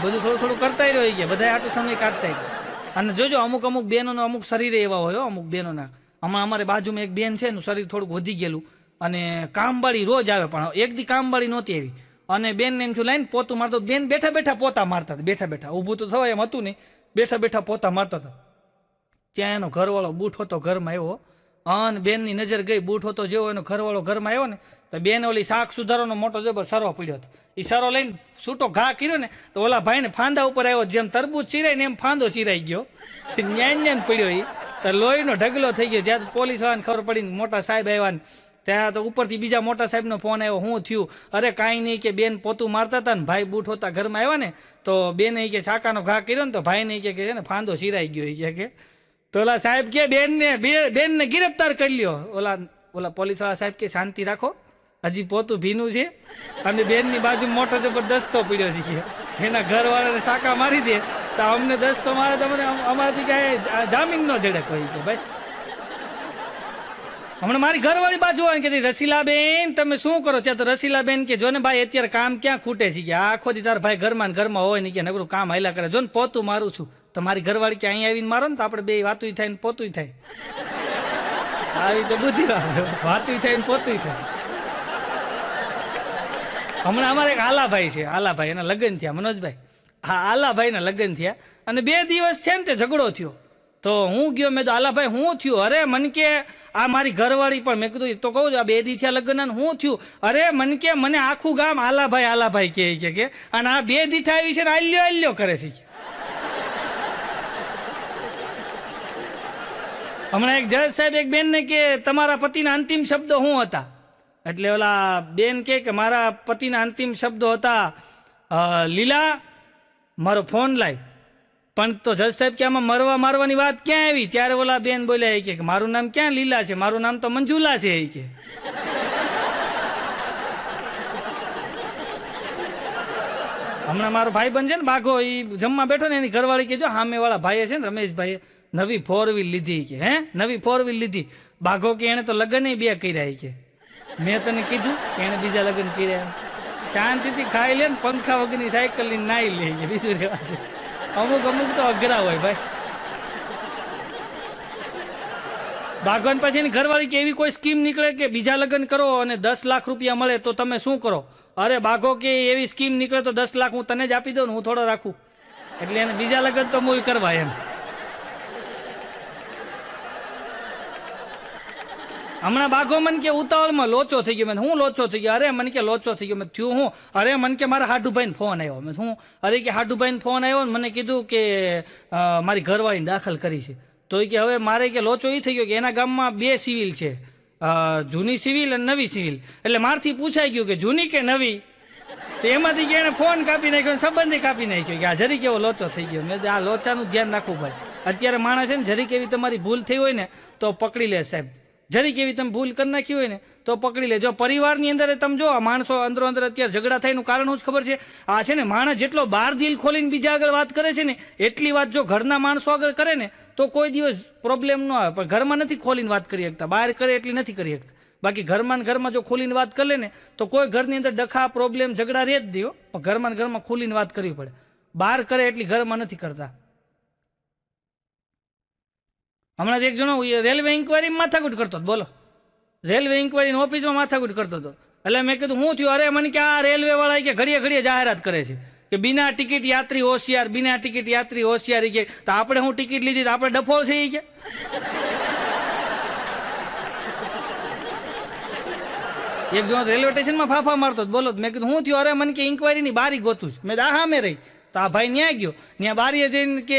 બધું થોડું કરતા રહ્યો, કે બધા આટલું સમય કાઢતા રહ્યો. અને જોજો અમુક બહેનોનો અમુક શરીરે એવા હોય, અમુક બહેનોના. હમણાં અમારે બાજુમાં એક બેન છે, એનું શરીર થોડુંક વધી ગયેલું અને કામવાળી રોજ આવે, પણ એક દી કામવાળી નહોતી આવી અને બેનને એમ છું લાઈને પોતું મારતો. બેન બેઠા બેઠા પોતા મારતા હતા, બેઠા બેઠા. ઊભું તો થવાય એમ હતું નહીં, બેઠા બેઠા પોતા મારતા હતા. ત્યાં એનો ઘરવાળો બૂઠો તો ઘરમાં આવ્યો અને બેનની નજર ગઈ, બૂઠો તો જેવો એનો ઘરવાળો ઘરમાં આવ્યો ને તો બેન ઓલી શાક સુધારોનો મોટો જબર સરો પડ્યો હતો. એ સરો લઈને છૂટો ઘા કર્યો ને તો ઓલા ભાઈને ફાંદા ઉપર આવ્યો, જેમ તરબૂચ ચીરાય ને એમ ફાંદો ચીરાઈ ગયો, ન્યાન પડ્યો. એ તો લોહીનો ઢગલો થઈ ગયો. જ્યાં પોલીસ વાળાને ખબર પડી, મોટા સાહેબ આવ્યા ને ત્યાં તો ઉપરથી બીજા મોટા સાહેબનો ફોન આવ્યો, શું થયું? અરે કાંઈ નહીં, કે બેન પોતું મારતા હતા ને ભાઈ બૂઠ હોતા ઘરમાં આવ્યા ને તો બેને કે છાકાનો ઘા કર્યો ને તો ભાઈને કે ને ફાંદો ચીરાઈ ગયો. કે તો ઓલા સાહેબ કે બેનને ગિરફ્તાર કરી લ્યો. ઓલા પોલીસવાળા સાહેબ કે શાંતિ રાખો, હજી પોતું ભીનું છે અને બેનની બાજુ મોટો જબરદસ્તો પીડ્યો છે. એના ઘરવાળાને શાકા મારી દે તો અમને દસ્તો મારે, તમને અમારાથી કાંઈ જામીન ન જડે કોઈ. કે ભાઈ હમણાં મારી ઘરવાળી બાજુ આવે કે રસીલાબેન તમે શું કરો? ત્યાં તો રસીલાબેન કે જો ને ભાઈ અત્યારે કામ ક્યાં ખૂટે છે કે આખો દી તારા ભાઈ ઘરમાં ને ઘરમાં હોય ને કે નકરું કામ હાલ્યા કરે. જો ને પોતું મારું છું તો મારી ઘરવાળી કે અહીં આવીને મારો ને તો આપણે બે વાતું થાય ને પોતું થાય. આવી તો બુદ્ધિ વાતું થાય ને પોતું થાય. હમણાં અમારે એક આલાભાઈ છે, આલાભાઈ એના લગ્ન થયા, મનોજભાઈ, હા આલાભાઈના લગ્ન થયા અને 2 દિવસ છે ને તે ઝઘડો થયો. તો હું ગયો, મેં તો આલાભાઈ હું થયું? અરે મન કે આ મારી ઘરવાળી પણ, મેં કીધું તો કહું આ 2 દી થયા લગ્ન હું થયું? અરે મન કે મને આખું ગામ આલાભાઈ આલાભાઈ કે અને આ 2 દી થાય આવી છે ને આલ્યો આલ્યો કરે છે. હમણાં એક જજ સાહેબ એક બેન ને કે તમારા પતિના અંતિમ શબ્દો શું હતા? એટલે ઓલા બેન કે મારા પતિના અંતિમ શબ્દો હતા લીલા મારો ફોન લાવ. પણ તો જજ સાહેબ કે આમાં મરવા મારવાની વાત ક્યાં આવી? ત્યારે ઓલા બેન બોલ્યા કે મારું નામ ક્યાં લીલા છે, મારું નામ તો મંજુલા છે. એ કે હમણાં મારો ભાઈ બન છે ને બાઘો, એ જમવા બેઠો ને એની ઘરવાળી કે જો સામે વાળા ભાઈએ છે ને રમેશભાઈએ નવી 4 વ્હીલ લીધી કે હે નવી 4 વ્હીલ લીધી. બાઘો કે એને તો લગ્ન 2 કર્યા કે મેં તને કીધું કે એને બીજા લગ્ન કર્યા. શાંતિથી ખાઈ લે ને પંખા વગરની સાયકલ લઈને નાઈ લે કે બીજું રહેવા. અમુક તો અઘરા હોય ભાઈ. બાગવાન પછી એની ઘરવાળી કે એવી કોઈ સ્કીમ નીકળે કે બીજા લગ્ન કરો અને 10 લાખ રૂપિયા મળે તો તમે શું કરો? અરે બાઘો કે એવી સ્કીમ નીકળે તો 10 લાખ હું તને જ આપી દઉં ને હું થોડો રાખું. એટલે એને બીજા લગ્ન તો મૂળ કરવા એમ. હમણાં બાઘો મન કે ઉતાવળમાં લોચો થઈ ગયો. મેં હું લોચો થઈ ગયો? અરે મન કે લોચો થઈ ગયો. મેં થયું હું? અરે મન કે મારા હાડુભાઈને ફોન આવ્યો. મેં હું? અરે કે હાડુભાઈને ફોન આવ્યો ને મને કીધું કે મારી ઘરવાળીને દાખલ કરી છે. તો એ કે હવે મારે કે લોચો એ થઈ ગયો કે એના ગામમાં 2 સિવિલ છે, જૂની સિવિલ અને નવી સિવિલ. એટલે મારથી પૂછાઈ ગયું કે જૂની કે નવી? તો એમાંથી કે એને ફોન કાપી નાખ્યો, સંબંધી કાપી નાખ્યો કે આ જરી કેવો લોચો થઈ ગયો. મેં આ લોચાનું ધ્યાન રાખવું પડે. અત્યારે માણસ છે ને જરીક એવી તમારી ભૂલ થઈ હોય ને તો પકડી લે સાહેબ. જરીક એવી તમે ભૂલ કરી નાખી હોય ને તો પકડી લે. જો પરિવારની અંદર તમે જો માણસો અંદરો અંદર અત્યારે ઝઘડા થાય એનું કારણ શું જ ખબર છે? આ છે ને માણસ જેટલો બહાર દિલ ખોલીને બીજા આગળ વાત કરે છે ને એટલી વાત જો ઘરના માણસો આગળ કરે ને તો કોઈ દિવસ પ્રોબ્લેમ ન આવે. પણ ઘરમાં નથી ખોલીને વાત કરી શકતા, બહાર કરે એટલી નથી કરી શકતા. બાકી ઘરમાં ને ઘરમાં જો ખોલીને વાત કરી લે ને તો કોઈ ઘરની અંદર ડખા પ્રોબ્લેમ ઝઘડા રહે જ નહીં. પણ ઘરમાં ને ઘરમાં ખોલીને વાત કરવી પડે. બહાર કરે એટલી ઘરમાં નથી કરતા. હમણાં એક જણો રેલવે ઇન્કવાયરીમાં માથાકૂટ કરતો હતો. બોલો, રેલવે ઇન્કવાયરીની ઓફિસમાં માથાકૂટ કરતો હતો. એટલે મેં કીધું હું થયું? અરે મને કે આ રેલવે વાળા કે ઘડીએ ઘડીએ જાહેરાત કરે છે કે બિના ટિકિટ યાત્રી હોશિયાર, બિના ટિકિટ યાત્રી હોશિયાર. કે તો આપણે હું ટિકિટ લીધી તો આપણે ડફોળ છે? એ કે એક જણો રેલવે સ્ટેશનમાં ફાફા મારતો. બોલો, મેં કીધું હું થયું? અરે મને કે ઇન્કવાયરીની બારી ગોતું છું. મેં આ સામે રહી. તો આ ભાઈ ન્યા ગયો, ત્યાં બારીએ જઈને કે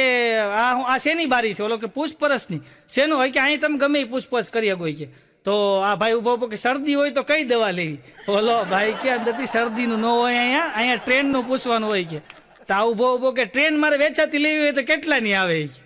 આ શેની બારી છે? ઓલો કે પૂછપરછની. શેનું હોય? કે અહીં તમે ગમે એ પૂછપરછ કરી શકો કે. તો આ ભાઈ ઉભો ઉભો કે શરદી હોય તો કઈ દવા લેવી? ઓલો ભાઈ કે અંદરથી શરદીનું ન હોય, અહીંયા ટ્રેનનું પૂછવાનું હોય કે. તો આ ઉભો ઉભો કે ટ્રેન મારે વેચાતી લેવી હોય તો કેટલાની આવે કે.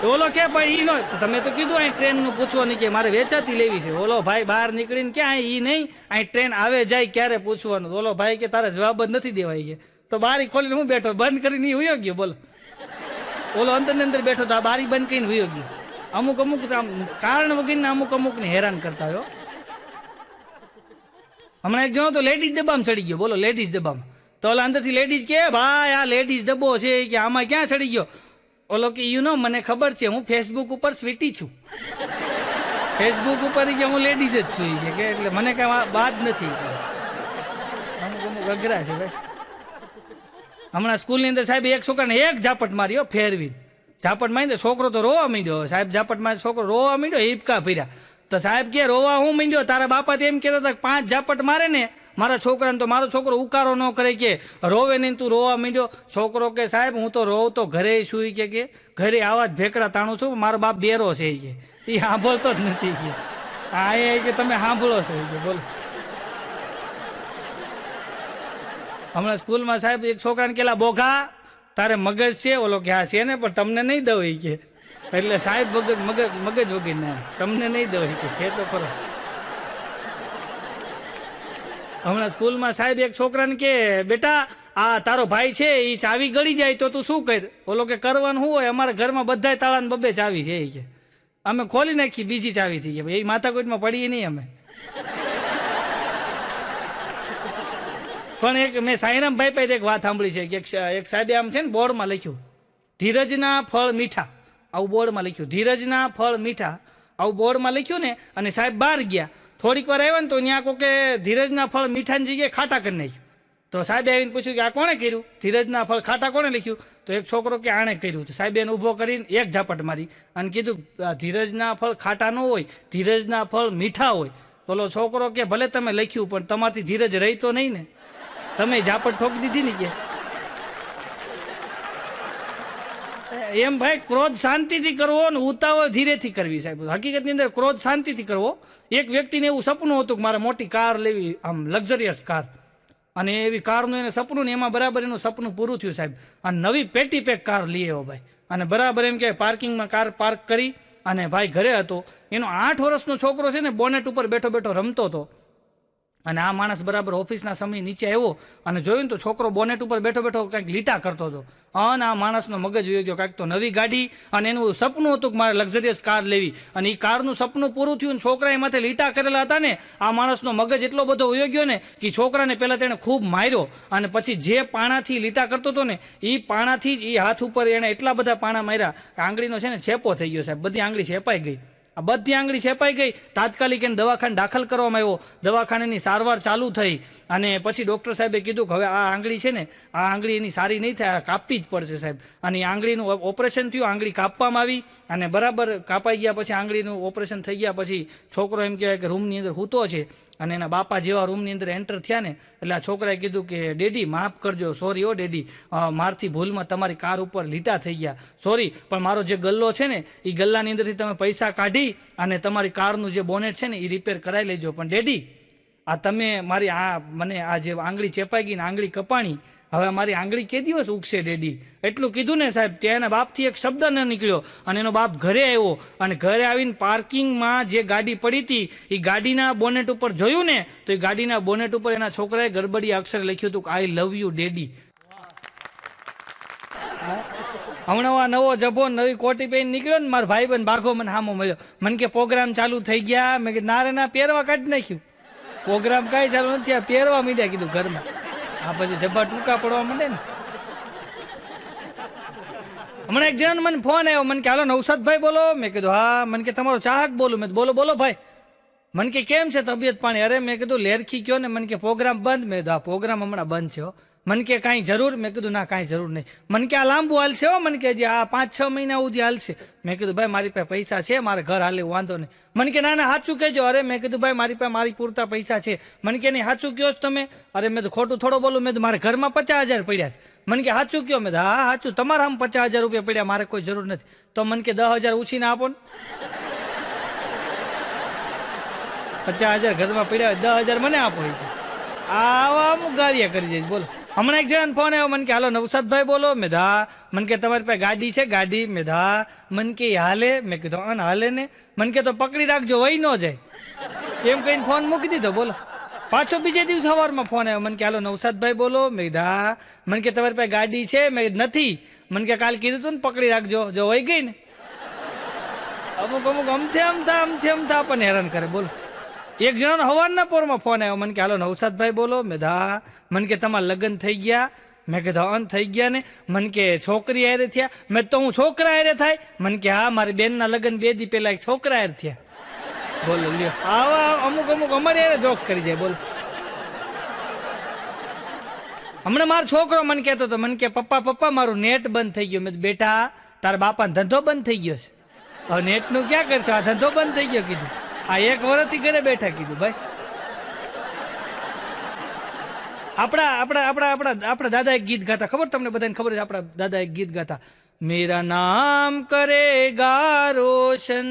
ઓલો કે ભાઈ ઈ નો, તમે તો કીધું અહીં ટ્રેનનું પૂછવાનું કે મારે વેચાતી લેવી છે. ઓલો ભાઈ બહાર નીકળીને ક્યાં ઈ નહીં, અહીં ટ્રેન આવે જાય ક્યારે પૂછવાનું. ઓલો ભાઈ કે તારે જવાબ જ નથી દેવાય કે. તો બારી ખોલીને હું બેઠો, બંધ કરીને હુયો ગયો. બોલો, ઓલો અંદર ને અંદર બેઠો તો આ બારી બંધ કરીને હુયો ગયો. અમુક કારણ વગરના અમુકને હેરાન કરતા હોય. હમણાં એક જણો તો લેડીઝ ડબ્બામાં ચડી ગયો. બોલો, લેડીઝ ડબ્બામાં. તો ઓલા અંદરથી લેડીઝ કે ભાઈ આ લેડીઝ ડબ્બો છે કે આમાં ક્યાં ચડી ગયો? ઓલો કે મને ખબર છે, હું ફેસબુક ઉપર સ્વીટી છું. ફેસબુક ઉપર કે હું લેડીઝ જ છું કે એટલે મને કઈ વાત નથી. અમુક અઘરા છે ભાઈ. હમણાં સ્કૂલની અંદર સાહેબ એક છોકરાને એક ઝાપટ માર્યો, ફેરવી ઝાપટ મારી. છોકરો તો રોવા માંડ્યો. સાહેબ ઝાપટ મારી, છોકરો રોવા માંડ્યો, હિપકા ફર્યા. તો સાહેબ કે રોવા હું માંડ્યો? તારા બાપા એમ કહેતા હતા 5 ઝાપટ મારે ને મારા છોકરાને તો મારો છોકરો ઉકારો ન કરે કે રોવે નહીં, તું રોવા માંડ્યો. છોકરો કે સાહેબ હું તો રોવ તો ઘરે સુઈ કે ઘરે આવા જ ભેકડા તાણું છું, મારો બાપ બેરો છે કે એ સાંભળતો જ નથી કે આ એ કે તમે સાંભળો છો કે. બોલો, હમણાં સ્કૂલમાં સાહેબ એક છોકરાને કેલા બોઘા તારે મગજ છે? ઓલો કે હા છે ને પણ તમને નહીં દઉં એ કે. એટલે સાહેબ મગજ વગર ના તમને નહીં દઉં કે છે તો ખરો. હમણાં સ્કૂલમાં સાહેબ એક છોકરાને કે બેટા આ તારો ભાઈ છે એ ચાવી ગળી જાય તો તું શું કર? ઓલો કે કરવાનું શું હોય, અમારા ઘરમાં બધાય તાળાને 2 ચાવી છે એ કે. અમે ખોલી નાખી બીજી ચાવીથી કે ભાઈ એ માથાકૂટમાં પડીએ નહીં અમે. પણ એક મેં સાંઈરામભાઈ પાસે એક વાત સાંભળી છે કે એક સાહેબે આમ છે ને બોર્ડમાં લખ્યું, ધીરજના ફળ મીઠા, આવું બોર્ડમાં લખ્યું, ધીરજના ફળ મીઠા, આવું બોર્ડમાં લખ્યું ને. અને સાહેબ બહાર ગયા, થોડીક વાર આવ્યા ને તો ત્યાં કોકે ધીરજના ફળ મીઠાની જગ્યાએ ખાટા કરી નાખ્યું. તો સાહેબે આવીને પૂછ્યું કે આ કોણે કર્યું, ધીરજના ફળ ખાટા કોણે લખ્યું? તો એક છોકરો કે આણે કર્યું. તો સાહેબે એને ઊભો કરીને એક ઝાપટ મારી અને કીધું ધીરજના ફળ ખાટા ન હોય, ધીરજના ફળ મીઠા હોય. બોલો છોકરો કે ભલે તમે લખ્યું પણ તમારથી ધીરજ રહી તો નહીં ને, તમે ઝાપટ ઠોકી દીધી ને કે. એમ ભાઈ ક્રોધ શાંતિથી કરવો ને ઉતાવળ ધીરેથી કરવી સાહેબ. હકીકતની અંદર ક્રોધ શાંતિથી કરવો. એક વ્યક્તિને એવું સપનું હતું કે મારે મોટી કાર લેવી, આમ લક્ઝરિયસ કાર, અને એવી કારનું એને સપનું ને એમાં બરાબર એનું સપનું પૂરું થયું સાહેબ. અને નવી પેટી પેક કાર લઈ આવ્યો ભાઈ, અને બરાબર એમ કે પાર્કિંગમાં કાર પાર્ક કરી અને ભાઈ ઘરે હતો. એનો 8 વર્ષનો છોકરો છે ને બોનેટ ઉપર બેઠો બેઠો રમતો હતો. અને આ માણસ બરાબર ઓફિસના સમય નીચે આવ્યો અને જોયું ને તો છોકરો બોનેટ ઉપર બેઠો બેઠો કંઈક લીટા કરતો હતો. અને આ માણસનો મગજ વહી ગયો, કાંઈક તો નવી ગાડી, અને એનું સપનું હતું કે મારે લક્ઝરિયસ કાર લેવી, અને એ કારનું સપનું પૂરું થયું. છોકરાએ માથે લીટા કરેલા હતા ને, આ માણસનો મગજ એટલો બધો વહી ગયો ને કે છોકરાને પહેલાં તેણે ખૂબ માર્યો, અને પછી જે પાણાથી લીટા કરતો હતો ને એ પાણાથી જ એ હાથ ઉપર એણે એટલા બધા પાણા માર્યા કે આંગળીનો છે ને છેપો થઈ ગયો સાહેબ, બધી આંગળી છેપાઈ ગઈ. આ બધી આંગળી છેપાઈ ગઈ. તાત્કાલિક એને દવાખાને દાખલ કરવામાં આવ્યો. દવાખાનાની સારવાર ચાલુ થઈ અને પછી ડૉક્ટર સાહેબે કીધું કે હવે આ આંગળી છે ને, આ આંગળી એની સારી નહીં થાય, કાપવી જ પડશે સાહેબ. અને એ આંગળીનું ઓપરેશન થયું, આંગળી કાપવામાં આવી અને બરાબર કાપાઈ ગયા. પછી આંગળીનું ઓપરેશન થઈ ગયા પછી છોકરો એમ કહેવાય કે રૂમની અંદર સૂતો છે, અને એના બાપા જેવા રૂમની અંદર એન્ટર થયા ને એટલે આ છોકરાએ કીધું કે ડેડી માફ કરજો, સોરી ઓ ડેડી, મારથી ભૂલમાં તમારી કાર ઉપર લીટા થઈ ગયા, સોરી, પણ મારો જે ગલ્લો છે ને એ ગલ્લાની અંદરથી તમે પૈસા કાઢી અને તમારી કારનું જે બોનેટ છે ને એ રિપેર કરાવી લેજો. પણ ડેડી આ તમે મારી મને આ જે આંગળી ચેપાઈ ગઈ ને આંગળી કપાણી, હવે મારી આંગળી કે દિવસ ઉગશે ડેડી? એટલું કીધું ને સાહેબ, ત્યાં એના બાપથી એક શબ્દ ન નીકળ્યો. અને એનો બાપ ઘરે આવ્યો અને ઘરે આવીને પાર્કિંગમાં જે ગાડી પડી હતી એ ગાડીના બોનેટ ઉપર જોયું ને તો એ ગાડીના બોનેટ ઉપર એના છોકરાએ ગડબડિયા અક્ષરે લખ્યું હતું કે આઈ લવ યુ ડેડી. હમણાં આ નવો જભો નવી કોટી પહેરીને નીકળ્યો ને, મારો ભાઈ બંધ બાઘો મને સામો મળ્યો. મને કે પ્રોગ્રામ ચાલુ થઈ ગયા. મેં કીધું ના રે ના, પહેરવા કાઢી નાખ્યું. પ્રોગ્રામ કાંઈ ચાલુ નથી, આ પહેરવા માંડ્યા કીધું ઘરમાં. આ પછી જબ્બા ટૂંકા પડવા માંડે ને. હમણાં એક જણ મને ફોન આવ્યો, મને કે હાલો નવસાદભાઈ બોલો. મેં કીધું હા. મને કે તમારો ચાહક બોલું. મેં બોલો બોલો ભાઈ. મને કે કેમ છે તબિયત પાણી? અરે મેં કીધું લેરખી કયો ને. મને કે પ્રોગ્રામ બંધ. મેં કીધું હા પ્રોગ્રામ હમણાં બંધ છે. મને કે કાંઈ જરૂર? મેં કીધું ના કાંઈ જરૂર નહીં. મને કે આ લાંબુ હાલશે હો. મને કે હજી આ 5-6 મહિના સુધી હાલશે. મેં કીધું ભાઈ મારી પાસે પૈસા છે, મારે ઘર હાલે વાંધો નહીં. મને કે ના ના સાચું કહેજો. અરે મેં કીધું ભાઈ મારી પાસે મારી પૂરતા પૈસા છે. મને કે નહીં સાચું કહો છો તમે? અરે મેં તો ખોટું થોડો બોલું. મેં તો મારે ઘરમાં 50,000 પડ્યા છે. મને કે સાચું કહો? મેં હા સાચું. તમારા આમ 50,000 રૂપિયા પડ્યા, મારે કોઈ જરૂર નથી. તો મને કે 10,000 ઉછીને આપો ને. 50,000 ઘરમાં પડ્યા હોય, 10,000 મને આપો છે. આવા અમુક ગાળિયા કરી જાય. બોલો હમણાં એક જણાને ફોન આવ્યો. મને કે હાલો નવસાદભાઈ બોલો. મેં હા. મને કે તમારી પાસે ગાડી છે? ગાડી. મેં હા. મને કે હાલે? મેં કીધું અન હાલે ને. મને કે તો પકડી રાખજો, વહી ન જાય. એમ કહીને ફોન મૂકી દીધો. બોલો પાછો બીજે દિવસ સવારમાં ફોન આવ્યો. મને કે હાલો નવસાદભાઈ બોલો. મેં હા. મને કે તમારી પાસે ગાડી છે? મેં નથી. મને કે કાલ કીધું તું ને પકડી રાખજો, જો વહી ગઈ ને. અમુક અમથે અમથા આપણને હેરાન કરે. બોલો એક જણાનો હવારના પોરમાં ફોન આવ્યો. મને કે હાલો નવસાદભાઈ બોલો. મેં હા. મને કે તમારા લગ્ન થઈ ગયા? મેં કીધું અન થઈ ગયા ને. મને કે છોકરી હારે થયા? મેં તો હું છોકરા હારે થાય? મને કે હા મારી બેનના લગ્ન 2 દી પહેલા એક છોકરા હારે થયા. બોલો લ્યો, આવા અમુક અમારી હારે જોક્સ કરી જાય. બોલો હમણાં મારો છોકરો મને કહેતો હતો, મને કે પપ્પા મારું નેટ બંધ થઈ ગયું. મેં બેટા તારા બાપાનો ધંધો બંધ થઈ ગયો છે, હવે નેટનું ક્યાં કરશો? આ ધંધો બંધ થઈ ગયો. કીધું આ 1 વર્ષથી ઘરે બેઠા. કીધું ભાઈ આપણા દાદા એક ગીત ગાતા, ખબર તમને બધાને ખબર છે? આપણા દાદા એક ગીત ગાતા, મેરા નામ કરેગા રોશન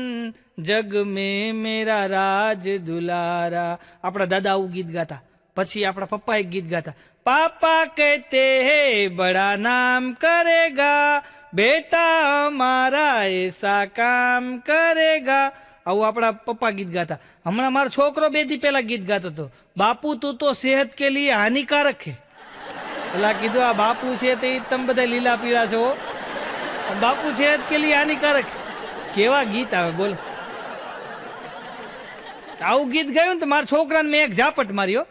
જગ મેં મેરા રાજ દુલારા. આપણા દાદા આવું ગીત ગાતા. પછી આપણા પપ્પા એક ગીત ગાતા, પાપા કહેતે હે બડા નામ કરેગા બેટા હમારા એસા કામ કરેગા. આવું આપણા પપ્પા ગીત ગાતા. હમણાં મારો છોકરો 2 દી પહેલા ગીત ગાતો હતો, બાપુ તું તો સેહત કે લીએ હાનિકારક છે. એટલે કીધું આ બાપુ છે તે તમે બધા લીલા પીળા છો, બાપુ સેહત કે લીએ હાનિકારક. કેવા ગીત આવે બોલો. આવું ગીત ગાયું ને તો મારા છોકરાને મેં એક ઝાપટ માર્યો.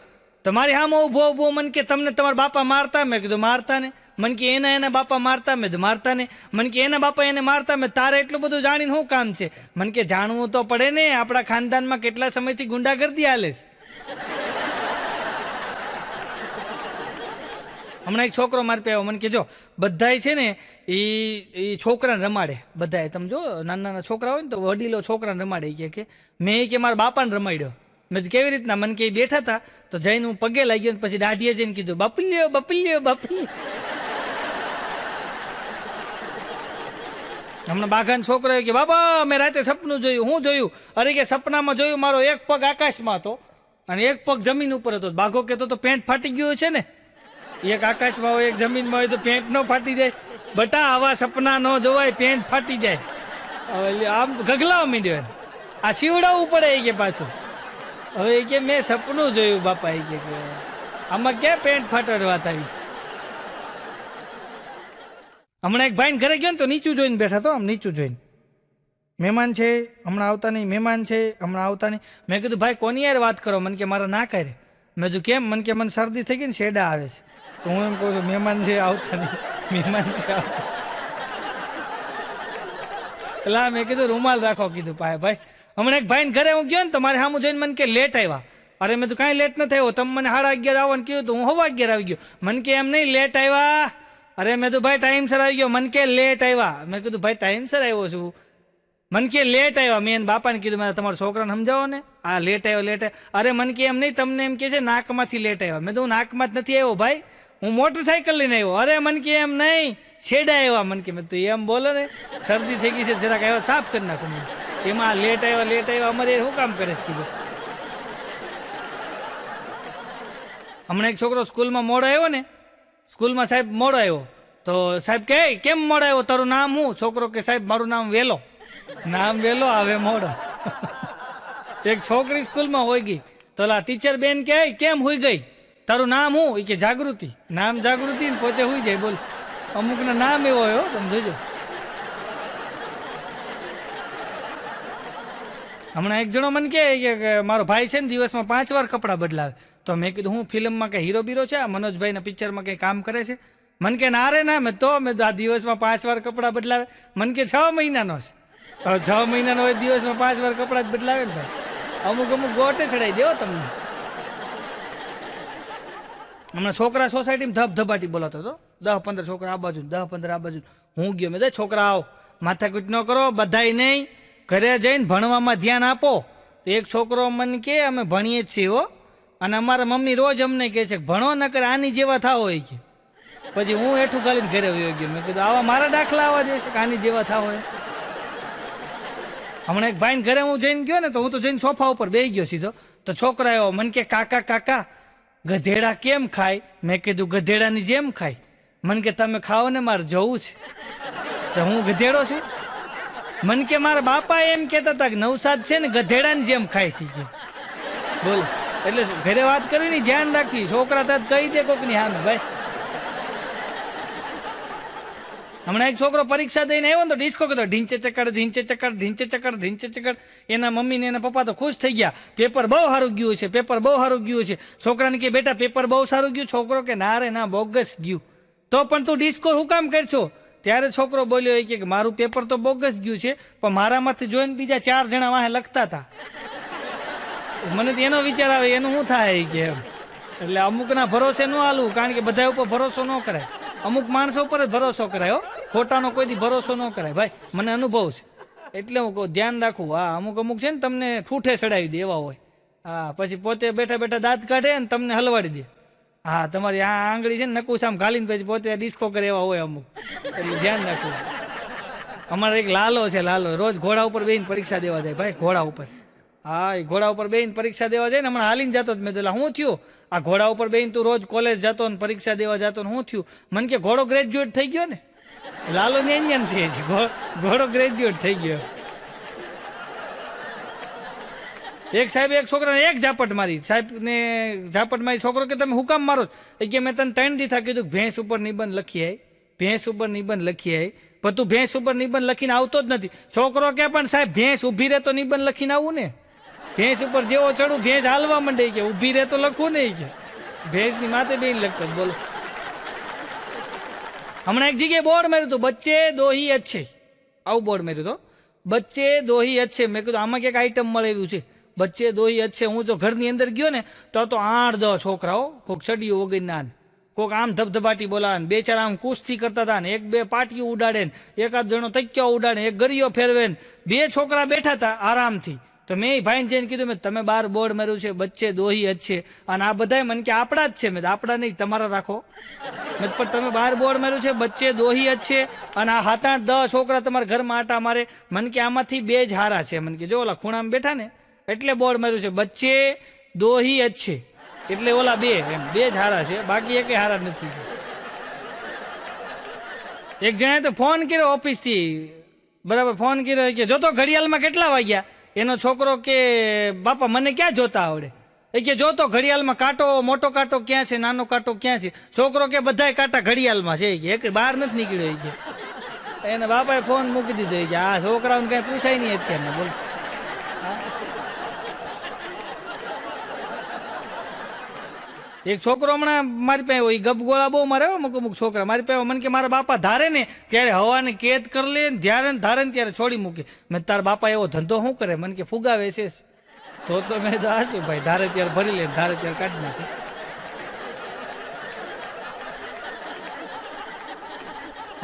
તો મારી હામાં ઊભો ઊભો મને કે તમને તમારા બાપા મારતા? મેં કીધું મારતા ને. મને કે એના બાપા મારતા? મેં કીધું મારતા ને. મને કે એના બાપા એને મારતા? મેં તારે એટલું બધું જાણીને શું કામ છે? મને કે જાણવું તો પડે ને, આપણા ખાનદાનમાં કેટલા સમયથી ગુંડાગર્દી હાલે છે. હમણાં એક છોકરો મારી પાસે આવ્યો, મને કે જો બધાય છે ને એ છોકરાને રમાડે, બધાય તમે જો નાના નાના છોકરા હોય ને તો વડીલો છોકરાને રમાડે. કે મેં કે મારા બાપાને રમાડ્યો. મેં કેવી રીતના? મને કે બેઠા હતા તો જઈને હું પગે લાગી ગયો, પછી દાઢીએ જઈને કીધું બાપલ્યો બાપલ્યો બાપલ્યો. હમણાં બાઘાનો છોકરો કે બાબા મેં રાતે સપનું જોયું. હું જોયું? અરે કે સપનામાં જોયું મારો એક પગ આકાશમાં હતો અને એક પગ જમીન ઉપર હતો. બાઘો કહેતો તો પેન્ટ ફાટી ગયું છે ને. એક આકાશમાં હોય એક જમીનમાં હોય તો પેન્ટ ન ફાટી જાય? બટા આવા સપના ન જોવાય, પેન્ટ ફાટી જાય. હવે આમ ગગલાવા માંડ્યો, આ સીવડાવવું પડે એ કે પાછું. હવે એ કે મેં સપનું જોયું બાપા. એ કે આમાં ક્યાં પેન્ટ ફાટવાની વાત આવી? હમણાં એક ભાઈને ઘરે ગયો ને તો નીચું જોઈને બેઠા તો, આમ નીચું જોઈને. મહેમાન છે હમણાં આવતા નહીં, મહેમાન છે હમણાં આવતા નહીં. મેં કીધું ભાઈ કોની યાર વાત કરો? મને કે મારા ના કરે. મેં કીધું કેમ? મને કે મને શરદી થઈ ગઈ ને શેડા આવે છે. તો હું એમ કહું છું મહેમાન છે આવતા નહીં, મહેમાન છે આવતા. એટલે મેં કીધું રૂમાલ રાખો કીધું પાય ભાઈ. હમણાં એક ભાઈને ઘરે હું ગયો ને તો મારે સામું જોઈને મને કે લેટ આવ્યા. અરે મેં તો કાંઈ લેટ નથી આવ્યો, તમે મને 11:30 આવવાનું કીધું તો હું 11:15 આવી ગયો. મને કે એમ નહીં લેટ આવ્યા. અરે મેં તો ભાઈ ટાઈમસર આવી ગયો. મને કે લેટ આવ્યા. મેં કીધું ભાઈ ટાઈમસર આવ્યો છું. મને કે લેટ આવ્યા. મેં એને બાપાને કીધું મારે તમારા છોકરાને સમજાવો ને, આ લેટ આવ્યો લેટ આવ્યો. અરે મને કે એમ નહીં, તમને એમ કે છે નાકમાંથી લેટ આવ્યા. મેં તો નાકમાં જ નથી આવ્યો ભાઈ, હું મોટરસાઇકલ લઈને આવ્યો. અરે મને કે એમ નહીં, છેડા આવ્યા. મને કે મેં તો એમ બોલો ને, શરદી થઈ ગઈ છે જરાક આવ્યો, સાફ કરી નાખું. એમાં લેટ આવ્યા અમારે શું કામ કરે છે કીધું. હમણાં એક છોકરો સ્કૂલમાં મોડો આવ્યો ને, સ્કૂલમાં સાહેબ મોડો આવ્યો તો સાહેબ કહે કેમ મોડો આવ્યો, તારું નામ શું? છોકરો કે સાહેબ મારું નામ વેલો. નામ વેલો આવે મોડો. એક છોકરી સ્કૂલમાં હોઈ ગઈ તો ટીચર બેન કહે કેમ હોઈ ગઈ, તારું નામ શું? એ કે જાગૃતિ. નામ જાગૃતિ ને પોતે હોઈ જાય. બોલ, અમુકના નામ એવો હોય તમે જોજો. હમણાં એક જણો મને કહે કે મારો ભાઈ છે ને દિવસમાં 5 વાર કપડાં બદલાવે. તો મેં કીધું હું ફિલ્મમાં કંઈ હીરો બીરો છે? આ મનોજભાઈના પિક્ચરમાં કંઈ કામ કરે છે? મને કે ના રે ના. મેં આ દિવસમાં 5 વાર કપડાં બદલાવે. મને કે 6 મહિનાનો છે. હવે 6 મહિનાનો હોય દિવસમાં 5 વાર કપડાં જ બદલાવે ને ભાઈ. અમુક ગોટે ચડાવી દેવો તમને. હમણાં છોકરા સોસાયટીમાં ધબધબાટી બોલાતો હતો, 10-15 છોકરા આ બાજુ 10-15 આ બાજુ. હું ગયો, મેં છોકરા આવો માથાકૂટ ન કરો, બધાય નહીં, ઘરે જઈને ભણવામાં ધ્યાન આપો. તો એક છોકરો મને કે અમે ભણીએ જ છીએ હો, અને અમારા મમ્મી રોજ અમને કહે છે ભણો ન કરે આની જેવા થાવ હોય છે. પછી હું હેઠું ગાલીને ઘરે વયો ગયો. મેં કીધું આવા મારા દાખલા આવવા દે છે કે આની જેવા થાવ હોય. હમણાં એક ભાઈને ઘરે હું જઈને ગયો ને તો હું તો જઈને સોફા ઉપર બેસી ગયો સીધો. તો છોકરા આવ્યો, મને કે કાકા કાકા ગધેડા કેમ ખાય? મેં કીધું ગધેડાની જેમ ખાય. મને કે તમે ખાઓ ને, મારે જવું છે. તો હું ગધેડો છું? મને કે મારા બાપા એમ કહેતા હતા કે નવસાદ છે ને ગધેડાની જેમ ખાય છે. બોલો, એટલે ઘરે વાત કરીને ધ્યાન રાખવી. છોકરા તાત કહી દે કોકની સામે ભાઈ. હમણાં એક છોકરો પરીક્ષા દઈને આવ્યો ને તો ડિસ્કો કહેતો ઢીંચે ચકડ ઢીંચે ચકડ ઢીંચે ચકડ ઢીંચે ચકડ. એના મમ્મી ને એના પપ્પા તો ખુશ થઈ ગયા, પેપર બહુ સારું ગયું છે, પેપર બહુ સારું ગયું છે. છોકરાને કે બેટા પેપર બહુ સારું ગયું? છોકરો કે ના રે ના, બોગસ ગયું. તો પણ તું ડિસ્કો શું કામ કરશો? ત્યારે છોકરો બોલ્યો એ કે મારું પેપર તો બોગસ ગયું છે, પણ મારામાંથી જોઈને બીજા 4 જણા વાહે લખતા હતા. મને એનો વિચાર આવે એનું શું થાય કે એમ. એટલે અમુકના ભરોસે ન હાલવું, કારણ કે બધા ઉપર ભરોસો ન કરાય. અમુક માણસો ઉપર જ ભરોસો કરાય, ખોટાનો કોઈથી ભરોસો ન કરાય ભાઈ. મને અનુભવ છે એટલે હું કહું ધ્યાન રાખવું. હા, અમુક છે ને તમને ઠૂઠે ચડાવી દે એવા હોય. હા, પછી પોતે બેઠા બેઠા દાંત કાઢે ને તમને હલવાડી દે. હા, તમારી આ આંગળી છે ને નકુસામ ઘાલીને પછી પોતે ડિસ્કો કરે એવા હોય અમુક. એટલે ધ્યાન રાખવું. અમારે એક લાલો છે, લાલો રોજ ઘોડા ઉપર બેહીને પરીક્ષા દેવા જાય ભાઈ. ઘોડા ઉપર, હા, એ ઘોડા ઉપર બેહીને પરીક્ષા દેવા જાય ને. હમણાં હાલીને જતો મેં તો શું થયું? આ ઘોડા ઉપર બેહીને તું રોજ કોલેજ જતો ને પરીક્ષા દેવા જતો ને શું થયું? મને કે ઘોડો ગ્રેજ્યુએટ થઈ ગયો ને. લાલો ને એન્જન છે, ઘોડો ગ્રેજ્યુએટ થઈ ગયો. એક સાહેબ એક છોકરાને એક ઝાપટ મારી. સાહેબ ને ઝાપટ મારી. છોકરો કે તમે હું કામ મારો? એ કે મેં તને 3 દીથા કીધું ભેંસ ઉપર નિબંધ લખી આવી, ભેંસ ઉપર નિબંધ લખી આવી. પણ તું ભેંસ ઉપર નિબંધ લખીને આવતો જ નથી. છોકરો કે પણ સાહેબ ભેંસ ઊભી રહે તો નિબંધ લખીને આવું ને, ભેંસ ઉપર જેવો ચડું ભેંસ હાલવા માંડે કે ઊભી રહે તો લખવું નહીં કે ભેંસની માથે બેન લખતો. બોલો, હમણાં એક જગ્યાએ બોર્ડ માર્યું હતું, બચ્ચે દોહી અચ્છે, આવું બોર્ડ માર્યું હતું, બચ્ચે દોહી અચ્છે. મેં કીધું આમાં ક્યાંક આઈટમ મળે એવું છે, બચ્ચે દોહી અચ્છે. હું તો ઘરની અંદર ગયો ને તો 8-10 છોકરાઓ, કોઈક ચડીઓ વગરના ને, કોઈક આમ ધબધબાટી બોલાવે ને, 2-4 આમ કુસ્તી કરતા હતા ને, 1-2 પાટીઓ ઉડાડે ને, એકાદ જણો તક્યો ઉડાડે, એક ગરીયો ફેરવે ને, 2 છોકરા બેઠા હતા આરામથી. તો મેં ભાઈને જઈને કીધું, મેં તમે બહાર બોર્ડ માર્યું છે બચ્ચે દોહી અચ્છે, અને આ બધાય મને કે આપણા જ છે. મેં આપણા નહીં, તમારા રાખો. મેં પણ તમે બહાર બોર્ડ માર્યું છે બચ્ચે દોહી અચ્છે, અને આ 7-8-10 છોકરા તમારા ઘરમાં આટા મારે, મને કે આમાંથી 2 જ હારા છે. મને કે જો ઓલા ખૂણામાં બેઠા ને એટલે બોર્ડ માર્યું છે બચ્ચે દોહી અચ્છે, એટલે ઓલા 2 એમ 2 જ હારા છે, બાકી એકે હારા નથી. એક જણાએ તો ફોન કર્યો ઓફિસથી, બરાબર ફોન કર્યો કે જોતો ઘડિયાળમાં કેટલા વાગ્યા. એનો છોકરો કે બાપા મને ક્યાં જોતા આવડે, એ કે જોતો ઘડિયાળમાં કાંટો, મોટો કાંટો ક્યાં છે, નાનો કાંટો ક્યાં છે. છોકરો કે બધાય કાંટા ઘડિયાળમાં છે, કે એક બહાર નથી નીકળ્યો. કે એને બાપાએ ફોન મૂકી દીધો કે આ છોકરાઓને કઈ પૂછાય નહીં અત્યારને. બોલ, એક છોકરો હમણાં મારી પાસે હોય, ગપગોળા બહુ મારે અમુક અમુક છોકરા મારી પાસે. મને કે મારા બાપા ધારે ને ત્યારે હવાને કેદ કરી લે, ધારે ને ત્યારે છોડી મૂકે. મેં તારા બાપા એવો ધંધો શું કરે? મને કે ફુગાવે છે. તો મેં તો હાશું ભાઈ, ધારે ત્યારે ભરી લે, ધારે ત્યારે કાઢી નાખે.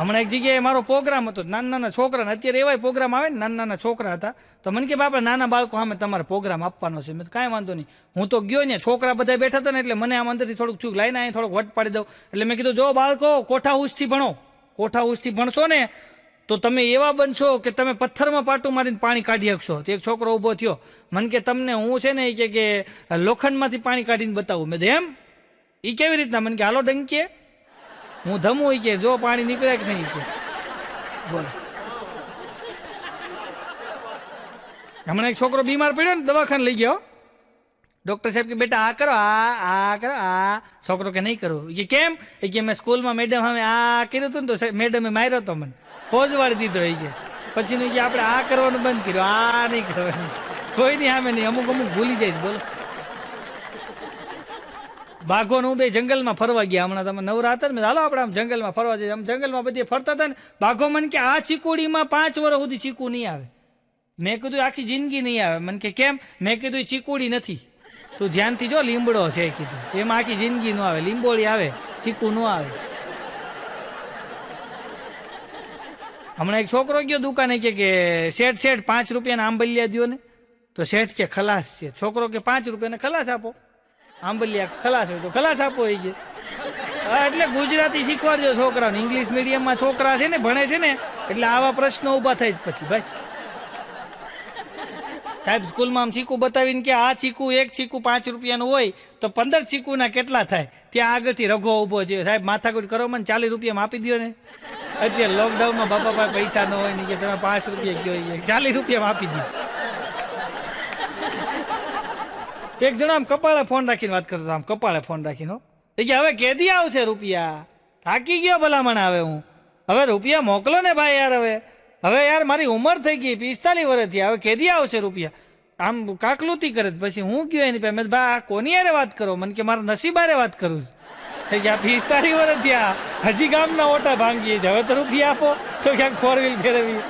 હમણાં એક જગ્યાએ મારો પ્રોગ્રામ હતો, નાના નાના છોકરાને, અત્યારે એવાય પ્રોગ્રામ આવે ને, નાના નાના છોકરા હતા. તો મને કે બાપા નાના બાળકો સામે તમારે પ્રોગ્રામ આપવાનો છે. મેં કાંઈ વાંધો નહીં. હું તો ગયો ને, છોકરા બધા બેઠા હતા ને, એટલે મને આમ અંદરથી થોડુંક ચૂક લાઈને અહીં થોડોક વટ પાડી દઉં. એટલે મેં કીધું જો બાળકો કોઠા ઉસથી ભણો, કોઠા ઉસથી ભણશો ને તો તમે એવા બનશો કે તમે પથ્થરમાં પાટું મારીને પાણી કાઢી શકશો. તો એક છોકરો ઊભો થયો, મને કે તમને હું છે ને એ કે લોખંડમાંથી પાણી કાઢીને બતાવું. મેં એમ એ કેવી રીતના? મને કે હાલો ડંકીએ હું ધમું કે જો પાણી નીકળે કે નહીં કે. બોલો, હમણાં એક છોકરો બીમાર પડ્યો ને, દવાખાને લઈ ગયો. ડૉક્ટર સાહેબ કે બેટા આ કરો, આ કરો, આ. છોકરો કે નહીં કરવું. કે કેમ? એ કે મેં સ્કૂલમાં મેડમ હવે આ કર્યું હતું ને તો મેડમે માર્યો હતો, મને ફોજવાડી દીધો. એ કે પછી કે આપણે આ કરવાનું બંધ કર્યું, આ નહીં કરવાનું. કોઈ નહીં સામે નહીં, અમુક અમુક ભૂલી જાય. બોલો, બાઘો હું બે જંગલમાં ફરવા ગયા હમણાં. તમે નવરા હતા ને, હાલો આપણે આમ જંગલમાં ફરવા જઈએ. આમ જંગલમાં બધી ફરતા હતા ને, બાઘો મને કે આ ચીકુડીમાં 5 વર્ષ સુધી ચીકુ નહીં આવે. મેં કીધું આખી જિંદગી નહીં આવે. મને કે કેમ? મેં કીધું ચીકુડી નથી, તું ધ્યાનથી જો, લીમડો છે. કીધું એમાં આખી જિંદગી ન આવે, લીંબોળી આવે, ચીકુ ન આવે. હમણાં એક છોકરો ગયો દુકાને કે શેઠ 5 રૂપિયાના આંબલિયા દો ને. તો શેઠ કે ખલાસ છે. છોકરો કે 5 રૂપિયાને ખલાસ આપો. આંબલિયા ખલાસ હોય તો ખલાસ આપો. એ કે હા, એટલે ગુજરાતી શીખવાડજો છોકરાને. ઇંગ્લિશ મીડિયમમાં છોકરા છે ને ભણે છે ને, એટલે આવા પ્રશ્નો ઊભા થાય જ પછી. ભાઈ સાહેબ સ્કૂલમાં આમ ચીકુ બતાવીને કે આ ચીકુ, એક ચીકુ 5 રૂપિયાનું હોય તો 15 ચીકુના કેટલા થાય? ત્યાં આગળથી રઘો ઊભો છે. સાહેબ માથાકૂટ કરો, મને 40 રૂપિયામાં આપી દો ને. અત્યારે લોકડાઉનમાં બાપા પાસે પૈસા ન હોય ને કે તમે 5 રૂપિયા કયો, 40 રૂપિયામાં આપી દો. એક જણા આમ કપાળે ફોન રાખીને વાત કરતો, આમ કપાળે ફોન રાખીને. એ કે હવે કેદી આવશે રૂપિયા? થાકી ગયો ભલામણ. હવે હું હવે રૂપિયા મોકલો ને ભાઈ યાર. હવે યાર મારી ઉંમર થઈ ગઈ 45 વર્ષથી, હવે કેદી આવશે રૂપિયા? આમ કાકલુતી કરે. પછી હું ગયો એની પાસે, ભાઈ કોની યારે વાત કરો? મને કે મારા નસીબારે વાત કરું છું. કે 45 વર્ષ થયા, હજી ગામના ઓટા ભાંગીએ છે, હવે તો રૂપિયા આપો તો ક્યાંક 4 વ્હીલ ફેરવી.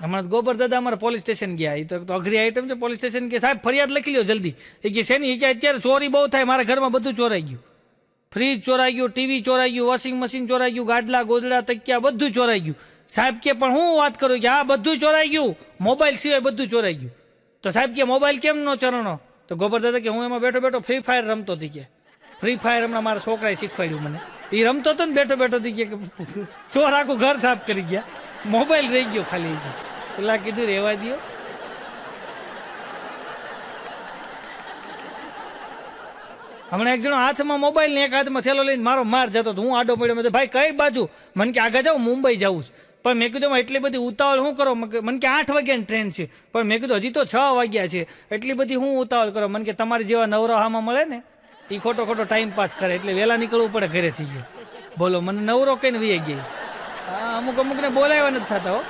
હમણાં ગોબર દાદા અમારા પોલીસ સ્ટેશન ગયા. એ તો અઘરી આઈટમ છે. પોલીસ સ્ટેશન કે સાહેબ ફરિયાદ લખી લો જલ્દી. એ કે છે ને, એ કે અત્યારે ચોરી બહુ થાય, મારા ઘરમાં બધું ચોરાઈ ગયું. ફ્રીજ ચોરાઈ ગયું, ટીવી ચોરાઈ ગયું, વોશિંગ મશીન ચોરાઈ ગયું, ગાડલા ગોદડા તકિયા બધું ચોરાઈ ગયું. સાહેબ કે પણ હું વાત કરું કે આ બધું ચોરાઈ ગયું, મોબાઈલ સિવાય બધું ચોરાઈ ગયું. તો સાહેબ કે મોબાઈલ કેમ નો ચરણો? તો ગોબર દાદા કે હું એમાં બેઠો બેઠો ફ્રી ફાયર રમતો હતી. કે ફ્રી ફાયર હમણાં મારા છોકરાએ શીખવાડ્યું મને. એ રમતો હતો ને બેઠો બેઠો હતી કે ચોર આખું ઘર સાફ કરી ગયા, મોબાઈલ રહી ગયો ખાલી. પેલા કીધું રહેવા દો. હમણાં એક જણો હાથમાં મોબાઈલ ને એક હાથમાં થેલો લઈને મારો માર જતો હતો. હું આડો પડ્યો. મેં ભાઈ કઈ બાજુ? મને કે આગળ જાઉં, મુંબઈ જવું છું. પણ મેં કીધું એટલી બધી ઉતાવળ શું કરો? મને કે 8 વાગ્યાની ટ્રેન છે. પણ મેં કીધું હજી તો 6 વાગ્યા છે, એટલી બધી હું ઉતાવળ કરો? મને કે તમારી જેવા નવરાહામાં મળે ને એ ખોટો ટાઈમ પાસ કરે, એટલે વહેલા નીકળવું પડે ઘરેથી. ગયો બોલો મને નવરો કઈને વી ગઈ. અમુક અમુકને બોલાવ્યા નથી થતા હો.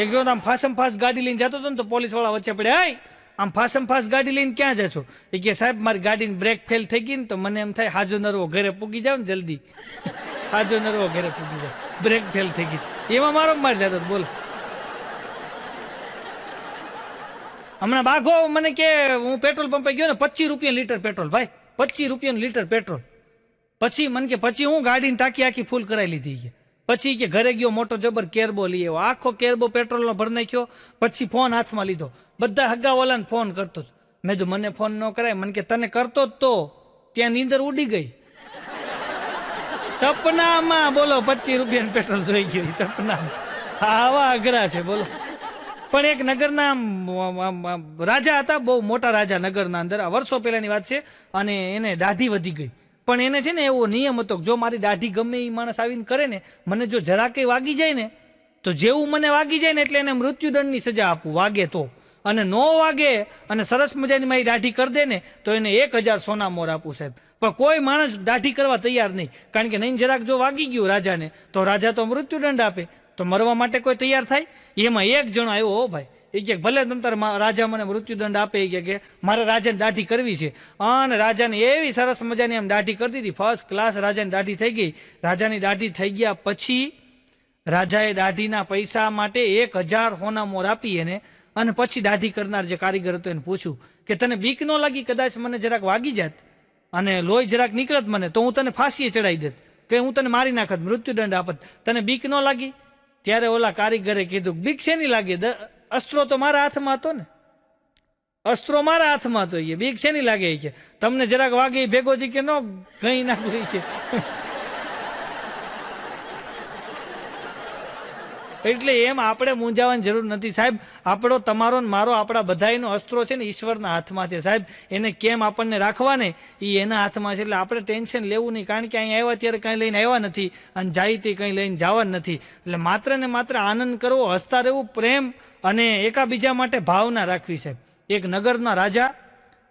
એક જો આમ ફાસમ ફાસ ગાડી લઈને જતો હતો ને તો પોલીસ વાળા વચ્ચે પડે, હાય આમ ફાસમ ફાસ ગાડી લઈને ક્યાં જશો? એ કે સાહેબ મારી ગાડીની બ્રેક ફેલ થઈ ગઈ ને તો મને એમ થાય હાજો નરવો ઘરે પૂગી જાવ ને જલ્દી. હાજો નરવો ઘરે પૂગી જાવ, બ્રેક ફેલ થઈ ગઈ. એમાં મારો માર જતો બોલો. હમણાં બાઘો મને કે હું પેટ્રોલ પંપે ગયો ને 25 રૂપિયા લીટર પેટ્રોલ, ભાઈ 25 રૂપિયાનું લીટર પેટ્રોલ. પછી મને કે પછી હું ગાડીની ટાંકી આખી ફૂલ કરાવી લીધી છે. પછી કે ઘરે ગયો મોટો જબર કેરબો લઈ આવ્યો, આખો કેરબો પેટ્રોલનો ભરી નાખ્યો. પછી ફોન હાથમાં લીધો, બધા હગાવાલાને ફોન કરતો જ. મેં તો મને ફોન ન કરાય. મને કે તને કરતો જ તો ત્યાં નીંદર ઉડી ગઈ. સપનામાં બોલો 25 રૂપિયાનું પેટ્રોલ જોઈ ગયું સપનામાં. આવા અઘરા છે બોલો. પણ એક નગરના રાજા હતા, બહુ મોટા રાજા નગરના અંદર, વર્ષો પહેલાની વાત છે. અને એને દાઢી વધી ગઈ. પણ એને છે ને એવો નિયમ હતો કે જો મારી દાઢી ગમે એ માણસ આવીને કરે ને, મને જો જરા કંઈ વાગી જાય ને તો જેવું મને વાગી જાય ને એટલે એને મૃત્યુદંડની સજા આપું, વાગે તો. અને નો વાગે અને સરસ મજાની મારી દાઢી કરી દે ને તો એને 1000 સોના મોર આપું સાહેબ. પણ કોઈ માણસ દાઢી કરવા તૈયાર નહીં, કારણ કે નહીં જરાક જો વાગી ગયું રાજાને તો રાજા તો મૃત્યુદંડ આપે. તો મરવા માટે કોઈ તૈયાર થાય? એમાં એક જણો આવ્યો, હો ભાઈ, એ કે ભલે તમ તારે રાજા મને મૃત્યુદંડ આપે, એ કે મારે રાજાને દાઢી કરવી છે. અને રાજાને એવી સરસ મજાની આમ દાઢી કરી દીધી, ફર્સ્ટ ક્લાસ રાજાની દાઢી થઈ ગઈ. રાજાની દાઢી થઈ ગયા પછી રાજાએ દાઢીના પૈસા માટે 1000 સોના મોર આપી એને. અને પછી દાઢી કરનાર જે કારીગર હતો એને પૂછ્યું કે તને બીક ન લાગી કદાચ મને જરાક વાગી જાત અને લોહી જરાક નીકળત મને તો હું તને ફાંસીએ ચડાવી દેત, કે હું તને મારી નાખત, મૃત્યુદંડ આપત, તને બીક ન લાગી? ત્યારે ઓલા કારીગરે કીધું બીક શેની લાગે, અસ્ત્રો તો મારા હાથમાં હતો ને, અસ્ત્રો મારા હાથમાં હતો, એ બીક શેની લાગે છે? તમને જરાક વાગે ભેગો થી કે ન ગઈ નાખવી છે. એટલે એમ આપણે મૂંઝાવાની જરૂર નથી સાહેબ. આપણો તમારો ને મારો આપણા બધાનો અસ્ત્રો છે ને ઈશ્વરના હાથમાં છે સાહેબ. એને કેમ આપણને રાખવા ને એ એના હાથમાં છે. એટલે આપણે ટેન્શન લેવું નહીં, કારણ કે અહીં આવ્યા ત્યારે કંઈ લઈને આવ્યા નથી અને જાય તે કંઈ લઈને જવા નથી. એટલે માત્ર ને માત્ર આનંદ કરવો, હસતા રહેવું, પ્રેમ અને એકાબીજા માટે ભાવના રાખવી સાહેબ. એક નગરના રાજા,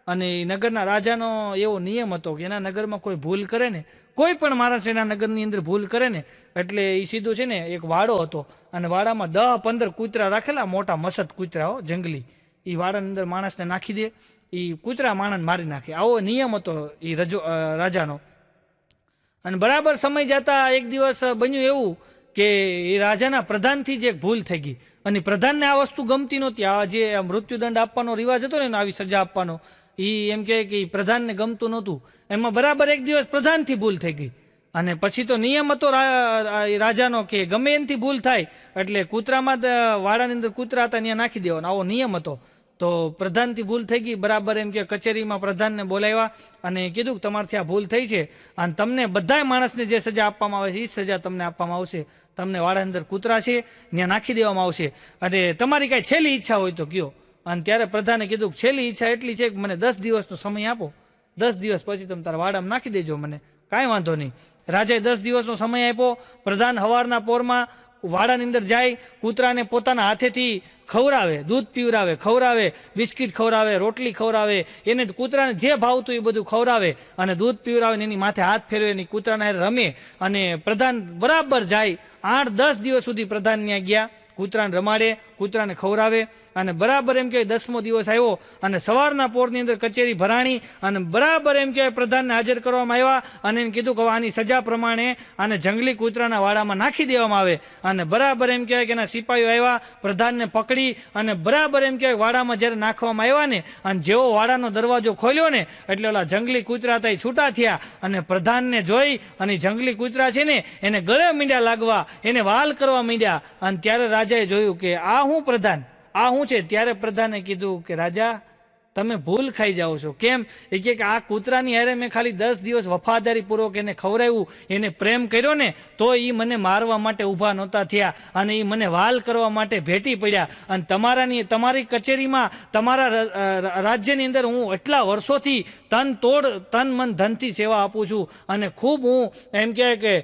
અને એ નગરના રાજાનો એવો નિયમ હતો કે એના નગરમાં કોઈ ભૂલ કરે ને, કોઈ પણ માણસ એના નગરની અંદર ભૂલ કરે ને એટલે એ સીધું છે ને એક વાડો હતો અને વાડામાં 10-15 કૂતરા રાખેલા, મોટા મસદ કૂતરાઓ જંગલી. એ વાડાની અંદર માણસને નાખી દે, એ કૂતરા માણસને મારી નાખે. આવો નિયમ હતો એ રાજાનો. અને બરાબર સમય જતા એક દિવસ બન્યું એવું કે એ રાજાના પ્રધાનથી જ એક ભૂલ થઈ ગઈ. અને પ્રધાનને આ વસ્તુ ગમતી નહોતી. આ જે મૃત્યુદંડ આપવાનો રિવાજ હતો ને આવી સજા આપવાનો, એ એમ કહે કે પ્રધાનને ગમતું નહોતું. એમાં બરાબર એક દિવસ પ્રધાનથી ભૂલ થઈ ગઈ. અને પછી તો નિયમ હતો રાજાનો કે ગમે એનાથી ભૂલ થાય એટલે કૂતરામાં વાડાની અંદર કૂતરા હતા ત્યાં નાખી દેવાનો, આવો નિયમ હતો. તો પ્રધાનથી ભૂલ થઈ ગઈ. બરાબર એમ કે કચેરીમાં પ્રધાનને બોલાવ્યા અને કીધું કે તમારથી આ ભૂલ થઈ છે અને તમને બધા માણસને જે સજા આપવામાં આવે છે એ સજા તમને આપવામાં આવશે. તમને વાડાની અંદર કૂતરા છે ત્યાં નાખી દેવામાં આવશે અને તમારી કાંઈ છેલ્લી ઈચ્છા હોય તો કયો. અને ત્યારે પ્રધાને કીધું કે છેલ્લી ઈચ્છા એટલી છે કે મને 10 દિવસનો સમય આપો, 10 દિવસ પછી તમે તારા વાડામાં નાખી દેજો, મને કાંઈ વાંધો નહીં. રાજાએ 10 દિવસનો સમય આપ્યો. પ્રધાન સવારના પોરમાં વાડાની અંદર જાય, કૂતરાને પોતાના હાથેથી ખવડાવે, દૂધ પીવરાવે, ખવડાવે, બિસ્કિટ ખવડાવે, રોટલી ખવડાવે, એને કૂતરાને જે ભાવતું એ બધું ખવડાવે અને દૂધ પીવરાવે, એની માથે હાથ ફેરવે, એની કૂતરાને રમે. અને પ્રધાન બરાબર જાય 8-10 દિવસ સુધી પ્રધાન ત્યાં ગયા, કૂતરાને રમાડે, કૂતરાને ખવડાવે. અને બરાબર એમ કહેવાય 10મો દિવસ આવ્યો અને સવારના પોરની અંદર કચેરી ભરાણી અને બરાબર એમ કહેવાય પ્રધાનને હાજર કરવામાં આવ્યા અને એને કીધું કે આની સજા પ્રમાણે આને જંગલી કૂતરાના વાડામાં નાખી દેવામાં આવે. અને બરાબર એમ કહેવાય કે એના સિપાહીઓ આવ્યા, પ્રધાનને પકડી અને બરાબર એમ કહેવાય વાડામાં જ્યારે નાખવામાં આવ્યા ને અને જેવો વાડાનો દરવાજો ખોલ્યો ને એટલે ઓલા જંગલી કૂતરા ત્યાં છૂટા થયા અને પ્રધાનને જોઈ અને જંગલી કૂતરા છે ને એને ગળે મીંડ્યા લાગવા, એને વાલ કરવા માંડ્યા. અને ત્યારે રાજાએ જોયું કે આ હું પ્રધાન, આ શું છે? ત્યારે પ્રધાને કીધું કે રાજા તમે ભૂલ ખાઈ જાઓ છો. કેમ? એ કે આ કૂતરાની હારે મેં ખાલી 10 દિવસ વફાદારીપૂર્વક એને ખવડાવ્યું, એને પ્રેમ કર્યો ને તો એ મને મારવા માટે ઊભા નહોતા થયા અને એ મને વાલ કરવા માટે ભેટી પડ્યા. અને તમારી કચેરીમાં તમારા રાજ્યની અંદર હું એટલા વર્ષોથી તન મન ધનથી સેવા આપું છું અને ખૂબ હું એમ કહેવાય કે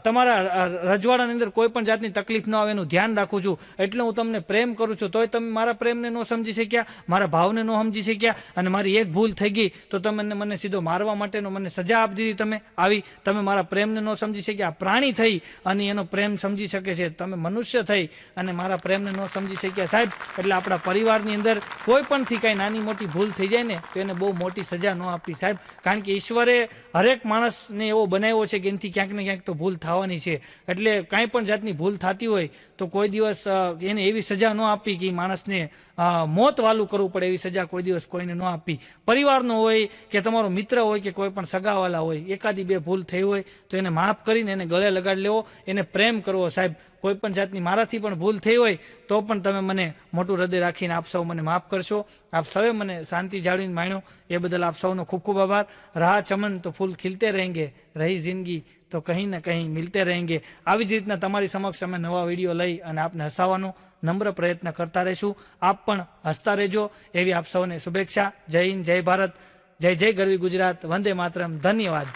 તમારા રજવાડાની અંદર કોઈ પણ જાતની તકલીફ ન આવે એનું ધ્યાન રાખું છું. એટલે હું તમને પ્રેમ કરું છું, તોય તમે મારા પ્રેમને ન સમજી શક્યા, મારા ભાવને ન સમજી શક્યા અને મારી એક ભૂલ થઈ ગઈ તો તમે મને સીધો મારવા માટેનો મને સજા આપી દીધી. તમે મારા પ્રેમને ન સમજી શક્યા. પ્રાણી થઈ અને એનો પ્રેમ સમજી શકે છે, તમે મનુષ્ય થઈ અને મારા પ્રેમને ન સમજી શક્યા સાહેબ. એટલે આપણા પરિવારની અંદર કોઈ પણથી કાંઈ નાની મોટી ભૂલ થઈ જાય ને તો એને બહુ મોટી સજા ન આપવી સાહેબ, કારણ કે ઈશ્વરે હરેક માણસને એવો બનાવ્યો છે કે એનાથી ક્યાંક ને ક્યાંક તો ભૂલ થવાની છે. એટલે કાંઈ પણ જાતની ભૂલ થતી હોય તો કોઈ દિવસ એને એવી સજા ન આપવી કે માણસને મોત વાલું કરવું પડે, એવી સજા કોઈ દિવસ કોઈને ન આપવી. પરિવારનો હોય કે તમારો મિત્ર હોય કે કોઈ પણ સગાવાલા હોય, એકાદી બે ભૂલ થઈ હોય તો એને માફ કરીને એને ગળે લગાડી લેવો, એને પ્રેમ કરવો સાહેબ. કોઈ પણ જાતની મારાથી પણ ભૂલ થઈ હોય તો પણ તમે મને મોટું હૃદય રાખીને આપ સૌ મને માફ કરશો. આપ સૌએ મને શાંતિ જાળવીને માણ્યો એ બદલ આપ સૌનો ખૂબ ખૂબ આભાર. રહા ચમન તો ફૂલ ખીલતે રહેંગે, રહી જિંદગી તો કहीं ના કहीं મિલતે રહેંગે. આવી જ રીતના તમારી સમક્ષ અમે નવા વિડીયો લઈ અને આપને હસાવવાનો નમ્ર પ્રયત્ન કરતા રહીશું. આપ પણ હસતા રહેજો એવી આપ સૌને શુભેચ્છા. જય હિન્દ, જય ભારત, જય જય ગરવી ગુજરાત, વંદે માતરમ. ધન્યવાદ.